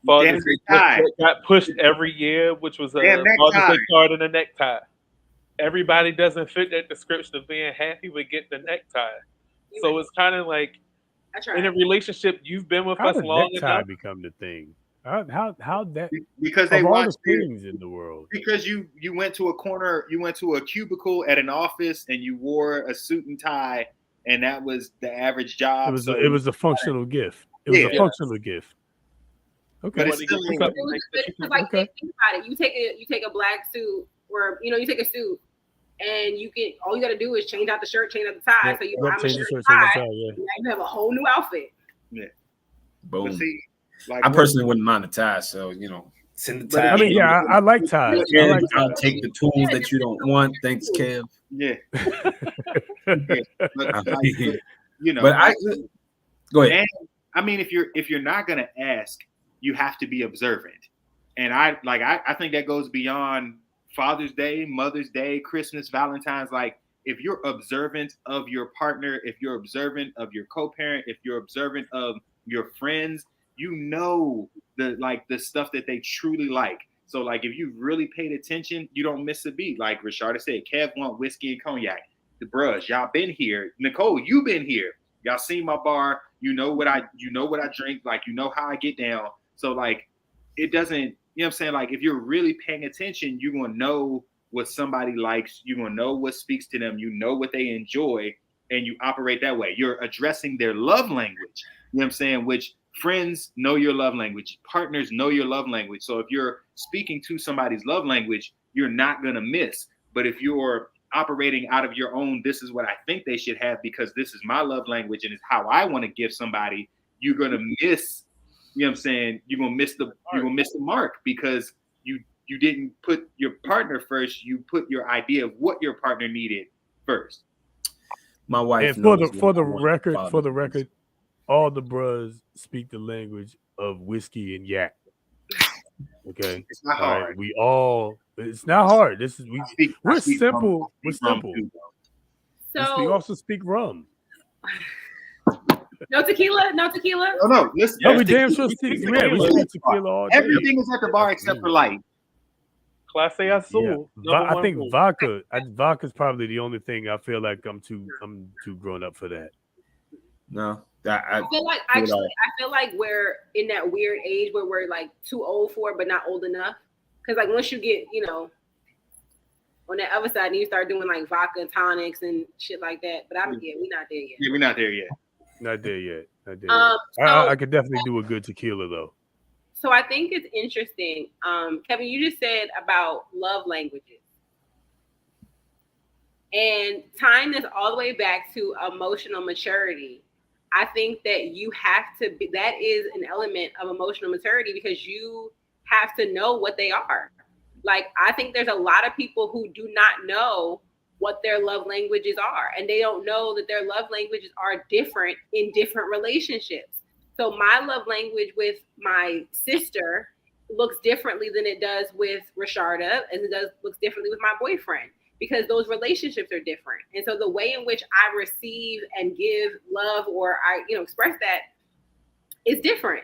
Father's Day that got pushed every year, which was a Father's Day card and a necktie. Everybody doesn't fit that description of being happy with getting the necktie. So it's kind of like, in a relationship, you've been with us long enough. How did necktie become the thing? How that? Because they watch watched things in the world. Because you went to a corner, you went to a cubicle at an office, and you wore a suit and tie, and that was the average job. It was a functional gift. It was a functional gift. Okay. But it's still like, think about it. You take a black suit, or, you know, you take a suit, and all you got to do is change out the shirt, change out the tie. So I'm a shirt and tie. Now you have a whole new outfit. Yeah. Boom. See, like, I personally wouldn't mind a tie, so, you know, send the tie. I mean, yeah, I like ties. I'll take the tools that you don't want. Thanks, Kev. Yeah. You know, but go ahead. And, I mean, if you're not gonna ask, you have to be observant. And I think that goes beyond Father's Day, Mother's Day, Christmas, Valentine's. Like, if you're observant of your partner, if you're observant of your co-parent, if you're observant of your friends, you know the stuff that they truly like. So like, if you really paid attention, you don't miss a beat. Like Rashada said, Kev want whiskey and cognac. The bruh, y'all been here. Nicole, you been here. Y'all seen my bar. You know what I drink. Like, you know how I get down. So like, it doesn't, you know what I'm saying? Like, if you're really paying attention, you're going to know what somebody likes. You're going to know what speaks to them. You know what they enjoy, and you operate that way. You're addressing their love language. You know what I'm saying? Which friends know your love language. Partners know your love language. So if you're speaking to somebody's love language, you're not going to miss. But if you're operating out of your own, this is what I think they should have because this is my love language and it's how I want to give somebody, you're going to miss, you know what I'm saying? You're going to miss the mark because you didn't put your partner first. You put your idea of what your partner needed first. My wife. And for the record, all the bros speak the language of whiskey and yak. Okay, it's not hard. Right? It's not hard. We're simple. We're simple. So we also speak rum. No tequila? No tequila? Oh no, listen. No, we there's damn tequila. sure We see. drink Yeah, we tequila. see tequila all day. Everything is at the bar except for light. Clase Yeah, Azul. Number I one think rule. vodka's probably the only thing I feel like I'm too grown up for that. No, that I feel like I feel like we're in that weird age where we're like too old for it, but not old enough. Because like once you get, on that other side, and you start doing like vodka tonics and shit like that. But we're not there yet. Yeah, we're not there yet. Not there yet. I could definitely do a good tequila though. So I think it's interesting. Kevin, you just said about love languages. And tying this all the way back to emotional maturity, I think that you have to be, that is an element of emotional maturity because you have to know what they are. Like, I think there's a lot of people who do not know what their love languages are, and they don't know that their love languages are different in different relationships. So my love language with my sister looks differently than it does with Rasharda, and looks differently with my boyfriend because those relationships are different. And so the way in which I receive and give love or I, express that is different.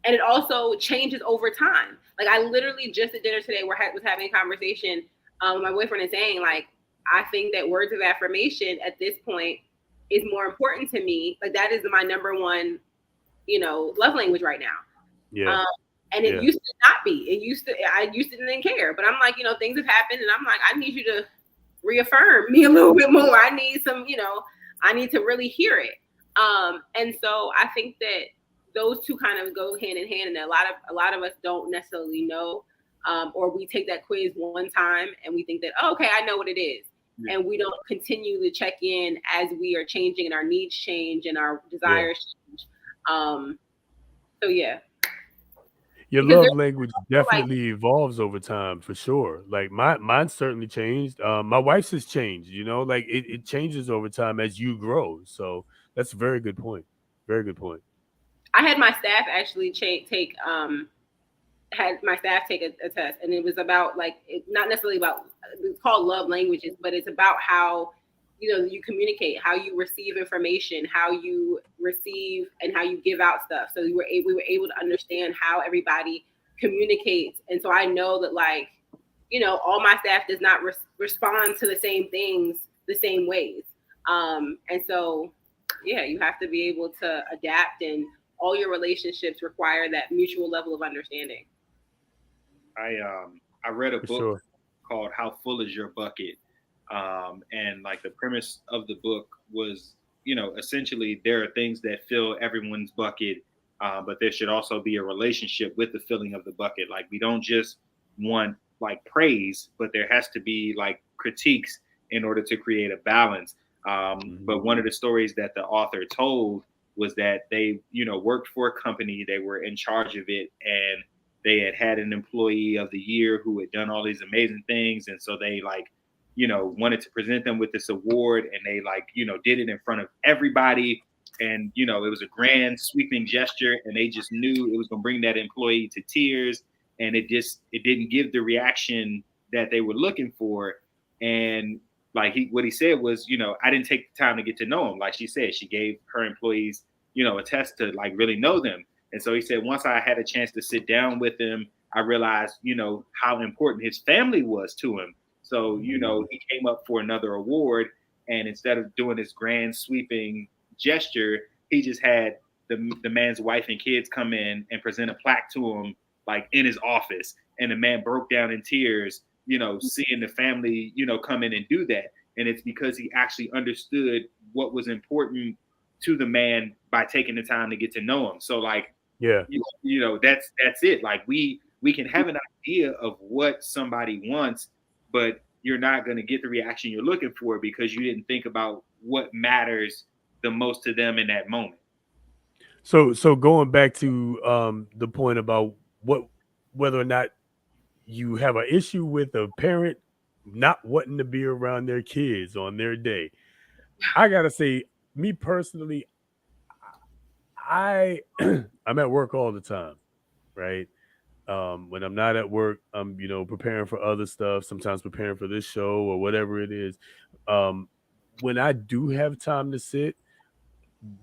And it also changes over time. Like I literally just at dinner today, was having a conversation with my boyfriend and saying like, I think that words of affirmation at this point is more important to me. Like that is my number one, love language right now. Yeah. And it used to not be. I used to didn't care. But I'm like, things have happened and I'm like, I need you to reaffirm me a little bit more. I need some, I need to really hear it. And so I think that those two kind of go hand in hand, and a lot of us don't necessarily know, or we take that quiz one time and we think that, oh, okay, I know what it is, and we don't continue to check in as we are changing and our needs change and our desires change. So yeah. Your love language definitely evolves over time for sure. Like mine certainly changed. My wife's has changed, like it changes over time as you grow. So that's a very good point. Very good point. I had my staff actually take a test, and it was about not necessarily about, it's called love languages, but it's about how you communicate, how you receive information, how you receive and how you give out stuff. So we were able to understand how everybody communicates, and so I know that all my staff does not respond to the same things the same ways, and so you have to be able to adapt, and all your relationships require that mutual level of understanding. I read a book called How Full Is Your Bucket? And like the premise of the book was, essentially there are things that fill everyone's bucket, but there should also be a relationship with the filling of the bucket. Like we don't just want like praise, but there has to be like critiques in order to create a balance. But one of the stories that the author told was that they, worked for a company, they were in charge of it, and they had an employee of the year who had done all these amazing things. And so they wanted to present them with this award, and they did it in front of everybody. And, it was a grand sweeping gesture, and they just knew it was going to bring that employee to tears. And it didn't give the reaction that they were looking for. And what he said was, I didn't take the time to get to know him. Like she said, she gave her employees, a test to really know them. And so he said, once I had a chance to sit down with him, I realized, how important his family was to him. So, he came up for another award, and instead of doing this grand sweeping gesture, he just had the man's wife and kids come in and present a plaque to him, in his office. And the man broke down in tears, seeing the family, come in and do that. And it's because he actually understood what was important to the man by taking the time to get to know him. So that's it. Like we can have an idea of what somebody wants, but you're not going to get the reaction you're looking for because you didn't think about what matters the most to them in that moment. So going back to the point about whether or not you have an issue with a parent not wanting to be around their kids on their day, I gotta say, me personally, I'm at work all the time, right? When I'm not at work, I'm preparing for other stuff, sometimes preparing for this show or whatever it is. When I do have time to sit,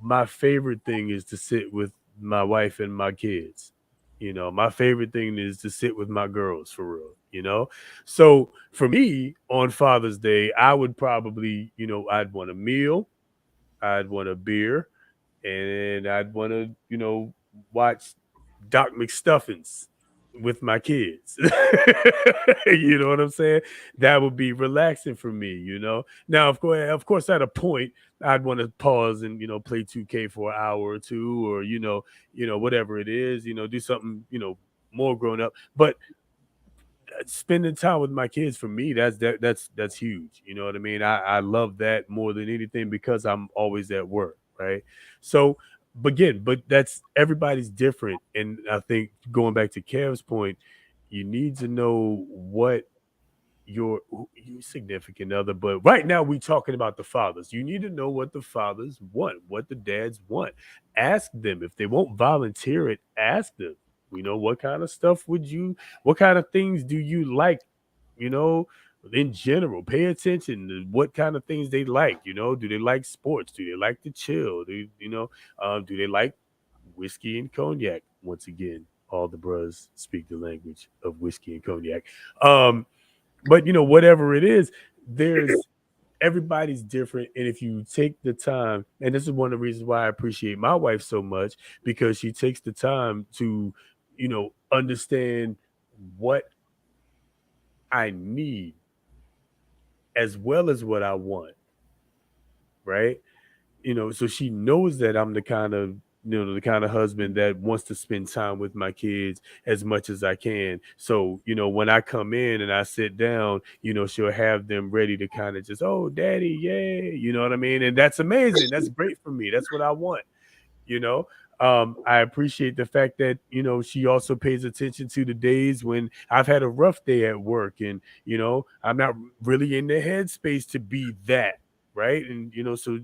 my favorite thing is to sit with my wife and my kids. My favorite thing is to sit with my girls for real. So for me on Father's Day, I would probably, I'd want a meal, I'd want a beer, and I'd want to, watch Doc McStuffins with my kids. You know what I'm saying? That would be relaxing for me. Now, of course, at a point, I'd want to pause and play 2K for an hour or two, or whatever it is, do something more grown up. But spending time with my kids for me, that's huge. You know what I mean? I love that more than anything because I'm always at work, right? So but that's everybody's different. And I think going back to Kev's point, you need to know what your significant other, but right now we talking about the fathers. You need to know what the fathers want, what the dads want. Ask them. If they won't volunteer it, ask them. What kind of stuff what kind of things do you like, you know in general? Pay attention to what kind of things they like. Do they like sports? Do they like to chill? Do they like whiskey and cognac? Once again, all the bros speak the language of whiskey and cognac. But whatever it is, there's everybody's different. And if you take the time, and this is one of the reasons why I appreciate my wife so much, because she takes the time to understand what I need as well as what I want, right? So she knows that I'm the kind of husband that wants to spend time with my kids as much as I can. So when I come in and I sit down, she'll have them ready to kind of just, oh, daddy, yay, you know what I mean? And that's amazing. That's great for me. That's what I want. you know I appreciate the fact that she also pays attention to the days when I've had a rough day at work, and I'm not really in the headspace to be that, right? And so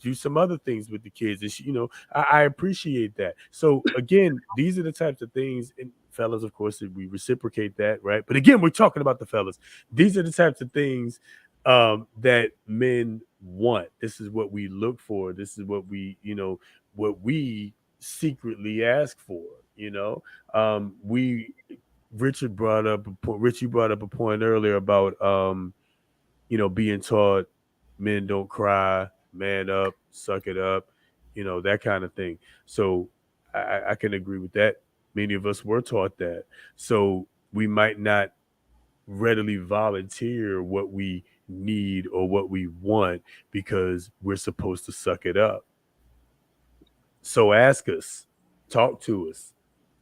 do some other things with the kids, and I appreciate that. So again, these are the types of things, and fellas, of course, that we reciprocate that, right? But again, we're talking about the fellas. These are the types of things that men want. This is what we look for. This is what we secretly ask for. We Richard brought up a point. Richie brought up a point earlier about being taught men don't cry, man up, suck it up, that kind of thing. So I can agree with that. Many of us were taught that. So we might not readily volunteer what we need or what we want because we're supposed to suck it up. So ask us, talk to us,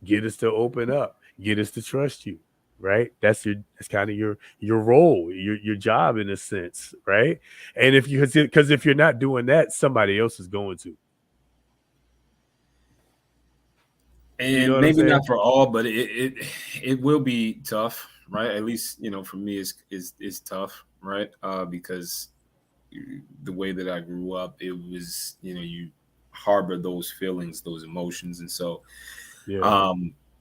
get us to open up, get us to trust you, right? That's kind of your role, your job in a sense, right? And because if you're not doing that, somebody else is going to. You know And what I'm maybe saying? not for all, but it will be tough, right? At least for me, it's tough, right? Because the way that I grew up, it was you harbor those feelings, those emotions, and so Yeah.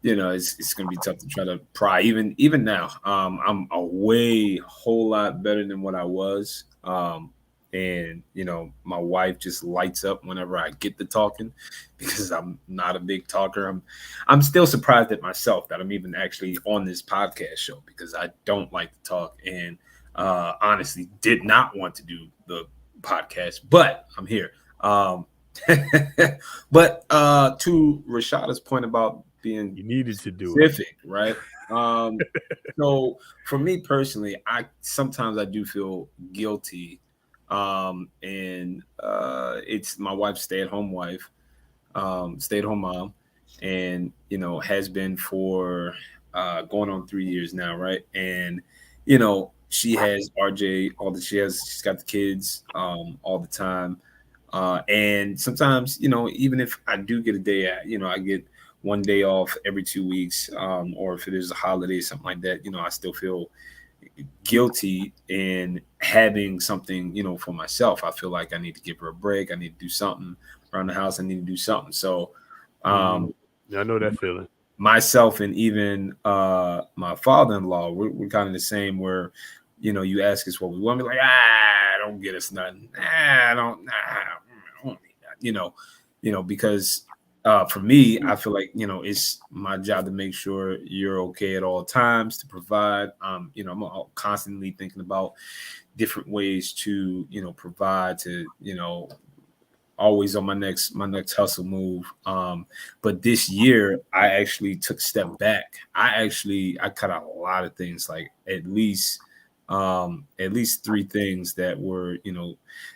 it's gonna be tough to try to pry. Even now, I'm a whole lot better than what I was. And my wife just lights up whenever I get to talking because I'm not a big talker. I'm still surprised at myself that I'm even actually on this podcast show because I don't like to talk, and honestly did not want to do the podcast, but I'm here. But to Rashada's point about being You needed to do it. specific, right? So for me personally, I do feel guilty, and it's my wife's stay-at-home wife, stay-at-home mom, and has been for going on 3 years now, right? And she has RJ, she's got the kids all the time. And sometimes, even if I do get a day, I get one day off every 2 weeks, or if it is a holiday, something like that, I still feel guilty in having something, for myself. I feel like I need to give her a break. I need to do something around the house. I need to do something. So, I know that feeling. myself and even my father-in-law, we're kind of the same where, you ask us what we want, we're like, don't get us nothing. I don't need because for me, I feel like, it's my job to make sure you're okay at all times, to provide. I'm constantly thinking about different ways to, provide, to, always on my next hustle move. But this year I actually took a step back. I cut out a lot of things, like at least three things that were,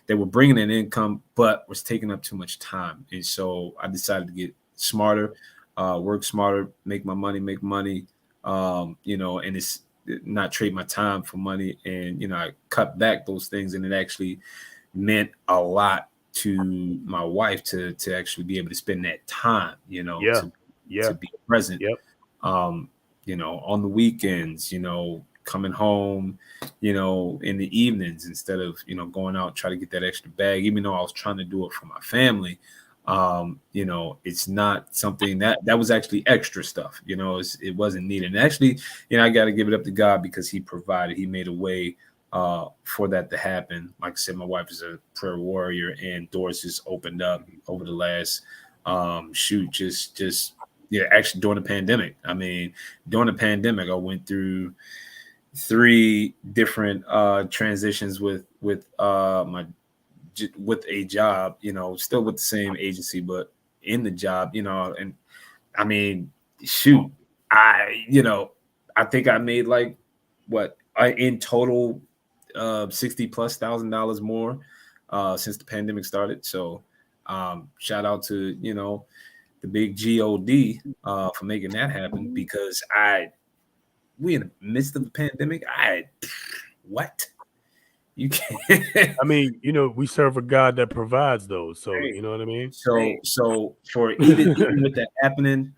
that were bringing in income, but was taking up too much time. And so I decided to get smarter, work smarter, make money, and it's not trade my time for money. And, I cut back those things, and it actually meant a lot to my wife to actually be able to spend that time, Yeah. to be present, Yep. on the weekends, coming home, in the evenings, instead of, going out, try to get that extra bag, even though I was trying to do it for my family. It's not something that was actually extra stuff, it wasn't needed. And actually, I got to give it up to God, because he provided, he made a way for that to happen. Like I said, my wife is a prayer warrior, and doors just opened up over the last actually during the pandemic. I mean, during the pandemic, I went through 3 different transitions with a job, still with the same agency, but in the job, and I mean, shoot, I think I made like what in total 60 plus $1,000 more since the pandemic started. So shout out to, the big God for making that happen, because we in the midst of the pandemic. What? You can't. I mean, we serve a God that provides those. So, you know what I mean? So for even with that happening,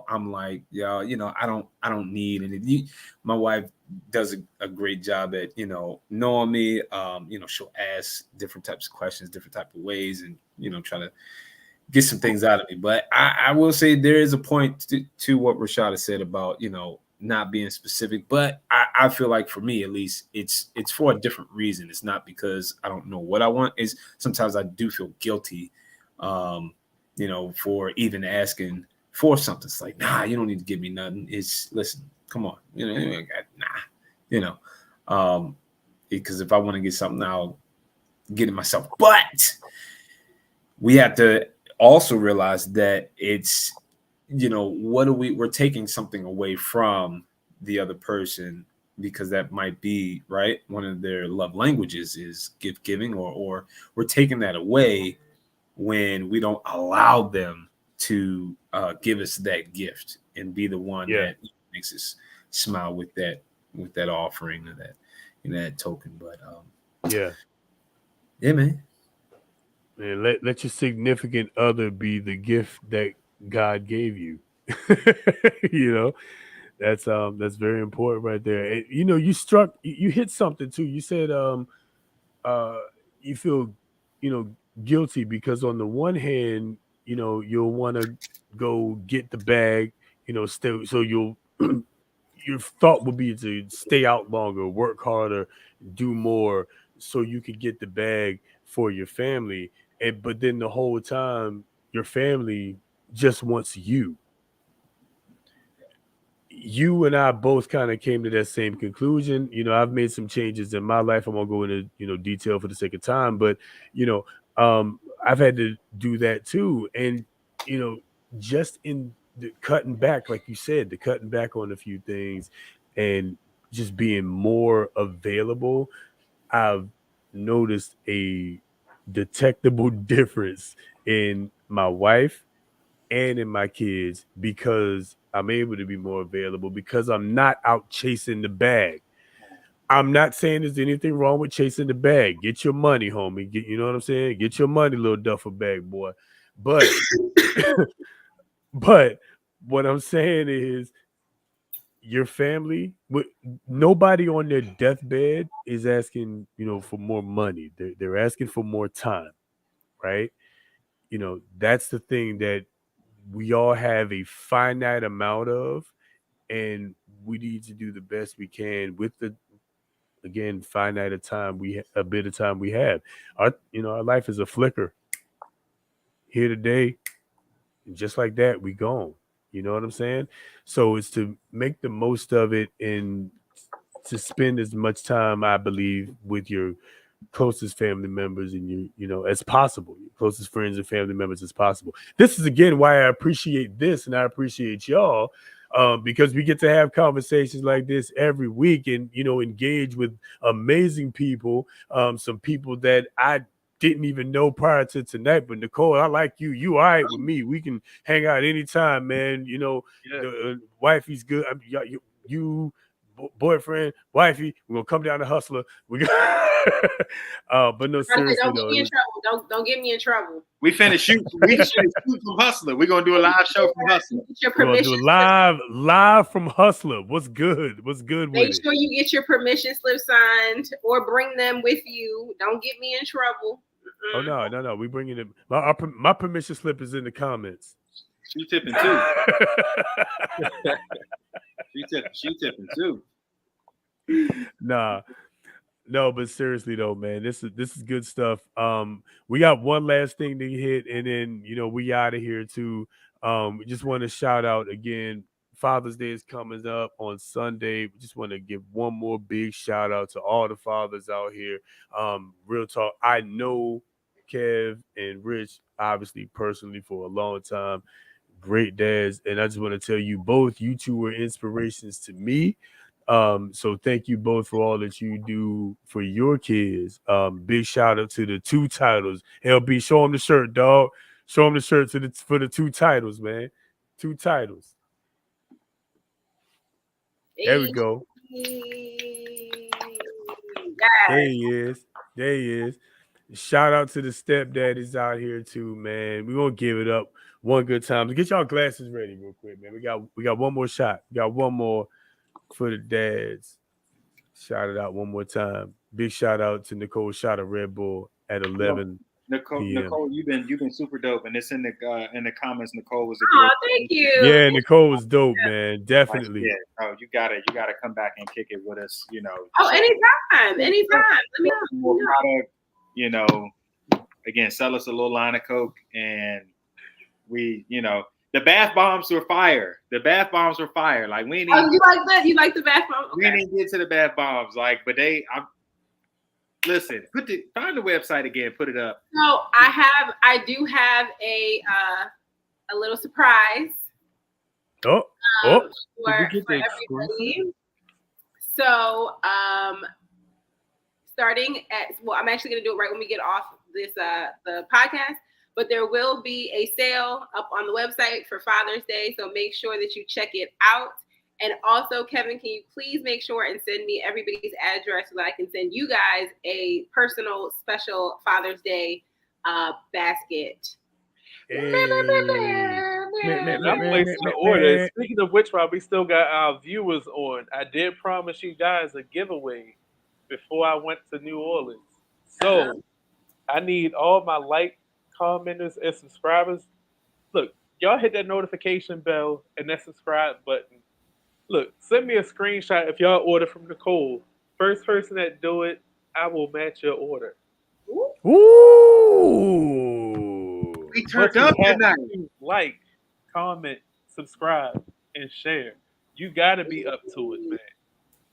I'm like, yeah, I don't need any. My wife does a great job at, knowing me. She'll ask different types of questions, different type of ways, and, try to get some things out of me. But I will say there is a point to what Rashada said about, not being specific. But I feel like, for me at least, it's for a different reason. It's not because I don't know what I want. It's sometimes I do feel guilty, for even asking for something. It's like, nah, you don't need to give me nothing. It's, listen, come on, because if I want to get something, I'll get it myself. But we have to also realize that it's, we're taking something away from the other person, because that might be, right, one of their love languages is gift giving, or we're taking that away when we don't allow them to give us that gift and be the one that makes us smile with that offering, or that token. But yeah, man. And let your significant other be the gift that God gave you. you know, that's very important right there. And, you hit something too. You said uh you feel, guilty because on the one hand, you'll want to go get the bag, still, so you'll your thought would be to stay out longer, work harder, do more, so you could get the bag for your family. And but then the whole time, your family just wants you. You and I both kind of came to that same conclusion. I've made some changes in my life. I won't go into, detail for the sake of time, but you know, I've had to do that too. And you know, just in the cutting back, like you said, the cutting back on a few things and just being more available, I've noticed a detectable difference in my wife and in my kids, because I'm able to be more available, because I'm not out chasing the bag. I'm not saying there's anything wrong with chasing the bag. Get your money, homie. You know what I'm saying? Get your money, little duffel bag, boy. But but what I'm saying is, your family, nobody on their deathbed is asking, for more money. They're asking for more time, right? That's the thing that we all have a finite amount of, and we need to do the best we can with the, again, finite a bit of time we have. Our life is a flicker. here today, and just like that, we gone. You know what I'm saying? So it's to make the most of it and to spend as much time, I believe, with your closest family members and as possible, your closest friends and family members as possible. This is again why I appreciate this and I appreciate y'all, because we get to have conversations like this every week and engage with amazing people, some people that I didn't even know prior to tonight. But Nicole, I like you. You all right with me? We can hang out anytime, man. Yeah. The wifey's good. You boyfriend, wifey, we're gonna come down to Hustler. We got but no, seriously Don't though. get me in trouble. Don't get me in trouble. We finna shoot. We finna shoot from Hustler. We're gonna do a live show from Hustler. Get your We're gonna permission. do live from Hustler. What's good? What's good Make with sure you get your permission slip signed or bring them with you. Don't get me in trouble. it? Oh no. We bringing it. My permission slip is in the comments. She tipping too. She tipping too. Nah. No, but seriously though, man, this is good stuff. We got one last thing to hit, and then we out of here too. We just want to shout out again. Father's Day is coming up on Sunday. We just want to give one more big shout out to all the fathers out here. Real talk. I know Kev and Rich, obviously personally for a long time, great dads, and I just want to tell you both. You two were inspirations to me. So thank you both for all that you do for your kids. Big shout out to the 2 titles. LB, show them the shirt, dog. Show them the shirt for the 2 titles, man. 2 titles. There we go. There he is. Shout out to the stepdaddies out here too, man. We're gonna give it up one good time. Get y'all glasses ready real quick, man. We got one more shot. We got one more for the dads. Shout it out one more time. Big shout out to Nicole shot a Red Bull at 11 p.m. Nicole, you've been super dope, and it's in the comments. Nicole was a Oh, great. thank you. Yeah, Nicole was dope, man. Definitely. Yeah, you gotta come back and kick it with us. Oh, anytime. Let me more know. product. Again, sell us a little line of Coke, and we, the bath bombs were fire. The bath bombs were fire. Like we. Oh, you like that? You like the bath bomb? Okay. We didn't get to the bath bombs, but listen. Find the website again. Put it up. So I do have a little surprise. For everybody. So starting I'm actually going to do it right when we get off this the podcast. But there will be a sale up on the website for Father's Day, so make sure that you check it out. And also, Kevin, can you please make sure and send me everybody's address so that I can send you guys a personal special Father's Day basket? I'm placing the order. Speaking of which, while we still got our viewers on, I did promise you guys a giveaway before I went to New Orleans. So I need all my commenters and subscribers. Look, y'all hit that notification bell and that subscribe button. Look, send me a screenshot if y'all order from Nicole. First person that do it, I will match your order. Ooh. We turned up tonight. Like, comment, subscribe, and share. You gotta be up to it, man.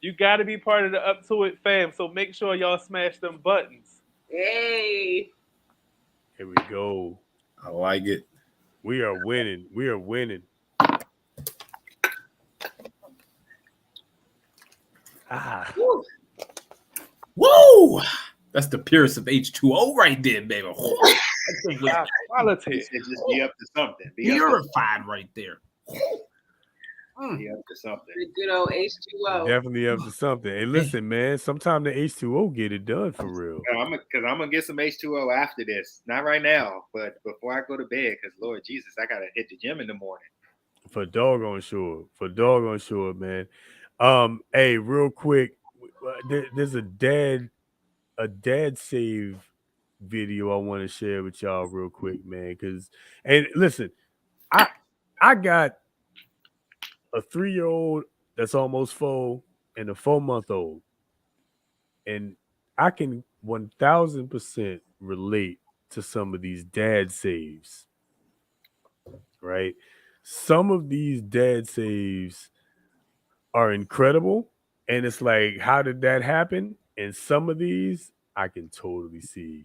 You gotta be part of the Up to It fam. So make sure y'all smash them buttons. Hey. Here we go. I like it. We are winning. Woo! That's the purest of H2O right there, baby. Quality. Just be up to something. Purified right there. Be up to something. The good old H2O. Definitely up to something. Hey, listen, man. Sometimes the H2O get it done for real. I'm gonna get some H2O after this. Not right now, but before I go to bed, because Lord Jesus, I gotta hit the gym in the morning. For doggone sure, man. Hey, real quick, there's a dad save video I want to share with y'all real quick, man. And listen, I got a 3-year-old that's almost 4 and a 4-month-old, and I can 1000% relate to some of these dad saves, right? Some of these dad saves are incredible. And it's like, how did that happen? And some of these, I can totally see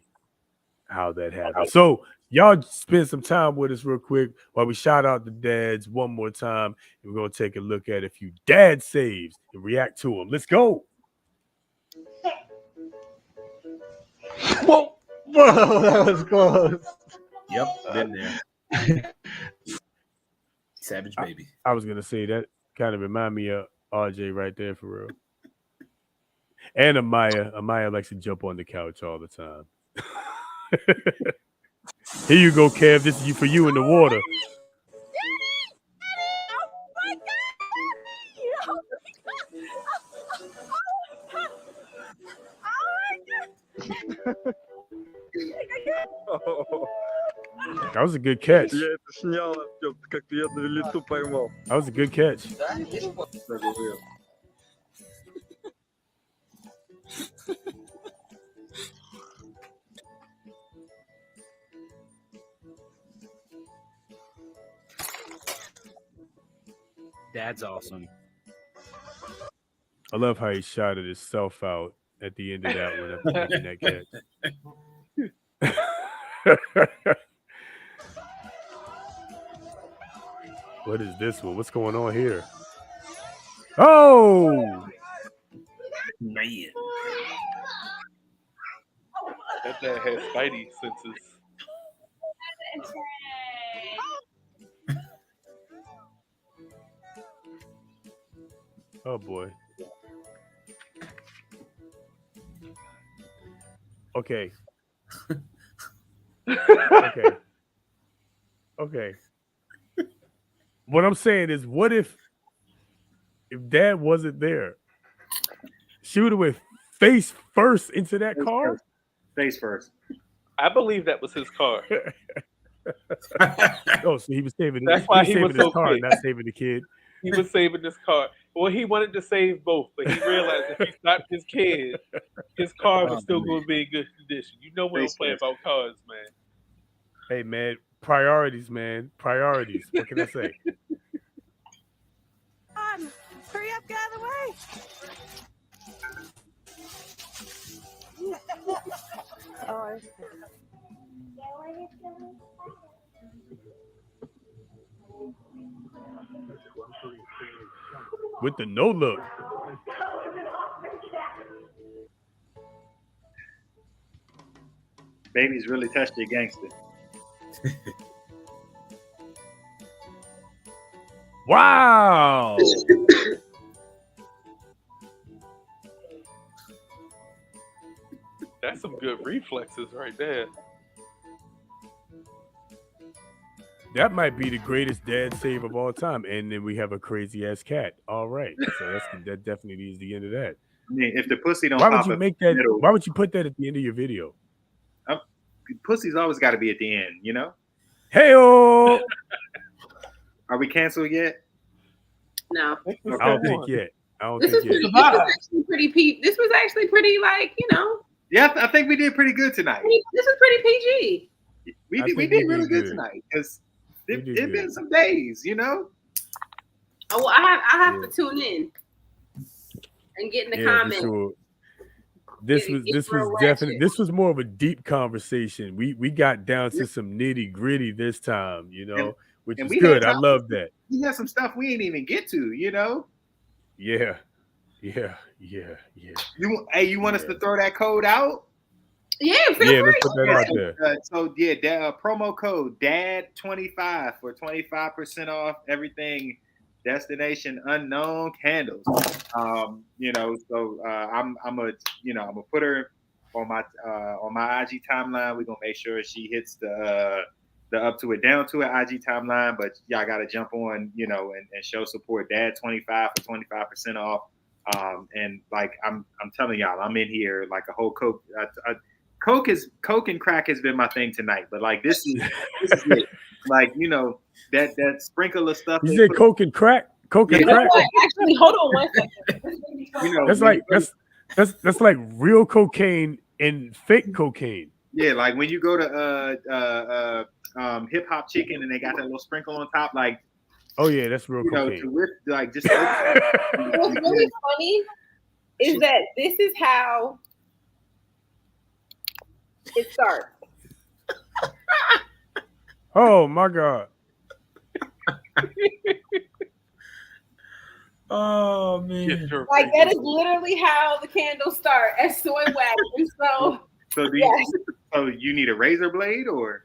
how that happened. So y'all spend some time with us real quick while we shout out the dads one more time. And we're going to take a look at a few dad saves and react to them. Let's go. Whoa, that was close. Yep, been there. Savage baby. I was going to say that kind of remind me of RJ right there for real. And Amaya. Amaya likes to jump on the couch all the time. Here you go, Kev. This is for you in the water. That was a good catch. Я это снял, Артем, как-то я на лету поймал. That was a good catch. That's awesome. I love how he shouted himself out at the end of that one after making that catch. What is this one? What's going on here? Oh, Man. That dad has Spidey senses. oh boy. Okay. Okay. Okay. What I'm saying is, what if Dad wasn't there? She would have went face first into that car. Face first. I believe that was his car. Oh, so he was saving. That's why he was saving his so car, quick. not saving the kid. He was saving this car. Well, he wanted to save both, but he realized if he stopped his kid, his car was still going to be in good condition. You know we don't play about cars, man. Hey, man, priorities, man, priorities. What can I say? Hurry up, get out of the way. Oh, With the no look. Baby's really touched your gangster. Wow. That's some good reflexes right there. That might be the greatest dad save of all time. And then we have a crazy ass cat. All right. So that definitely is the end of that. I mean, if the pussy don't Why pop would you up make in the that? middle, Why would you put that at the end of your video? pussy's always got to be at the end, you know? Hey-o! Are we canceled yet? No. I don't think yet. I don't This think was, yet. this was actually pretty This was actually pretty, like, you know. Yeah, I think we did pretty good tonight. This was pretty PG. We I did think we really did good good. tonight because We it did been good. some days, you know? Oh, well, I have Yeah. to tune in and get in the Yeah, for comments. sure. This Get- was get this real was definitely ratchet. this was more of a deep conversation. We got down to some nitty gritty this time, you know, which and is we had good. I topics. love that. We had some stuff we ain't even get to, you know? Yeah. You want us to throw that code out? Yeah, feel Yeah, free. let's put that out there. Promo code DAD25 for 25% off everything Destination Unknown candles. I'm gonna put her on my IG timeline. We're gonna make sure she hits the up to it, down to it IG timeline. But y'all gotta jump on, and show support. DAD25 for 25% off. And like I'm telling y'all, I'm in here like a whole Coke. Coke and crack has been my thing tonight, but like this is it. Like, that sprinkle of stuff. You said Coke and crack? Coke and You know crack? what? Actually, hold on one second. That's like real cocaine and fake cocaine. Yeah, like when you go to Hip Hop Chicken and they got that little sprinkle on top, like Oh yeah, that's real you know, cocaine. to whip like just. What's really funny is that this is how it starts. Oh my god. Oh man. Like that is literally how the candles start as soy wax. And so So so you need a razor blade or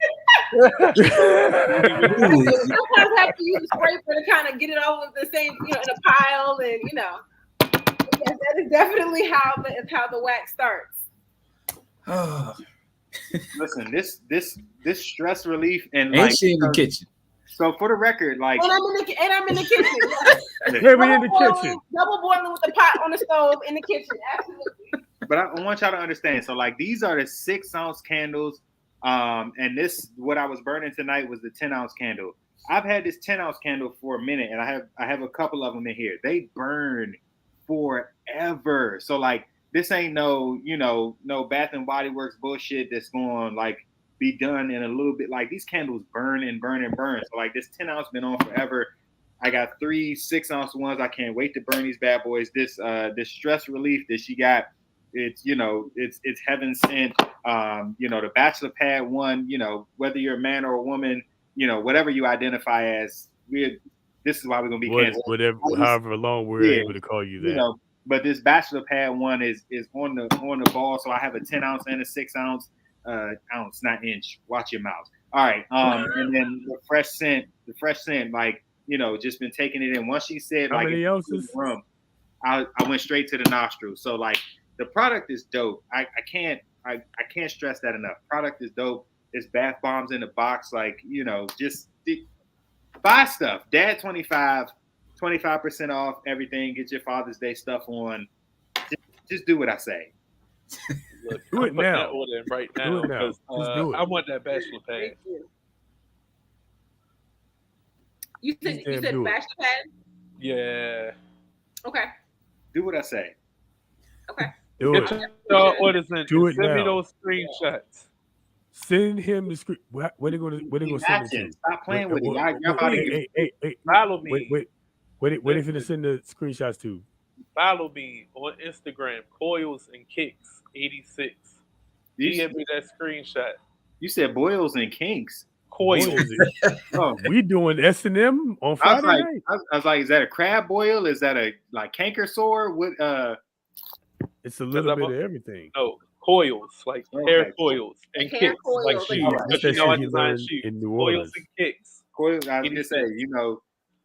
sometimes have to use a scraper to kind of get it all with the same, in a pile, and yes, that is definitely how the wax starts. Listen, this stress relief and Ain't she in the kitchen? So for the record, like, and I'm in the kitchen. Yeah, we in the kitchen. Double boiling with the pot on the stove in the kitchen. Absolutely. But I want y'all to understand. So like these are the 6-ounce candles. And this what I was burning tonight was the 10-ounce candle. I've had this 10-ounce candle for a minute, and I have a couple of them in here. They burn forever. So like this ain't no Bath and Body Works bullshit that's going like be done in a little bit. Like these candles burn and burn and burn. So like this 10-ounce been on forever. I got 3 6-ounce ones. I can't wait to burn these bad boys. This stress relief that she got, it's heaven sent. The bachelor pad one, whether you're a man or a woman, whatever you identify as, this is why we're gonna be canceled. Whatever, however long we're able to call you that. But this bachelor pad one is on the ball. So I have a 10-ounce and a 6-ounce. Ounce, not inch. Watch your mouth. All right. And then the fresh scent, like, just been taking it in. Once she said how like many ounces? Room, I went straight to the nostril. So like the product is dope. I can't stress that enough. Product is dope. It's bath bombs in the box. Like, just buy stuff. Dad 25% off everything. Get your Father's Day stuff on. Just do what I say. Look, do it now. Right now, because I want that bachelor pad. You said bachelor pad? Yeah. Okay. Do what I say. Okay. Do it. Orders in. Do it Send now. me those screenshots. Send him the screen. What are they gonna send it to? Stop playing with it. Hey, follow me. Wait. What are you gonna send the screenshots to? Follow me on Instagram, Coils and Kicks 86. DM me that screenshot. You said boils and kinks. Coils. We doing S&M on Friday night. I was like, is that a crab boil? Is that a canker sore? What? It's a little bit of everything. No, coils, like hair coils and kicks, coils, like shoes. That's I designed shoes. in New Coils Orleans. and kicks. Coils. I was gonna say,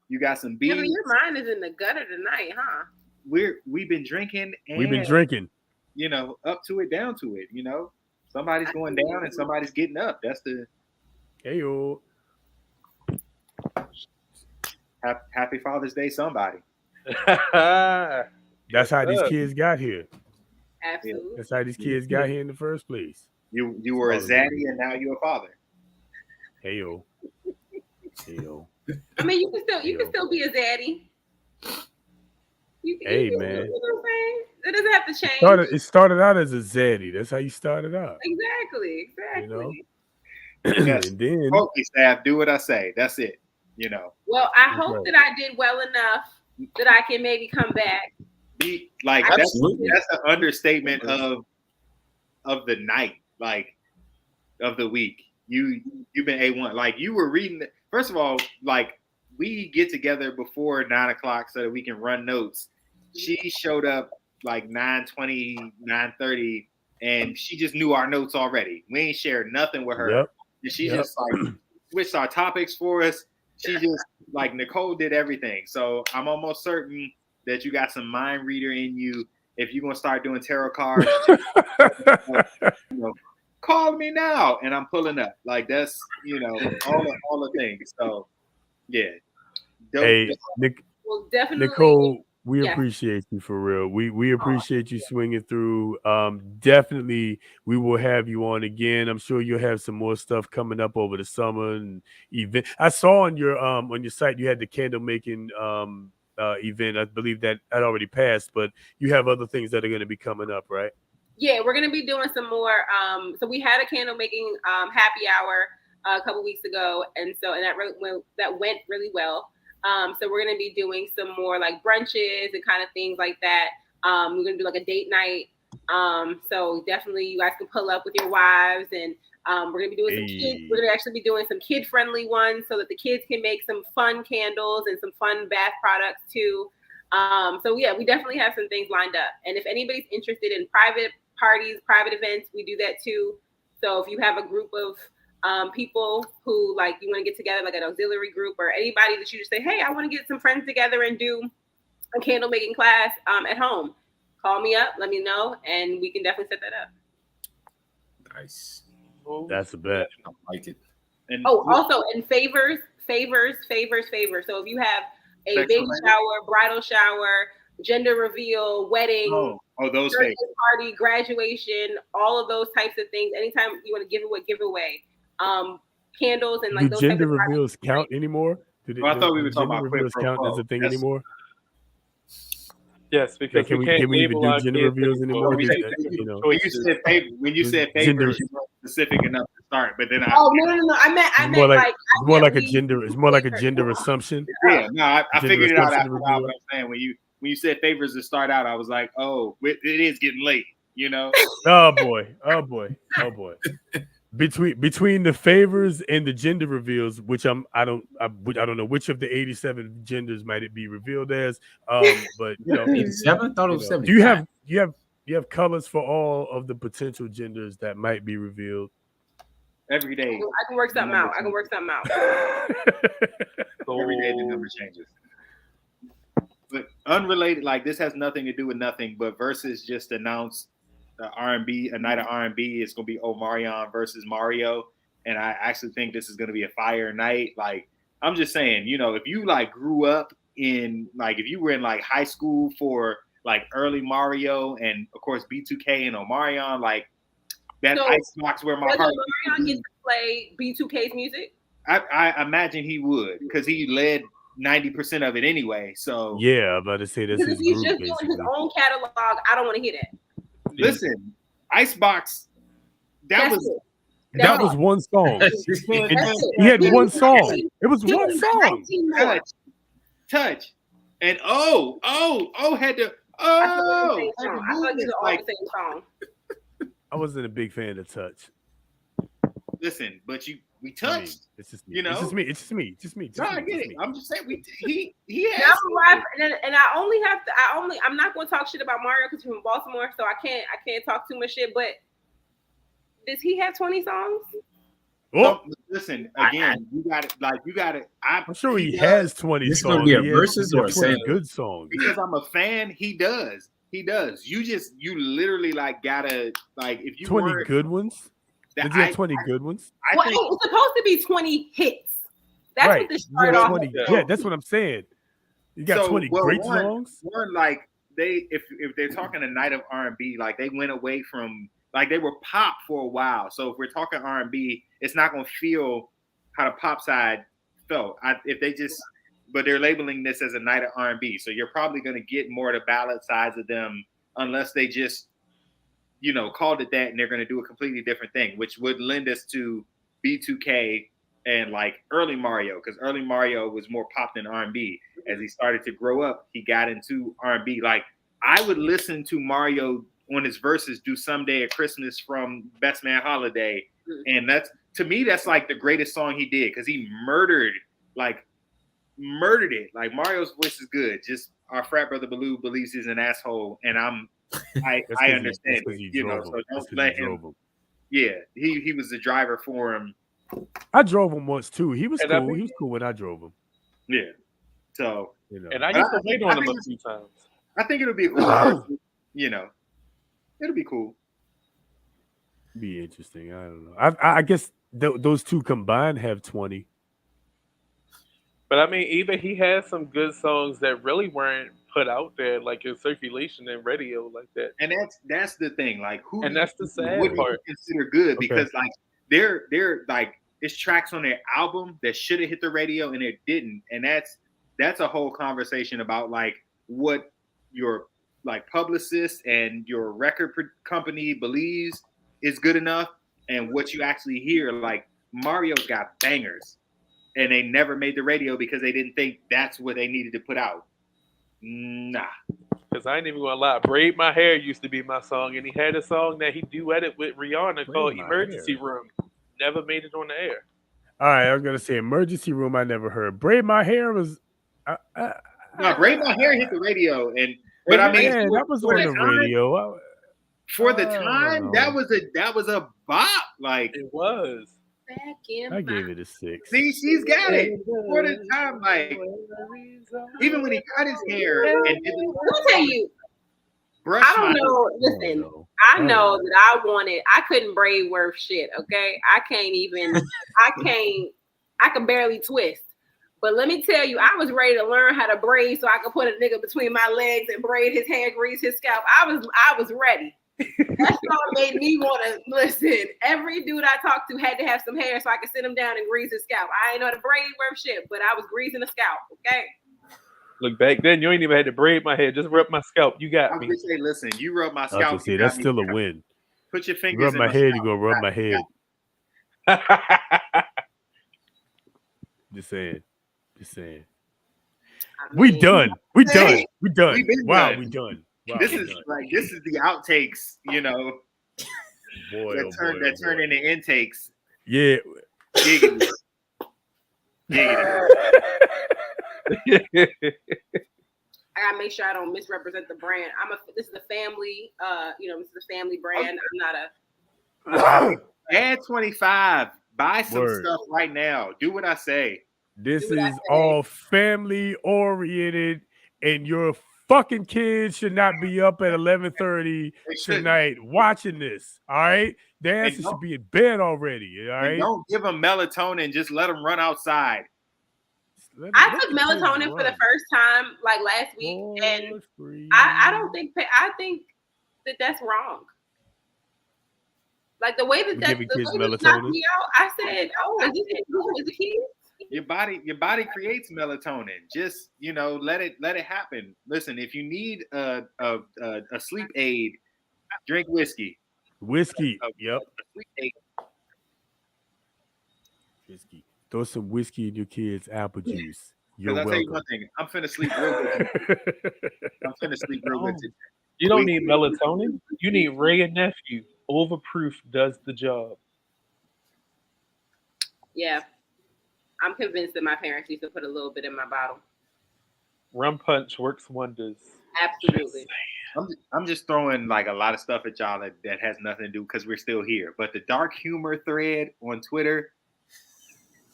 you got some beans. Your mind is in the gutter tonight, huh? We've been drinking. And, we've been drinking. Up to it, down to it. Somebody's going down and somebody's getting up. That's the. Hey yo. Happy Father's Day, somebody. That's how these kids got here. Absolutely. That's how these kids got here in the first place. You were a zaddy and now you're a father. Hey yo. Hey yo. I mean, you can still be a zaddy. Hey man. You know what I'm saying? It doesn't have to change. It started out as a zaddy. That's how you started out. Exactly. Yes. And then staff, do what I say. That's it. Well, I hope that I did well enough that I can maybe come back. That's an understatement of the night, like of the week. You've been A1. Like you were reading. First of all, like we get together before 9:00 so that we can run notes. She showed up like 9:20, 9:30, and she just knew our notes already. We ain't shared nothing with her. Yep. And she just like switched our topics for us. She just like Nicole did everything. So I'm almost certain that you got some mind reader in you. If you're gonna start doing tarot cards, call me now, and I'm pulling up. Like that's all the things. So yeah. Hey, well, definitely, Nicole, we appreciate you for real. We appreciate you swinging through. Definitely, we will have you on again. I'm sure you'll have some more stuff coming up over the summer and event. I saw on your site you had the candle making event. I believe that had already passed, but you have other things that are going to be coming up, right? Yeah, we're gonna be doing some more. So we had a candle making happy hour a couple weeks ago, and that went really well. So we're gonna be doing some more like brunches and kind of things like that. We're gonna do like a date night. So definitely you guys can pull up with your wives, and we're gonna be doing some kids. We're gonna actually be doing some kid-friendly ones so that the kids can make some fun candles and some fun bath products too. So yeah, we definitely have some things lined up. And if anybody's interested in private parties, private events, we do that too. So if you have a group of people who like you want to get together, like an auxiliary group or anybody that you just say, hey, I want to get some friends together and do a candle making class at home, call me up, let me know, and we can definitely set that up. Nice. That's a bet. I like it. And also, and favors. So if you have a baby shower, bridal shower, gender reveal, wedding, those birthday party, graduation, all of those types of things. Anytime you want to give away candles and like do those gender types of reveals count anymore? I thought we were talking about reveals count as a thing anymore. Yes, because can we even do gender reveals anymore? When you said favors, you weren't specific enough to start. But then no, I meant it's more like a gender. It's more like a gender assumption. Yeah, no, I figured it out after a while. But I'm saying when you said favors to start out, I was like, oh, it is getting late. You know. Oh boy. Between the favors and the gender reveals, which I don't know which of the 87 genders might it be revealed as. But 87? I thought it was 70. Do you have colors for all of the potential genders that might be revealed? Every day. I can work something out. Every day the number changes. But unrelated, like this has nothing to do with nothing, but Versus just announced R&B, a night of R&B. It's gonna be Omarion versus Mario, and I actually think this is gonna be a fire night. Like I'm just saying, if you like grew up in like if you were in like high school for like early Mario and of course B2K and Omarion, like that Icebox where my heart. Omarion get to play B2K's music? I imagine he would because he led 90% of it anyway. So yeah, I'm about to say this is he's just doing his own catalog. I don't want to hear that. Listen, Icebox. That was one song. He had one song. It was one song. Touch, and had to. I feel like these are all the same song. I wasn't a big fan of Touch. Listen, but we touched. I mean, it's just me. It's just me. No, I get it. I'm just saying he has. And I'm not going to talk shit about Mario because he's from Baltimore, so I can't talk too much shit. But does he have 20 songs? So, listen, again, you got it. I'm sure he has 20 songs. Going to be a versus or 20 good songs. Because I'm a fan, he does. You literally like gotta like if you 20 good ones. Did you have 20 good ones? Well, it's supposed to be 20 hits. That's right. What this started off. Yeah, that's what I'm saying. You got 20 great songs. One like if they're talking a night of R&B, like they went away from like they were pop for a while. So if we're talking R&B, it's not going to feel how the pop side felt. But they're labeling this as a night of R&B. So you're probably going to get more of the ballad sides of them unless they just called it that and they're going to do a completely different thing, which would lend us to B2K and like early Mario, because early Mario was more pop than R&B. As he started to grow up, he got into R&B. Like I would listen to Mario on his verses do Someday at Christmas from Best Man Holiday. And to me, that's like the greatest song he did because he murdered it. Like Mario's voice is good. Just our frat brother Baloo believes he's an asshole, and I understand, so don't let him. Yeah, he was the driver for him. I drove him once too. He was cool. He was cool when I drove him. Yeah. So and I used to wait on him a few times. I think it'll be cool. It'll be cool. Be interesting. I don't know. I guess those two combined have 20. But I mean, even he has some good songs that really weren't put out there, like in circulation and radio, like that. And that's the thing, like who? And that's the sad part. Consider good because like they're like it's tracks on their album that should have hit the radio and it didn't, and that's a whole conversation about like what your like publicist and your record company believes is good enough, and what you actually hear, like Mario's got bangers, and they never made the radio because they didn't think that's what they needed to put out. Nah. Because I ain't even gonna lie, "Braid My Hair" used to be my song, and he had a song that he duetted with Rihanna called My "Emergency Hair. Room." Never made it on the air. All right, I was gonna say Emergency Room. I never heard. Braid My Hair was. No, Braid My Hair hit the radio, but I mean, yeah, that was on the radio. For the time, that was a bop. Like it was. I gave it a 6. See, she's got it for the time. Like even when he cut his hair and did I'll tell you. brush I don't know. Listen, I know that I couldn't braid worth shit. Okay, I can barely twist. But let me tell you, I was ready to learn how to braid so I could put a nigga between my legs and braid his hair, grease his scalp. I was ready. That's all made me want to listen. Every dude I talked to had to have some hair so I could sit him down and grease his scalp. I ain't know the braid worth shit, but I was greasing the scalp. Okay. Look, back then you ain't even had to braid my hair. Just rub my scalp. You got me. I was say, listen, you rub my I scalp. was say that's still a win. Put your You fingers rub in my my head. scalp. You go rub my head. Just saying. We done. We done. We done. Wow, we done. Wow, This is the outtakes, you know. Boy, that turn into intakes. Yeah. Giggity. I gotta make sure I don't misrepresent the brand. This is a family, this is a family brand. I'm not a Add 25. Buy some Word. stuff right now. Do what I say. This is all family oriented, and your fucking kids should not be up at 11:30 tonight watching this. All right, their asses should be in bed already. All right, Don't give them melatonin. Just let them run outside. I took melatonin for the first time like last week, and I think that's wrong. Like the way that knocked me out, I said, "Oh, is this a kid?" Your body creates melatonin. Just let it happen. Listen, if you need a sleep aid, drink whiskey. Yep. A sleep aid. Whiskey. Throw some whiskey in your kids' apple juice. You're I'll welcome. tell you one thing. I'm finna sleep real good. Today. You don't need melatonin. You need Ray and Nephew. Overproof does the job. Yeah. I'm convinced that my parents used to put a little bit in my bottle. Rum punch works wonders. Absolutely. I'm just throwing like a lot of stuff at y'all that has nothing to do because we're still here. But the dark humor thread on Twitter,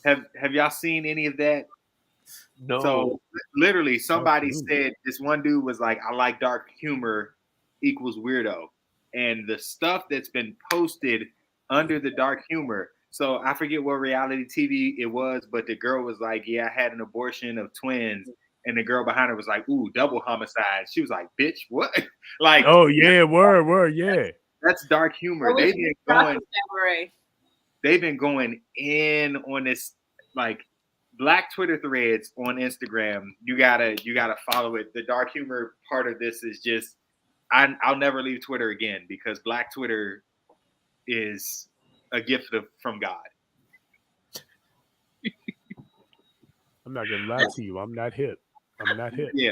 have y'all seen any of that? No. So literally somebody said this one dude was like, I like dark humor equals weirdo. And the stuff that's been posted under the dark humor. So I forget what reality TV it was, but the girl was like, yeah, I had an abortion of twins. And the girl behind her was like, ooh, double homicide. She was like, bitch, what? Like, oh yeah, word, yeah. That's dark humor. They've been going in on this, like, Black Twitter threads on Instagram. You gotta follow it. The dark humor part of this is just, I'll never leave Twitter again because Black Twitter is a gift from God. I'm not gonna lie to you. I'm not hip. Yeah.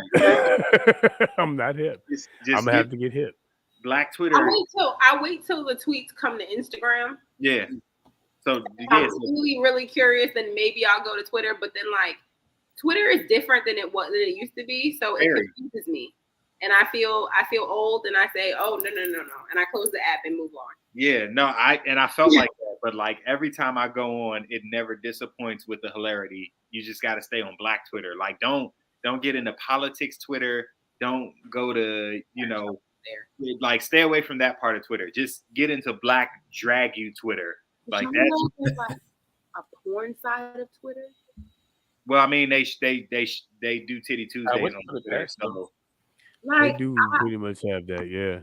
I'm not hip. I'm gonna have to get hip. Black Twitter. I wait till the tweets come to Instagram. Yeah. So I'm really curious, then maybe I'll go to Twitter. But then like Twitter is different than it used to be. So it confuses me. And I feel old, and I say, "Oh no!" and I close the app and move on. Yeah, no, I felt like that, but like every time I go on, it never disappoints with the hilarity. You just got to stay on Black Twitter. Like, don't get into politics Twitter. Don't go to like stay away from that part of Twitter. Just get into Black drag you Twitter. Like that's like a porn side of Twitter. Well, I mean, they do Titty Tuesdays on Twitter, so. Like, they do pretty much have that, yeah.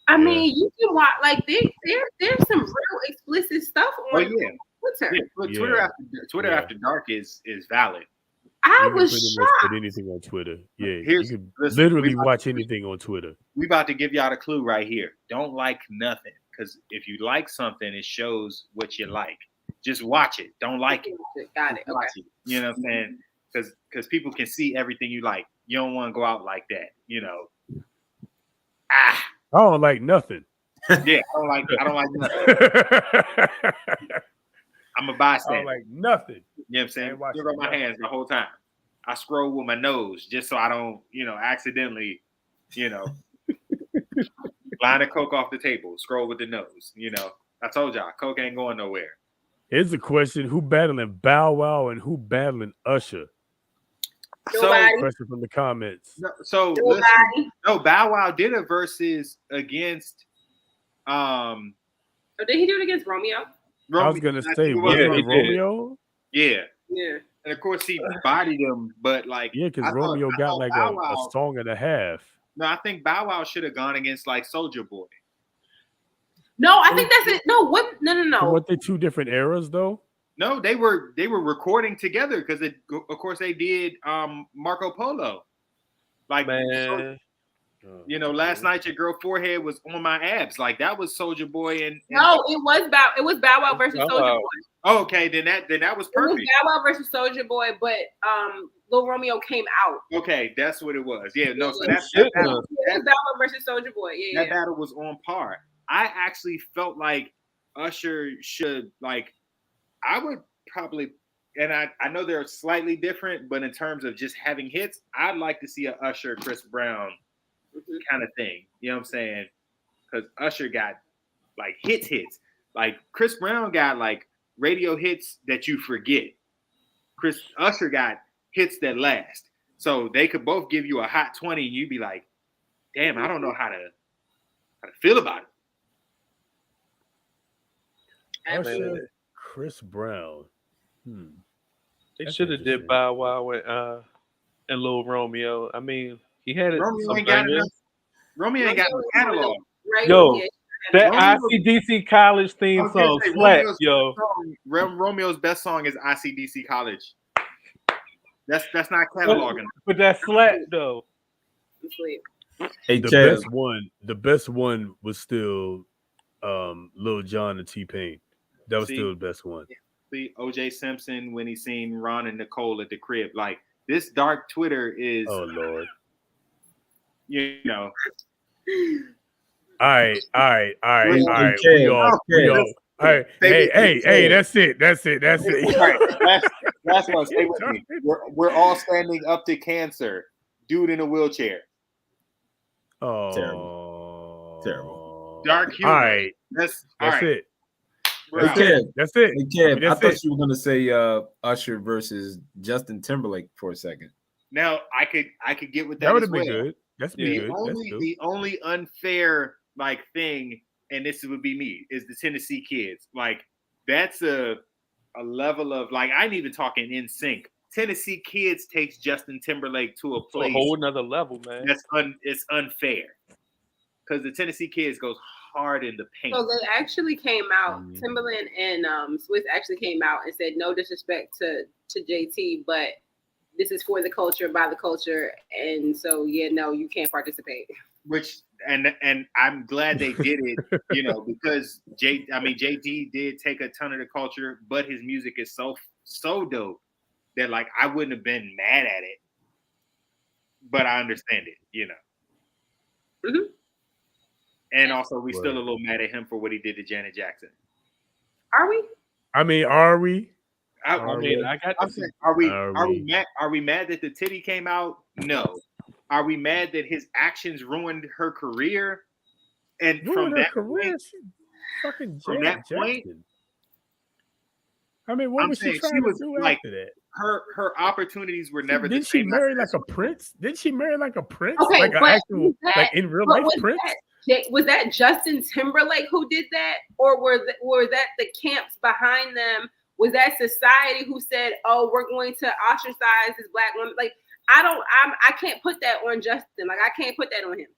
I mean, you can watch like there's some real explicit stuff on Twitter. Yeah. Twitter after dark is valid. I You can was pretty much put shocked. anything on Twitter. Yeah, Here's- you can listen, literally we about watch to- anything on Twitter. We about to give y'all the clue right here. Don't like nothing, because if you like something, it shows what you like. Just watch it. Don't like it. Got it. Just watch it. You know what I'm saying? Because people can see everything you like. You don't want to go out like that. You know. I don't like nothing. Yeah, I don't like nothing. I'm a I bystander. don't like nothing. You know what I'm saying? ain't watching Look at my nothing. hands the whole time. I scroll with my nose just so I don't, accidentally, line of Coke off the table, scroll with the nose. I told y'all, Coke ain't going nowhere. Here's a question: who battling Bow Wow and who battling Usher? Nobody. Question from the comments. So Nobody. listen, no, Bow Wow did a versus against Or did he do it against Romeo? I was gonna I say, think it was was it he did. Romeo? Yeah. Yeah. And of course he bodied him, but like Yeah, because I thought- Romeo I got thought like Bow a Wow- song and a half. No, I think Bow Wow should have gone against like Soulja Boy. No, I think that's it. No, what? So No. weren't they two different eras though? No, they were recording together because of course they did Marco Polo. Like Man, last night your girl forehead was on my abs. Like that was Soulja Boy and No, it was Bow Wow versus Bow Soulja Wow. Boy. Oh, okay, then that was It was perfect. Bow Wow versus Soulja Boy, but Lil Romeo came out. Okay, that's what it was. Yeah, no, so Yeah. that Shit, battle, It was Bow Wow versus Soulja Boy. Yeah, that yeah. battle was on par. I actually felt like Usher should I would probably, and I know they're slightly different, but in terms of just having hits, I'd like to see a Usher Chris Brown kind of thing. You know what I'm saying? Because Usher got like hits. Like Chris Brown got like radio hits that you forget. Usher got hits that last. So they could both give you a hot 20 and you'd be like, damn, I don't know how to feel about it. Usher, Chris Brown. they That's should have did interesting. Bow Wow and Lil Romeo. I mean, he had Romeo some ain't got bangers. enough. Romeo ain't got no catalog. Right? Yo, Yeah. that Romeo- ICDC college I theme was gonna song say, slaps, yo. Romeo's best song is ICDC College. That's not cataloging. But that slap though. Sleep. Hey, The Kev. best one was still Lil Jon and T-Pain. That was See? still the best one. See, OJ Simpson when he seen Ron and Nicole at the crib. Like this dark Twitter is, Oh Lord. All All right. Hey, We Kev, all. Kev. All right. Hey, that's it. All right, last one. Stay with me. We're all standing up to cancer. Dude in a wheelchair. Oh, Terrible. Dark humor. All right. That's it. We're out. Kev. That's it. Hey, Kev, I That's thought it. you were gonna say Usher versus Justin Timberlake for a second. Now I could get with that. That would as have been well. good. That's been good. That's good. The only unfair thing, and this would be me, is the Tennessee Kids. Like that's a level of I ain't even talking in sync. Tennessee Kids takes Justin Timberlake to a To a place whole nother level, man. it's unfair because the Tennessee Kids goes hard in the paint. So they actually came out. Timberland and Swiss actually came out and said no disrespect to JT, but this is for the culture, by the culture, and so no, you can't participate. Which and I'm glad they did it, because JT did take a ton of the culture, but his music is so dope that I wouldn't have been mad at it, but I understand it, Mm-hmm. And also we still a little mad at him for what he did to Janet Jackson. Are we? I mean, are we? Are we mad that the titty came out? No. Are we mad that his actions ruined her career? And from that point, fucking from that point, I mean, what was she trying to do after that? Her opportunities were never. Didn't she marry like a prince? Didn't she marry like a prince? Okay, like an but actual, like in real life prince? Was that Justin Timberlake who did that, or were that the camps behind them? Was that society who said, "Oh, we're going to ostracize this black woman"? Like, I can't put that on Justin. Like, I can't put that on him.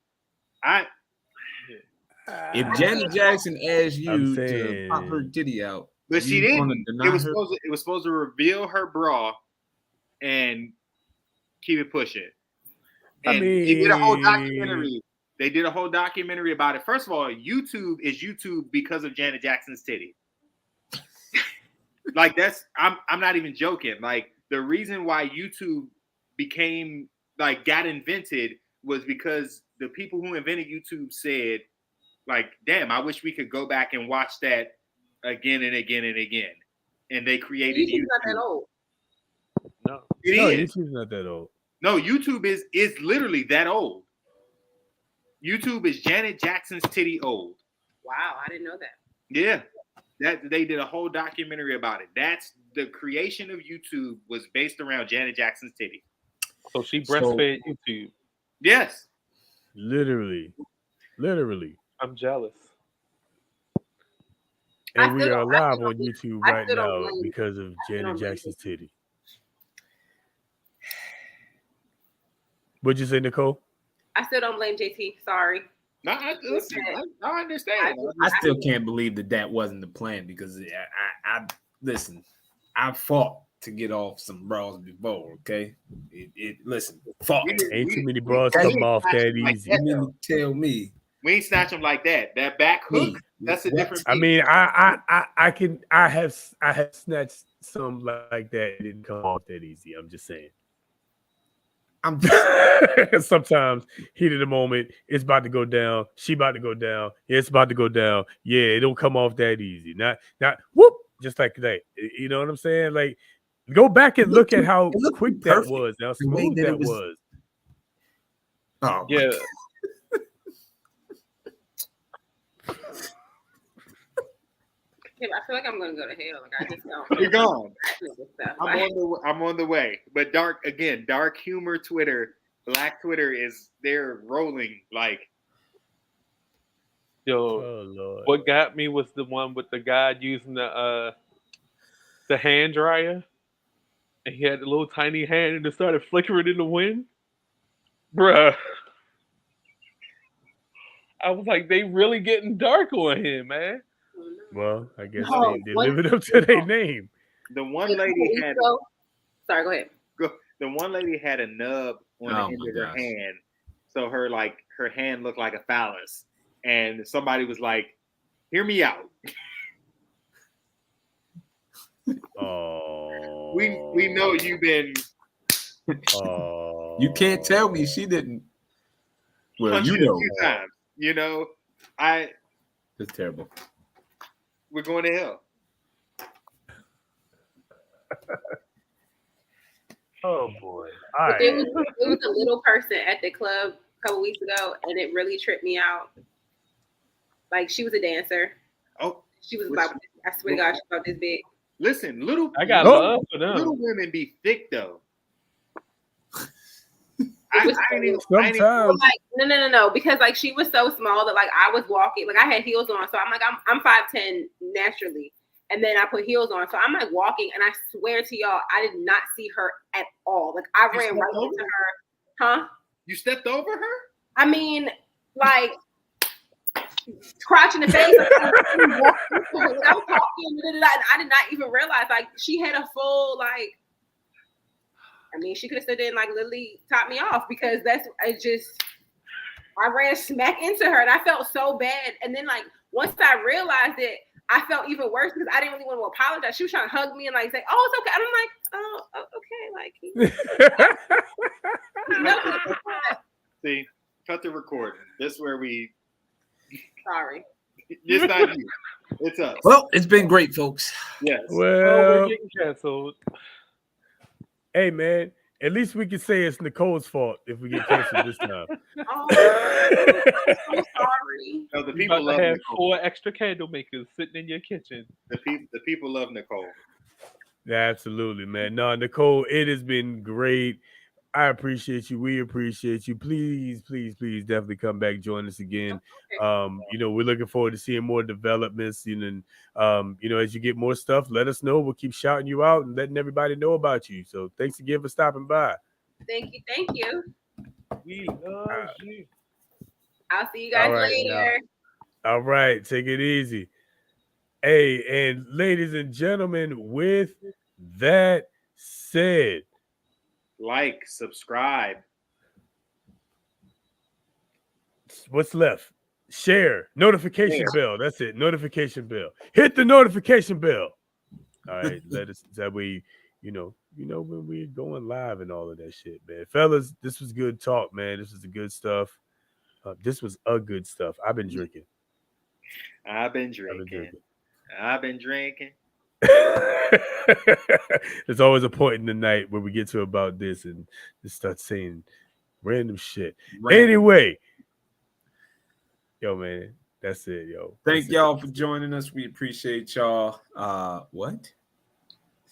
If Janet Jackson asked you to pop her titty out, but she didn't. It was supposed to reveal her bra, and keep it pushing. I And mean, they did a whole documentary. They did a whole documentary about it. First of all, YouTube is YouTube because of Janet Jackson's titty. Like I'm not even joking. Like the reason why YouTube became got invented was because the people who invented YouTube said, like, damn, I wish we could go back and watch that again and again and again. And they created YouTube. Not that old. No, It is. YouTube's not that old. No, YouTube is literally that old. YouTube is Janet Jackson's titty old. Wow, I didn't know that. Yeah. That they did a whole documentary about it. That's the creation of YouTube was based around Janet Jackson's titty. So she breastfed YouTube. Yes. Literally. I'm jealous. And we are live on YouTube right now because of Janet Jackson's titty. What'd you say, Nicole? I still don't blame JT. Sorry. No, I understand. I still can't believe that wasn't the plan because I listen. I fought to get off some bras before. Okay, listen, fought. Ain't too many bras come off that easy. You tell me we ain't snatch them like that. That back hook, that's a different. I mean, I have snatched some like that. It didn't come off that easy. I'm just saying. Sometimes heat of the moment, it's about to go down. She about to go down. Yeah, it's about to go down. Yeah, it don't come off that easy. Not whoop, just like that. You know what I'm saying? Like, go back and look at how quick that was, how smooth that was. Oh yeah. Yeah, I feel like I'm gonna go to hell. Like I just don't. You're gone. I'm on the way. But dark humor Twitter, Black Twitter they're rolling like. Yo, what got me was the one with the guy using the hand dryer, and he had a little tiny hand and it started flickering in the wind. Bruh. I was like, they really getting dark on him, man. Well, I guess they live it up to their name. The one lady had. Sorry, go ahead. The one lady had a nub on the end of her hand, so her hand looked like a phallus, and somebody was like, "Hear me out." Oh. We know you've been. You can't tell me she didn't. Well, you know. A few times. You know, It's terrible. We're going to hell. Oh boy! All right. It was a little person at the club a couple weeks ago, and it really tripped me out. Like she was a dancer. Oh, she was about. I swear to God, she was about this big. Listen, little. I got love for them. Little women be thick though. Sometimes. Like, no, because like she was so small that like I was walking, like I had heels on, so I'm like I'm 5'10" naturally, and then I put heels on, so I'm like walking, and I swear to y'all, I did not see her at all. Like I ran right into her, huh? You stepped over her? I mean, like crotch in the face. Like, I was talking, and I did not even realize like she had a full like. I mean, she could have stood there and like literally topped me off because I ran smack into her and I felt so bad. And then like once I realized it, I felt even worse because I didn't really want to apologize. She was trying to hug me and like say, "Oh, it's okay." And I'm like, "Oh, okay." Like, See, cut the recording. This is where we. Sorry. It's not you. It's us. Well, it's been great, folks. Yes. Well, we're getting canceled. Hey man, at least we can say it's Nicole's fault if we get canceled this time. Oh, I'm so sorry. No, the people love have Nicole. 4 extra candle makers sitting in your kitchen. The people love Nicole. Absolutely, man. No, Nicole, it has been great. I appreciate you. We appreciate you. Please, definitely come back, join us again. We're looking forward to seeing more developments. As you get more stuff, let us know. We'll keep shouting you out and letting everybody know about you. So thanks again for stopping by. Thank you. We love you. I'll see you guys later. All right, take it easy. Hey, and ladies and gentlemen, with that said, like, subscribe. What's left? Share, notification bell. That's it. Notification bell. Hit the notification bell. All right, let us that way you know when we're going live and all of that shit, man. Fellas, this was good talk, man. This was the good stuff. This was a good stuff. I've been drinking. I've been drinking. There's always a point in the night where we get to about this and just start saying random shit. Anyway, yo, man, that's it, yo. Thank y'all for joining us. We appreciate y'all. What?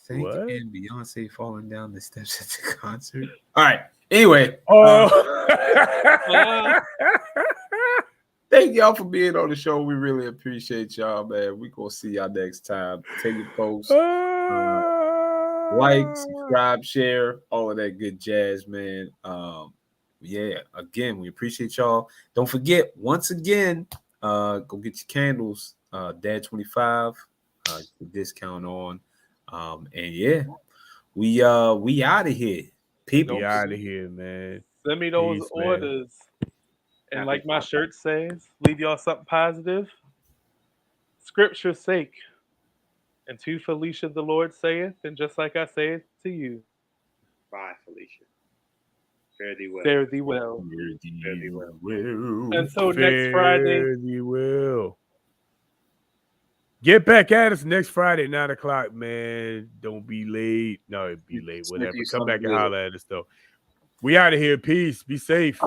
Thank and Beyonce falling down the steps at the concert. All right. Anyway. Thank y'all for being on the show. We really appreciate y'all, man. We gonna see y'all next time. Take your post, like, subscribe, share, all of that good jazz, man. Yeah, again, we appreciate y'all. Don't forget, once again, go get your candles. Dad 25, discount on. And yeah, we out of here. People, we out of here, man. Send me those Peace, orders. And like my shirt says, leave y'all something positive. Scripture's sake. And to Felicia the Lord saith, and just like I say it to you. Bye, Felicia. Fare thee well. Fare thee well. Fare thee well. Until next Friday. Fare thee well. Get back at us next Friday, 9 o'clock, man. Don't be late. No, be late, whatever. Come back and holler at us, though. We out of here. Peace. Be safe.